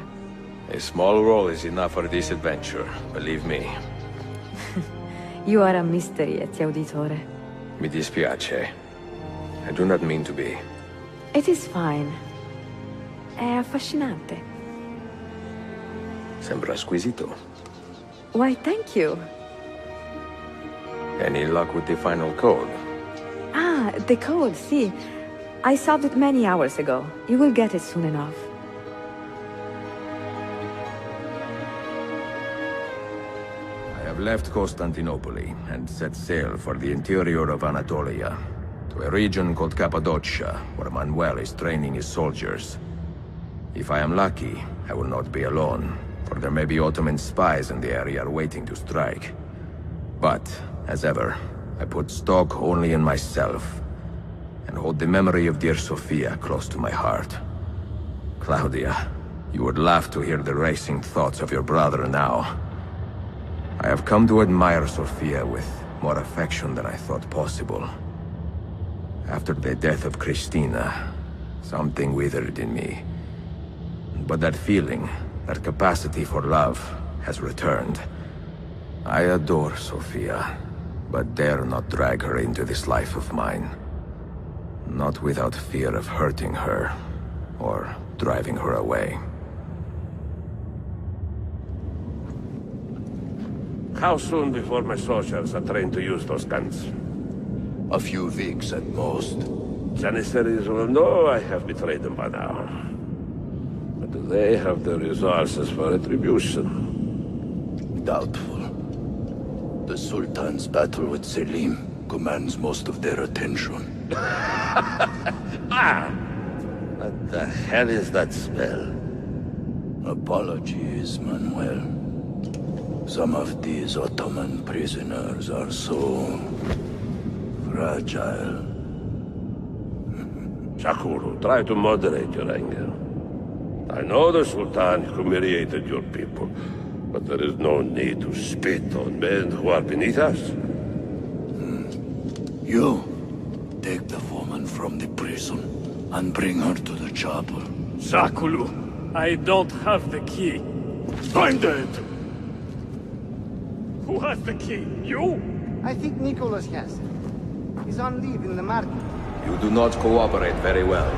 S: A small role is enough for this adventure, believe me.
G: You are a mystery, Ezio Auditore.
S: Mi dispiace. I do not mean to be.
G: It is fine. È affascinante.
S: Sembra squisito.
G: Why, thank you.
S: Any luck with the final code?
G: Ah, the code, see. I solved it many hours ago. You will get it soon enough.
S: I have left Constantinople and set sail for the interior of Anatolia, to a region called Cappadocia, where Manuel is training his soldiers. If I am lucky, I will not be alone, for there may be Ottoman spies in the area waiting to strike. But, as ever, I put stock only in myself, and hold the memory of dear Sophia close to my heart. Claudia, you would laugh to hear the racing thoughts of your brother now. I have come to admire Sophia with more affection than I thought possible. After the death of Christina, something withered in me. But that feeling, that capacity for love, has returned. I adore Sophia, but dare not drag her into this life of mine. Not without fear of hurting her, or driving her away.
N: How soon before my soldiers are trained to use those guns?
P: A few weeks at most.
N: Janissaries will know I have betrayed them by now. But do they have the resources for retribution?
P: Doubtful. The Sultan's battle with Selim commands most of their attention.
N: Ah! What the hell is that spell?
P: Apologies, Manuel. Some of these Ottoman prisoners are so fragile.
N: Shakuru, try to moderate your anger. I know the Sultan humiliated your people, but there is no need to spit on men who are beneath us.
P: You, take the woman from the prison and bring her to the chapel.
C: Zakulu, I don't have the key.
P: Find it!
C: Who has the key? You?
O: I think Nicholas has it. He's on leave in the market.
S: You do not cooperate very well.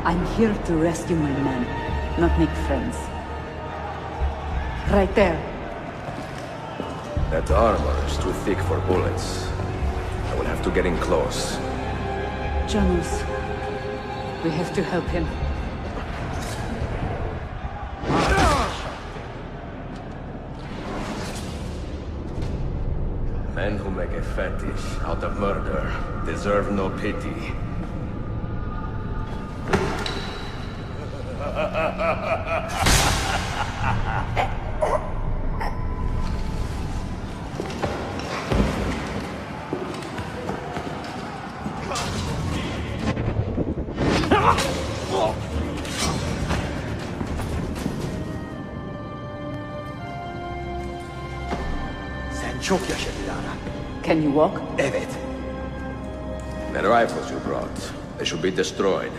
U: I'm here to rescue my men, not make friends. Right there.
S: That armor is too thick for bullets. I will have to get in close.
U: Janus, we have to help him.
S: Men who make a fetish out of murder deserve no pity.
D: Sen çok yaşa Dilara.
U: Can you walk?
D: Evet.
S: The rifles you brought, they should be destroyed.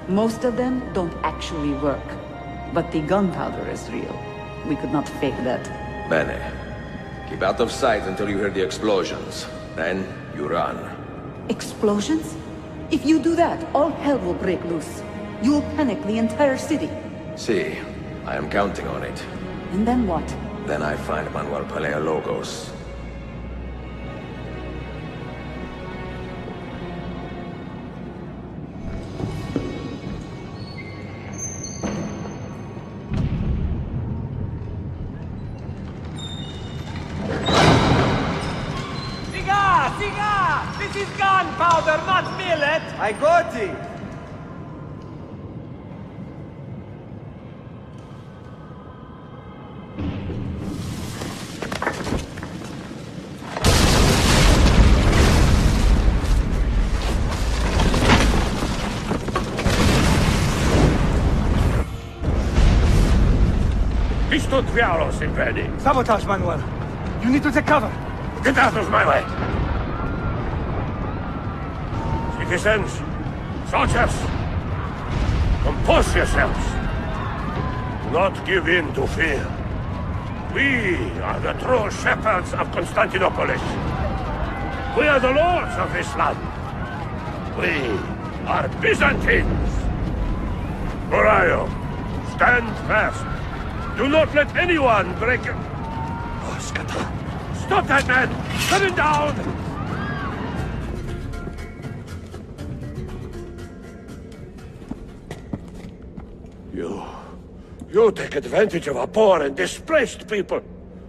U: Most of them don't actually work. But the gunpowder is real. We could not fake that.
S: Bene. Keep out of sight until you hear the explosions. Then, you run.
U: Explosions? If you do that, all hell will break loose. You'll panic the entire city.
S: See, I am counting on it.
U: And then what?
S: Then I find Manuel Paleologos.
J: This is gunpowder, not millet!
O: I got it!
N: Visto diavolo, Impedi!
E: Sabotage, Manuel. You need to take cover.
N: Get out of my way! Citizens, soldiers, compose yourselves. Do not give in to fear. We are the true shepherds of Constantinopolis. We are the lords of this land. We are Byzantines. Morayo, stand fast. Do not let anyone break your... Oh, stop that man! Cut him down! You take advantage of our poor and displaced people,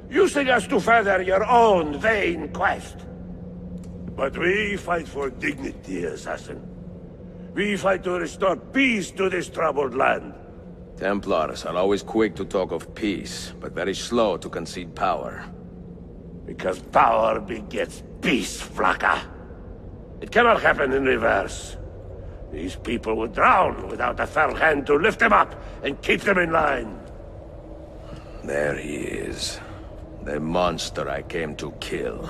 N: using us to further your own vain quest. But we fight for dignity, assassin. We fight to restore peace to this troubled land.
S: Templars are always quick to talk of peace, but very slow to concede power.
N: Because power begets peace, Flaka. It cannot happen in reverse. These people would drown without a firm hand to lift them up and keep them in line.
S: There he is. The monster I came to kill.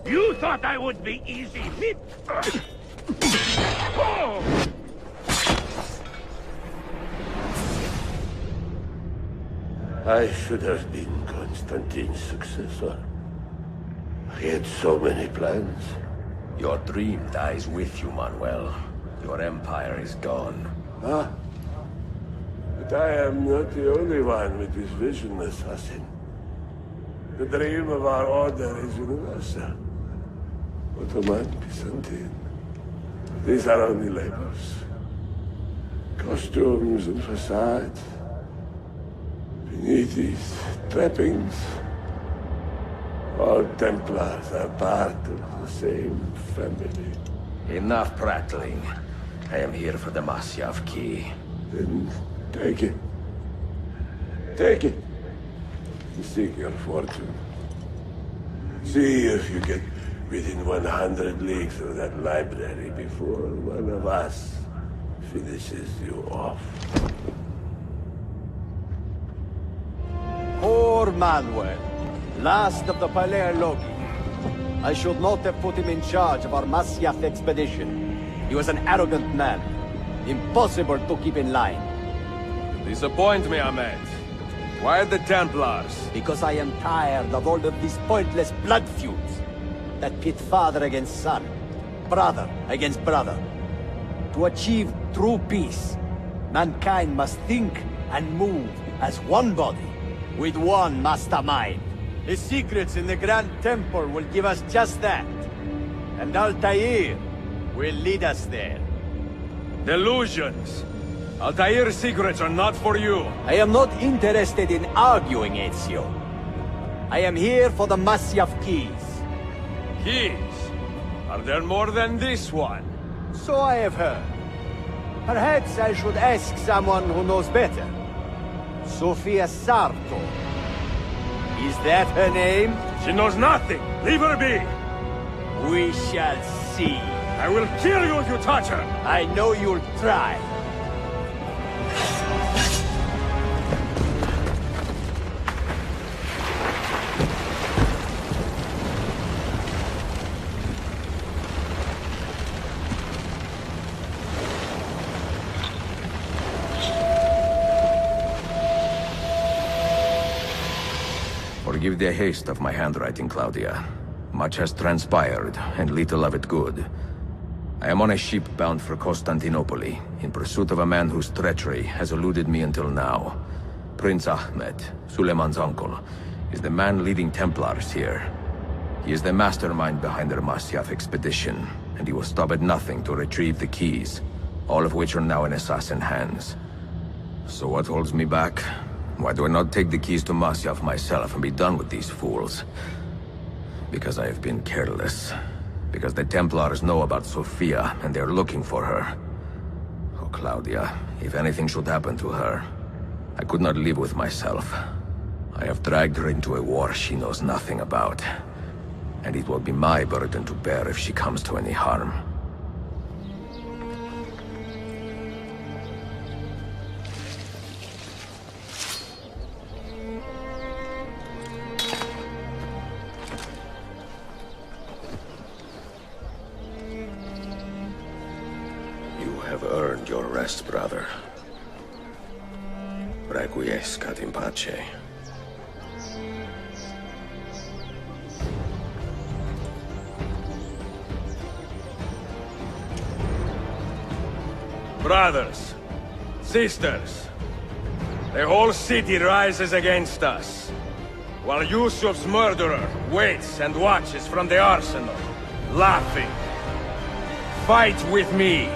N: You thought I would be easy hit? I should have been Constantine's successor. He had so many plans.
S: Your dream dies with you, Manuel. Your empire is gone.
N: Ah. But I am not the only one with this vision, assassin. The dream of our order is universal. Ottoman, Byzantine. These are only labels. Costumes and facades. Beneath these trappings, all Templars are part of the same family.
S: Enough prattling. I am here for the Masyav key.
N: Then take it. Take it. And seek your fortune. See if you get within 100 leagues of that library before one of us finishes you off.
D: Poor Manuel. Last of the Paleologi. I should not have put him in charge of our Masyaf expedition. He was an arrogant man. Impossible to keep in line.
K: Disappoint me, Ahmed. Why the Templars?
D: Because I am tired of all of these pointless blood feuds that pit father against son, brother against brother. To achieve true peace, mankind must think and move as one body, with one mastermind. His secrets in the Grand Temple will give us just that. And Altair will lead us there.
K: Delusions. Altair's secrets are not for you.
D: I am not interested in arguing, Ezio. I am here for the Masyaf keys.
S: Keys? Are there more than this one?
D: So I have heard. Perhaps I should ask someone who knows better. Sofia Sarto. Is that her name?
S: She knows nothing! Leave her be!
D: We shall see.
S: I will kill you if you touch her!
D: I know you'll try.
K: Forgive the haste of my handwriting, Claudia. Much has transpired, and little of it good. I am on a ship bound for Constantinople, in pursuit of a man whose treachery has eluded me until now. Prince Ahmed, Suleiman's uncle, is the man leading Templars here. He is the mastermind behind their Masyaf expedition, and he will stop at nothing to retrieve the keys, all of which are now in assassin hands. So what holds me back? Why do I not take the keys to Masyaf myself and be done with these fools? Because I have been careless. Because the Templars know about Sofia, and they're looking for her. Oh, Claudia, if anything should happen to her, I could not live with myself. I have dragged her into a war she knows nothing about. And it will be my burden to bear if she comes to any harm.
S: Earned your rest, brother. Requiescat in pace. Brothers, sisters, the whole city rises against us, while Yusuf's murderer waits and watches from the arsenal, laughing. Fight with me,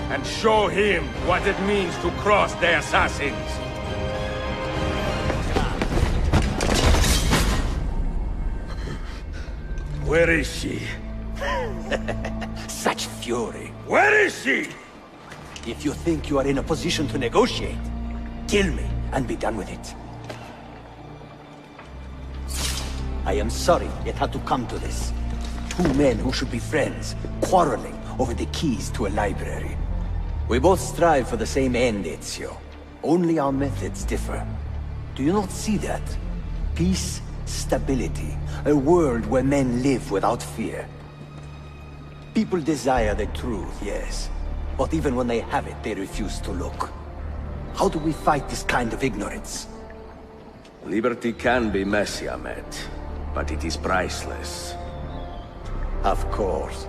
S: and show him what it means to cross the assassins. Where is she?
D: Such fury.
S: Where is she?
D: If you think you are in a position to negotiate, kill me and be done with it. I am sorry it had to come to this. Two men who should be friends, quarreling over the keys to a library. We both strive for the same end, Ezio. Only our methods differ. Do you not see that? Peace, stability, a world where men live without fear. People desire the truth, yes. But even when they have it, they refuse to look. How do we fight this kind of ignorance?
S: Liberty can be messy, Ahmed, but it is priceless.
D: Of course.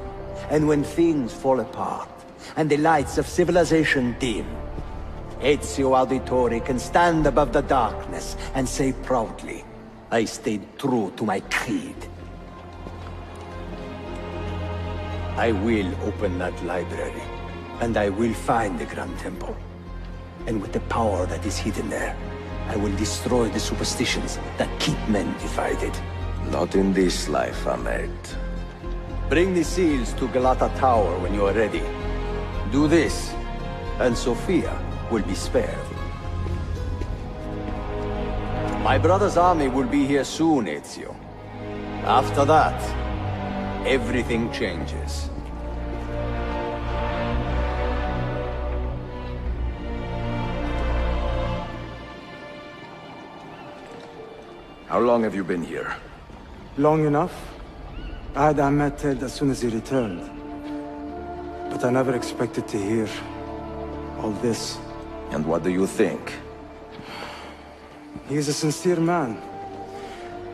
D: And when things fall apart, and the lights of civilization dim, Ezio Auditore can stand above the darkness and say proudly, I stayed true to my creed. I will open that library, and I will find the Grand Temple. And with the power that is hidden there, I will destroy the superstitions that keep men divided.
S: Not in this life, Ahmed.
D: Bring the seals to Galata Tower when you are ready. Do this, and Sofia will be spared. My brother's army will be here soon, Ezio. After that, everything changes.
K: How long have you been here?
E: Long enough. I had Ahmed dead as soon as he returned. But I never expected to hear all this.
K: And what do you think?
E: He is a sincere man.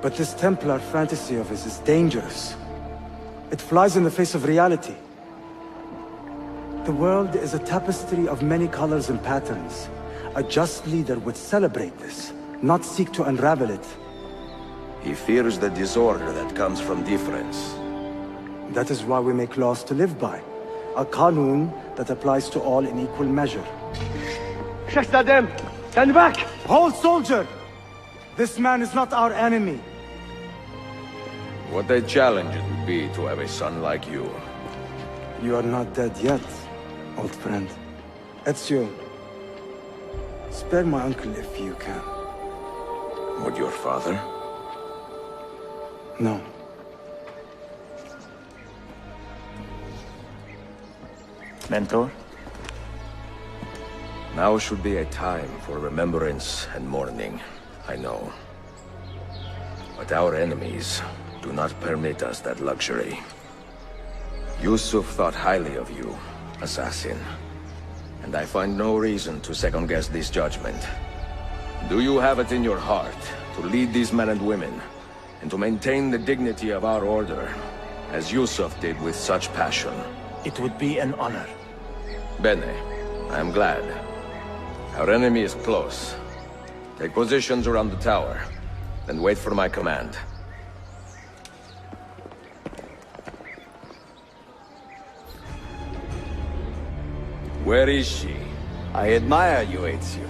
E: But this Templar fantasy of his is dangerous. It flies in the face of reality. The world is a tapestry of many colors and patterns. A just leader would celebrate this, not seek to unravel it.
S: He fears the disorder that comes from difference.
E: That is why we make laws to live by. A Qanun that applies to all in equal measure.
C: Shahzadem, stand back!
E: Hold, soldier! This man is not our enemy.
S: What a challenge it would be to have a son like you.
E: You are not dead yet, old friend. Ezio, spare my uncle if you can.
S: Would your father?
E: No.
H: Mentor?
S: Now should be a time for remembrance and mourning, I know. But our enemies do not permit us that luxury. Yusuf thought highly of you, assassin. And I find no reason to second-guess this judgment. Do you have it in your heart to lead these men and women, and to maintain the dignity of our order, as Yusuf did with such passion?
H: It would be an honor.
S: Bene, I am glad. Our enemy is close. Take positions around the tower, and wait for my command. Where is she?
D: I admire you, Ezio.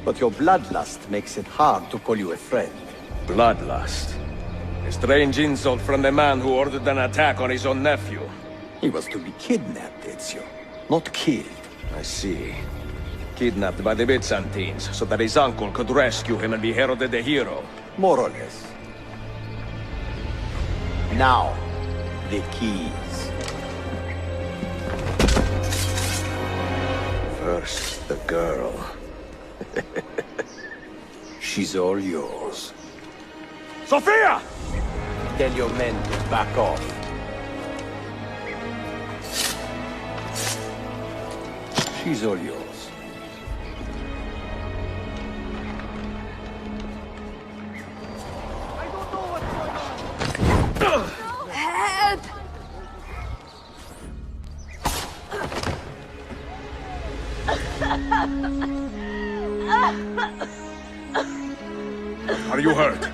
D: But your bloodlust makes it hard to call you a friend.
S: Bloodlust? A strange insult from the man who ordered an attack on his own nephew.
D: He was to be kidnapped, Ezio, not killed.
S: I see. Kidnapped by the Byzantines, so that his uncle could rescue him and be heralded a hero.
D: More or less. Now, the keys.
S: First, the girl.
D: She's all yours.
S: Sophia!
D: Tell your men to back off. She's all yours.
G: Help!
S: Are you hurt?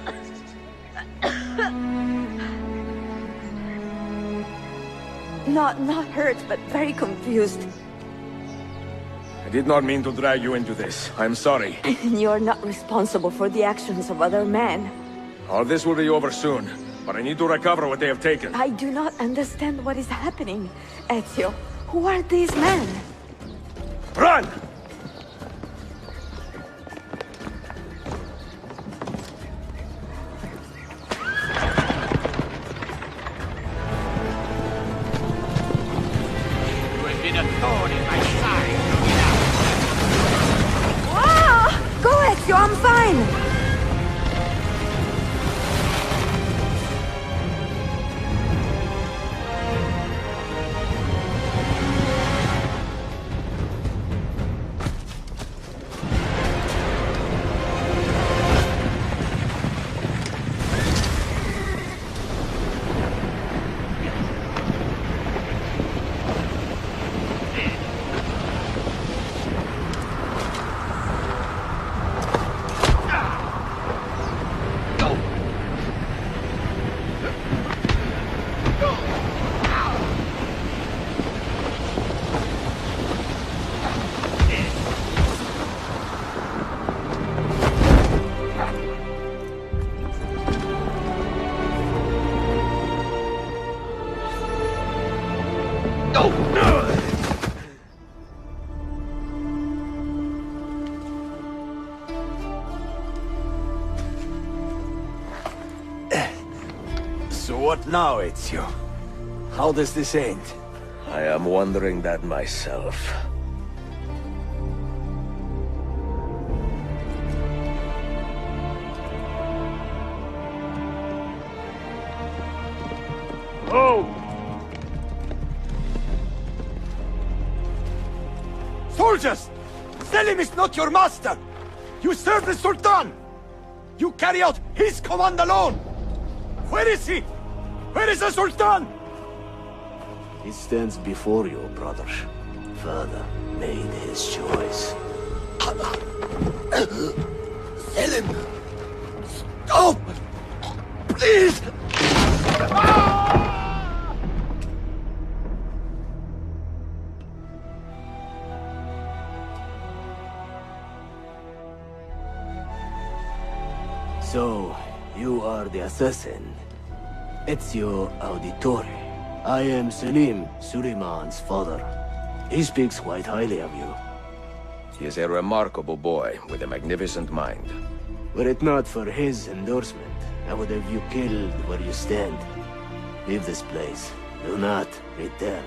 G: Not hurt, but very confused.
S: I did not mean to drag you into this. I'm sorry.
G: You're not responsible for the actions of other men.
S: All this will be over soon, but I need to recover what they have taken.
G: I do not understand what is happening. Ezio, who are these men?
S: Run!
G: Go, Ezio, I'm fine!
D: So what now, Ezio? How does this end?
S: I am wondering that myself.
C: Oh!
D: Soldiers! Selim is not your master! You serve the Sultan! You carry out his command alone! Where is he? Where is the Sultan?
H: He stands before you, brother. Father made his choice.
D: Selim! Stop! Please!
H: So, you are the assassin. Ezio Auditore. I am Selim, Suleiman's father. He speaks quite highly of you.
S: He is a remarkable boy with a magnificent mind.
H: Were it not for his endorsement, I would have you killed where you stand. Leave this place. Do not return.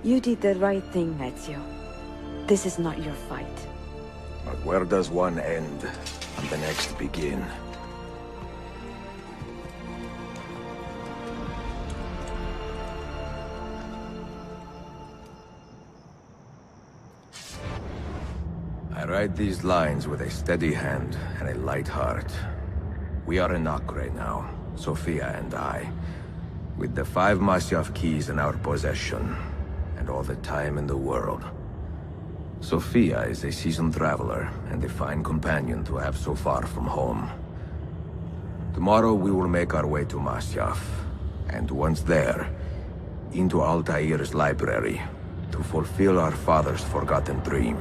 G: You did the right thing, Ezio. This is not your fight.
S: But where does one end and the next begin? I write these lines with a steady hand and a light heart. We are in Acre now, Sophia and I, with the 5 Masyaf keys in our possession, and all the time in the world. Sophia is a seasoned traveler, and a fine companion to have so far from home. Tomorrow we will make our way to Masyaf, and once there, into Altair's library, to fulfill our father's forgotten dream.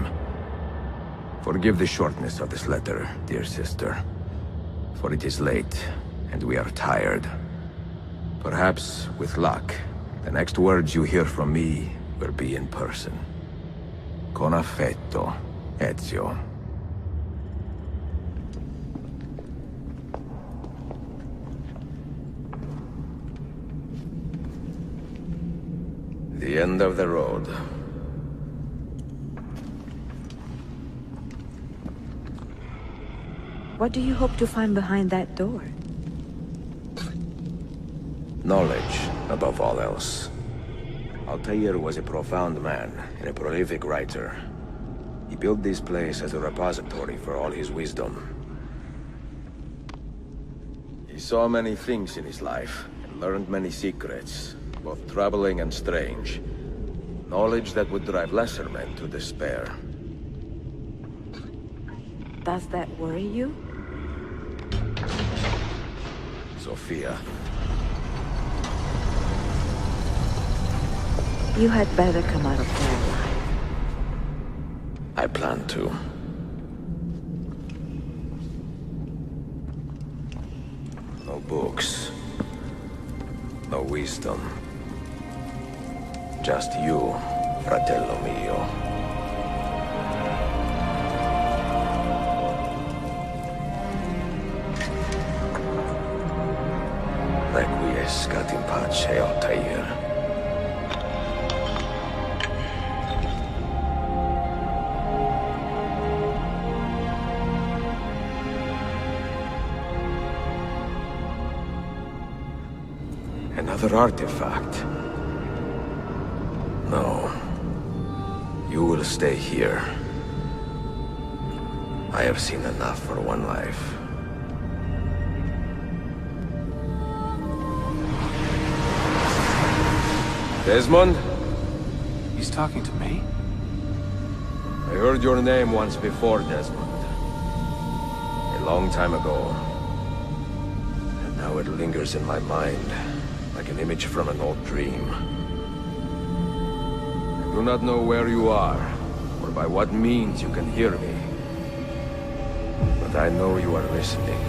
S: Forgive the shortness of this letter, dear sister, for it is late, and we are tired. Perhaps, with luck, the next words you hear from me will be in person. Con affetto, Ezio. The end of the road.
G: What do you hope to find behind that door?
S: Knowledge, above all else. Altair was a profound man and a prolific writer. He built this place as a repository for all his wisdom. He saw many things in his life, and learned many secrets, both troubling and strange. Knowledge that would drive lesser men to despair.
G: Does that worry you?
S: Sophia.
G: You had better come out of there alive.
S: I plan to. No books. No wisdom. Just you, fratello mio. Requiescat in pace, Altair. Another artifact. No. You will stay here. I have seen enough for one life. Desmond?
M: He's talking to me?
S: I heard your name once before, Desmond. A long time ago. And now it lingers in my mind, like an image from an old dream. I do not know where you are, or by what means you can hear me. But I know you are listening.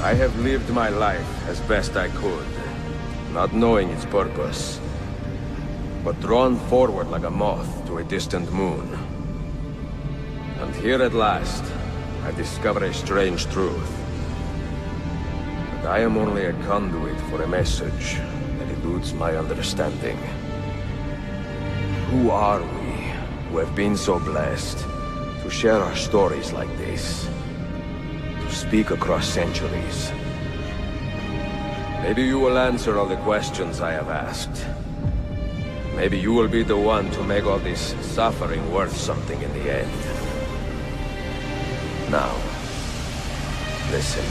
S: I have lived my life as best I could, not knowing its purpose, but drawn forward like a moth to a distant moon. And here at last, I discover a strange truth. That I am only a conduit for a message that eludes my understanding. Who are we, who have been so blessed to share our stories like this? Speak across centuries. Maybe you will answer all the questions I have asked. Maybe you will be the one to make all this suffering worth something in the end. Now, listen.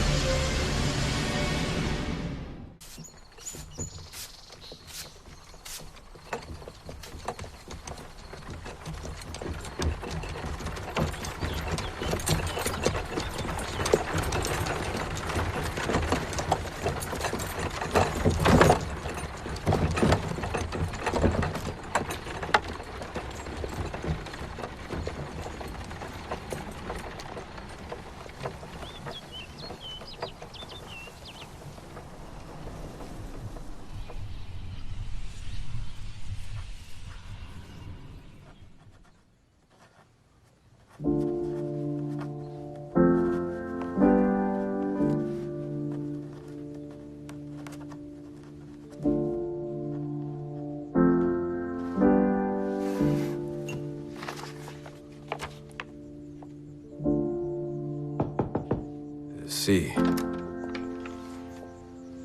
S: See.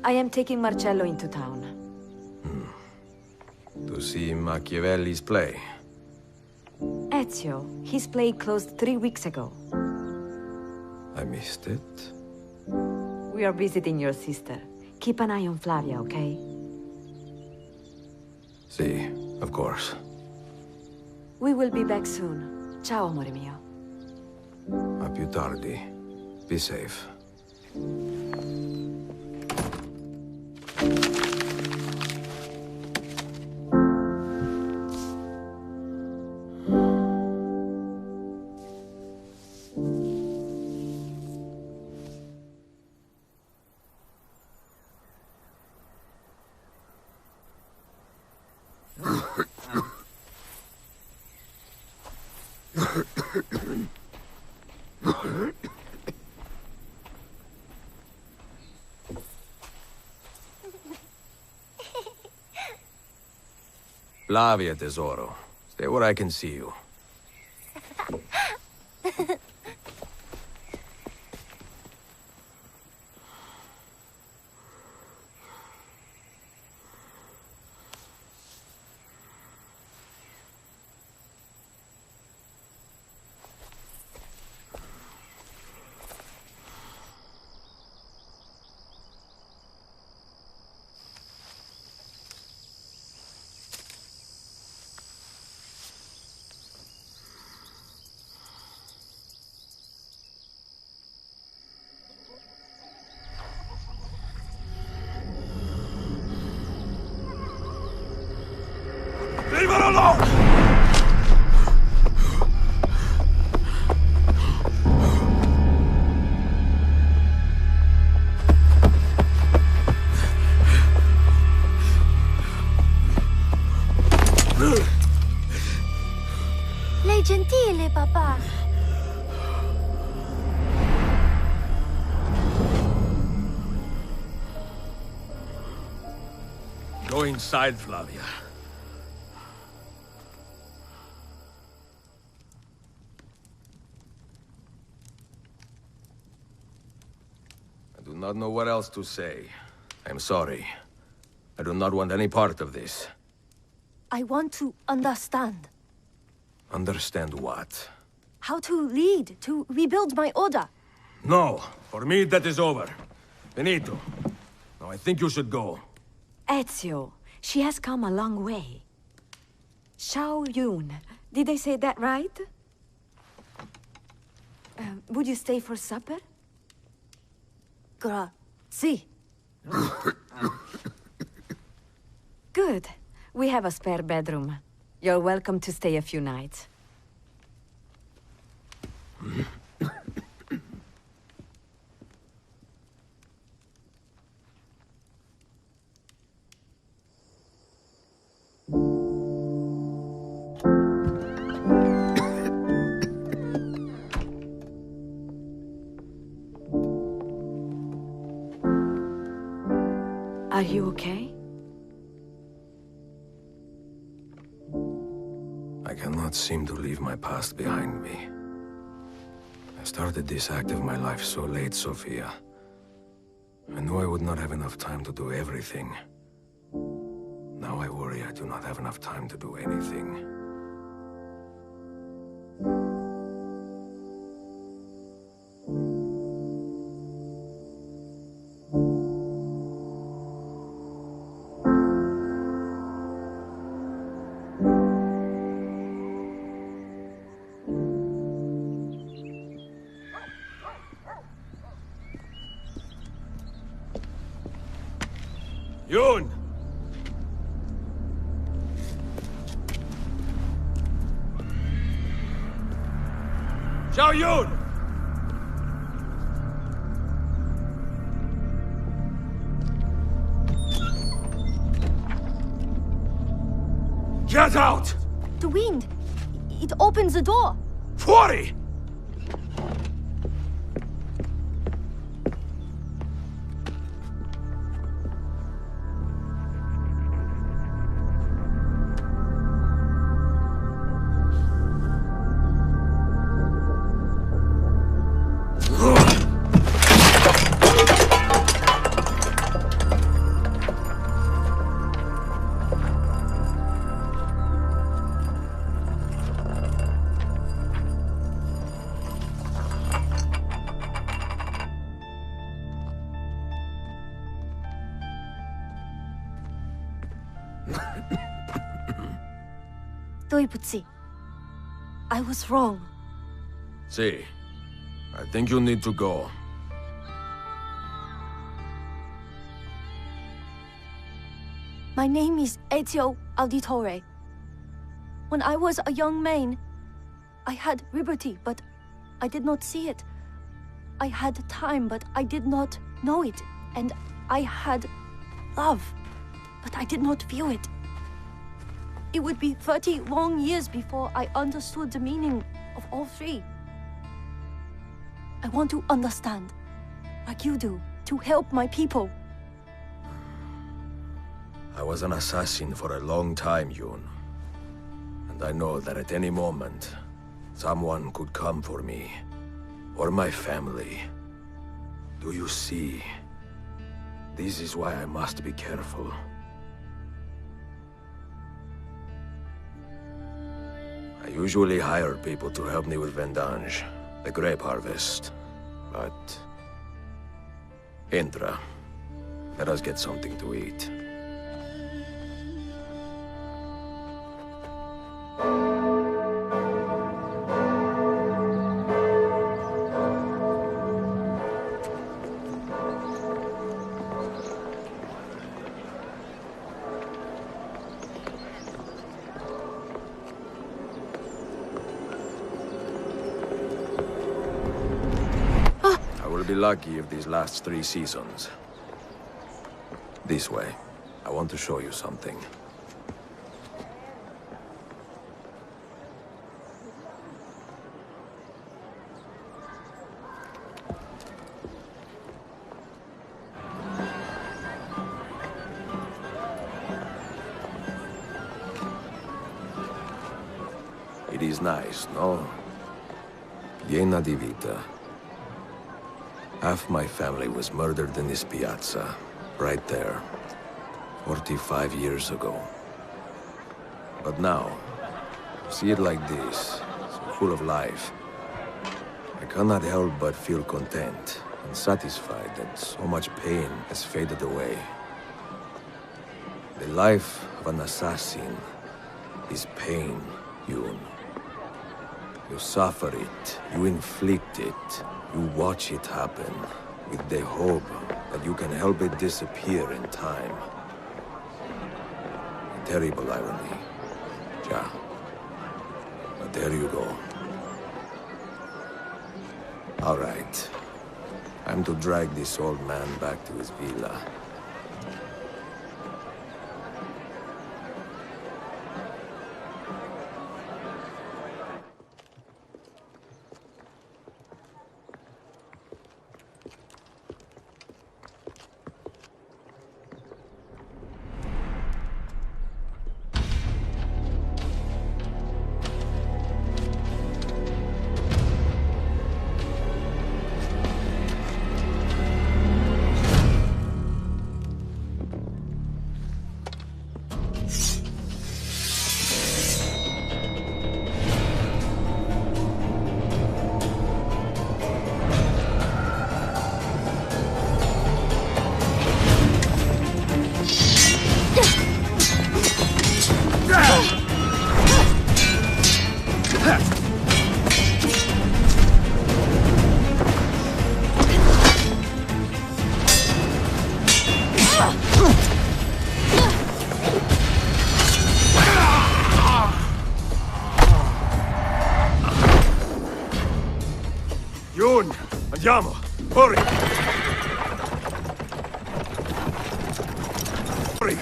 G: I am taking Marcello into town.
S: To see Machiavelli's play.
G: Ezio, his play closed 3 weeks ago.
S: I missed it.
G: We are visiting your sister. Keep an eye on Flavia, okay?
S: See, of course.
G: We will be back soon. Ciao, amore mio.
S: A più tardi. Be safe. Flavia, tesoro. Stay where I can see you.
N: Leave her alone!
Q: Lei gentile, papà.
S: Go inside, Flavia. I do not know what else to say. I'm sorry. I do not want any part of this.
Q: I want to understand.
S: Understand what?
Q: How to lead, to rebuild my order.
S: No, for me that is over. Benito. Now I think you should go.
G: Ezio, she has come a long way. Xiao Yun, did I say that right? Would you stay for supper?
Q: Grazie.
G: Good. We have a spare bedroom. You're welcome to stay a few nights. Are you okay?
S: I cannot seem to leave my past behind me. I started this act of my life so late, Sophia. I knew I would not have enough time to do everything. Now I worry I do not have enough time to do anything.
N: Yun! Xiao Yun! Get out!
Q: The wind. It opens the door.
N: Fuori!
Q: 对不起. I was wrong.
S: See, I think you need to go.
Q: My name is Ezio Auditore. When I was a young man, I had liberty, but I did not see it. I had time, but I did not know it. And I had love, but I did not feel it. It would be 30 long years before I understood the meaning of all three. I want to understand, like you do, to help my people.
S: I was an assassin for a long time, Yun. And I know that at any moment, someone could come for me. Or my family. Do you see? This is why I must be careful. I usually hire people to help me with vendange, the grape harvest. But... Entra. Let us get something to eat. Be lucky if these last 3 seasons. This way. I want to show you something. It is nice, no? Piena di vita. Half my family was murdered in this piazza, right there, 45 years ago. But now, see it like this, so full of life. I cannot help but feel content and satisfied that so much pain has faded away. The life of an assassin is pain, Yun. You suffer it, you inflict it. You watch it happen, with the hope that you can help it disappear in time. A terrible irony. Yeah. But there you go. All right. Time to drag this old man back to his villa.
K: Yun! Andiamo! Hurry! Hurry!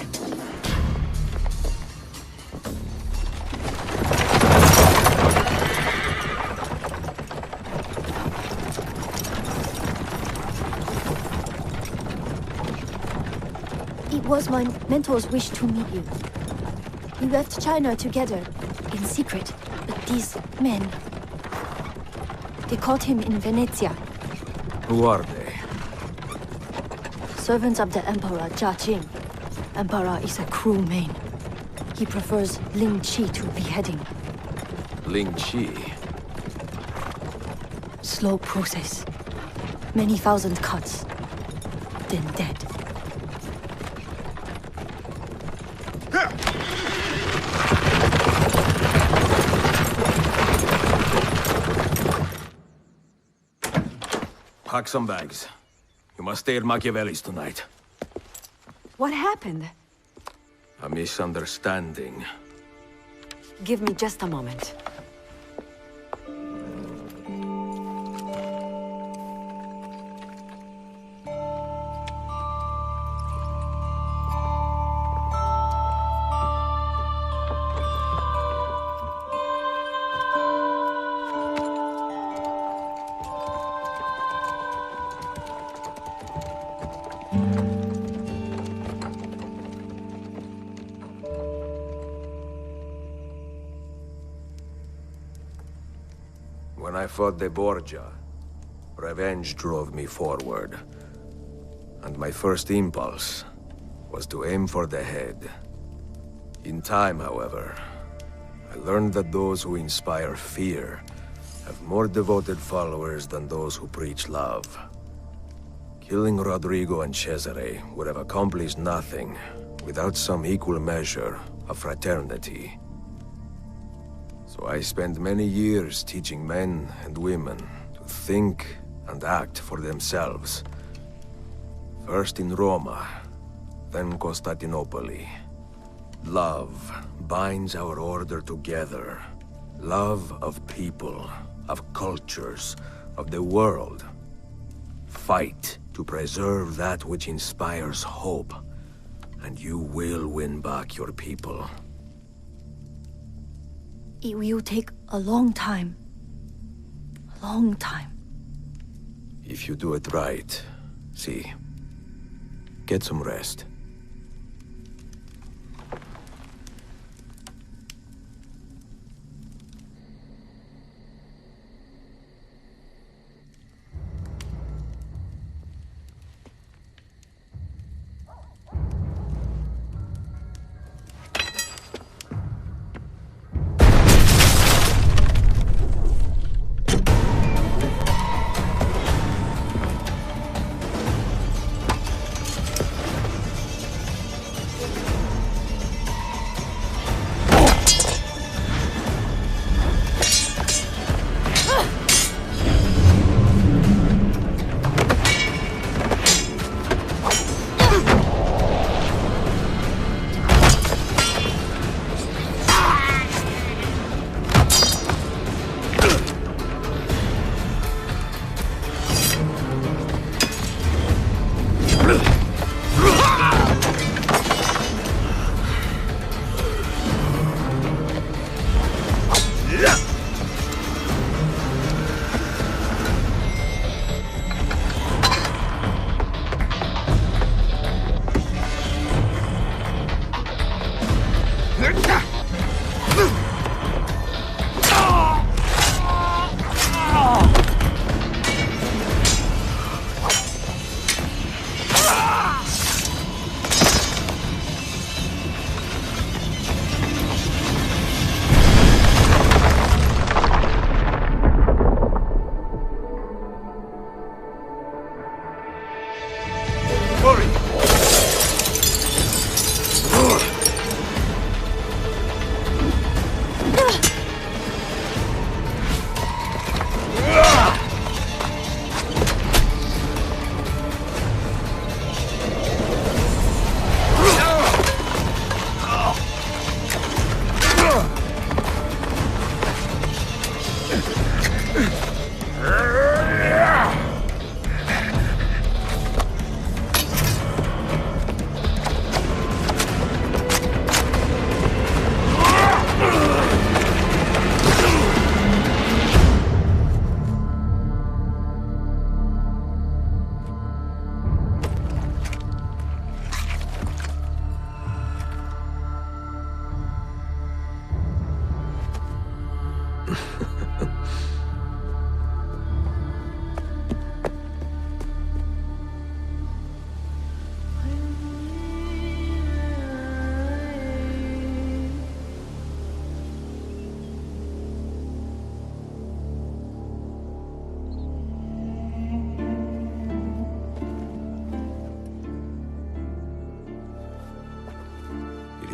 Q: It was my mentor's wish to meet you. We left China together, in secret, but these men... They caught him in Venezia.
S: Who are they?
Q: Servants of the Emperor Jia Jing. Emperor is a cruel man. He prefers Ling Qi to beheading.
S: Ling Qi?
Q: Slow process. Many thousand cuts. Then dead.
S: Pack some bags. You must stay at Machiavelli's tonight.
G: What happened?
S: A misunderstanding.
G: Give me just a moment.
S: When I fought the Borgia, revenge drove me forward. And my first impulse was to aim for the head. In time, however, I learned that those who inspire fear have more devoted followers than those who preach love. Killing Rodrigo and Cesare would have accomplished nothing without some equal measure of fraternity. So I spent many years teaching men and women to think and act for themselves. First in Roma, then Constantinople. Love binds our order together. Love of people, of cultures, of the world. Fight to preserve that which inspires hope, and you will win back your people.
Q: It will take a long time. A long time.
S: If you do it right, see, get some rest.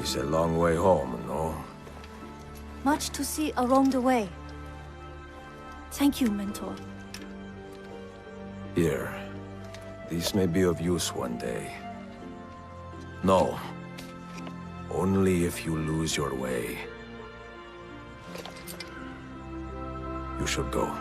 S: It's a long way home, no?
Q: Much to see along the way. Thank you, Mentor.
S: Here. This may be of use one day. No. Only if you lose your way. You should go.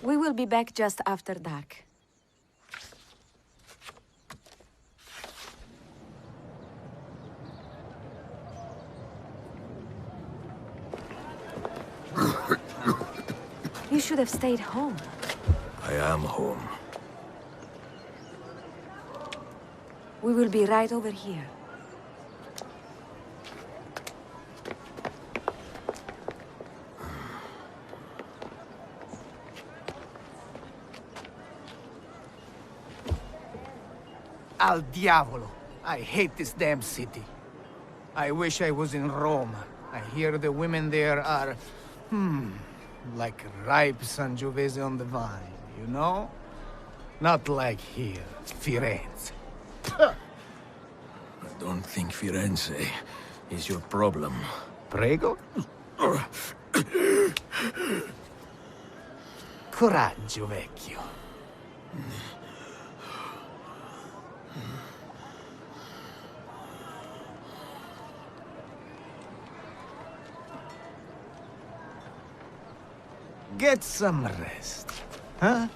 G: We will be back just after dark. You should have stayed home.
S: I am home.
G: We will be right over here.
O: Al diavolo. I hate this damn city. I wish I was in Rome. I hear the women there are... like ripe Sangiovese on the vine, you know? Not like here, Firenze.
S: I don't think Firenze is your problem.
O: Prego? Coraggio, vecchio. Get some rest, huh?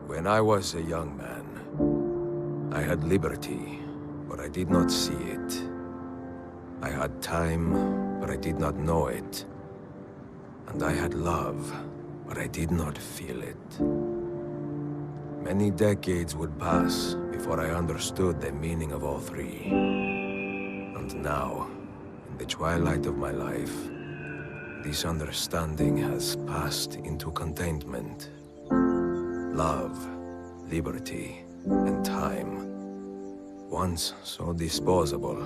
S: When I was a young man, I had liberty, but I did not see it. I had time, but I did not know it. And I had love, but I did not feel it. Many decades would pass before I understood the meaning of all three. And now, in the twilight of my life, this understanding has passed into contentment. Love, liberty, and time, once so disposable,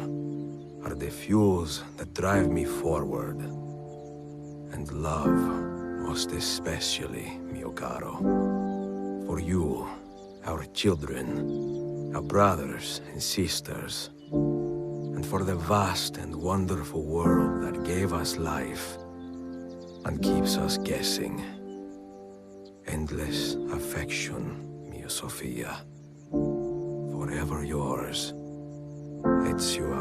S: are the fuels that drive me forward. And love, most especially, mio caro. For you, our children, our brothers and sisters, and for the vast and wonderful world that gave us life and keeps us guessing. Endless affection, mia Sofia. Forever yours, Ezio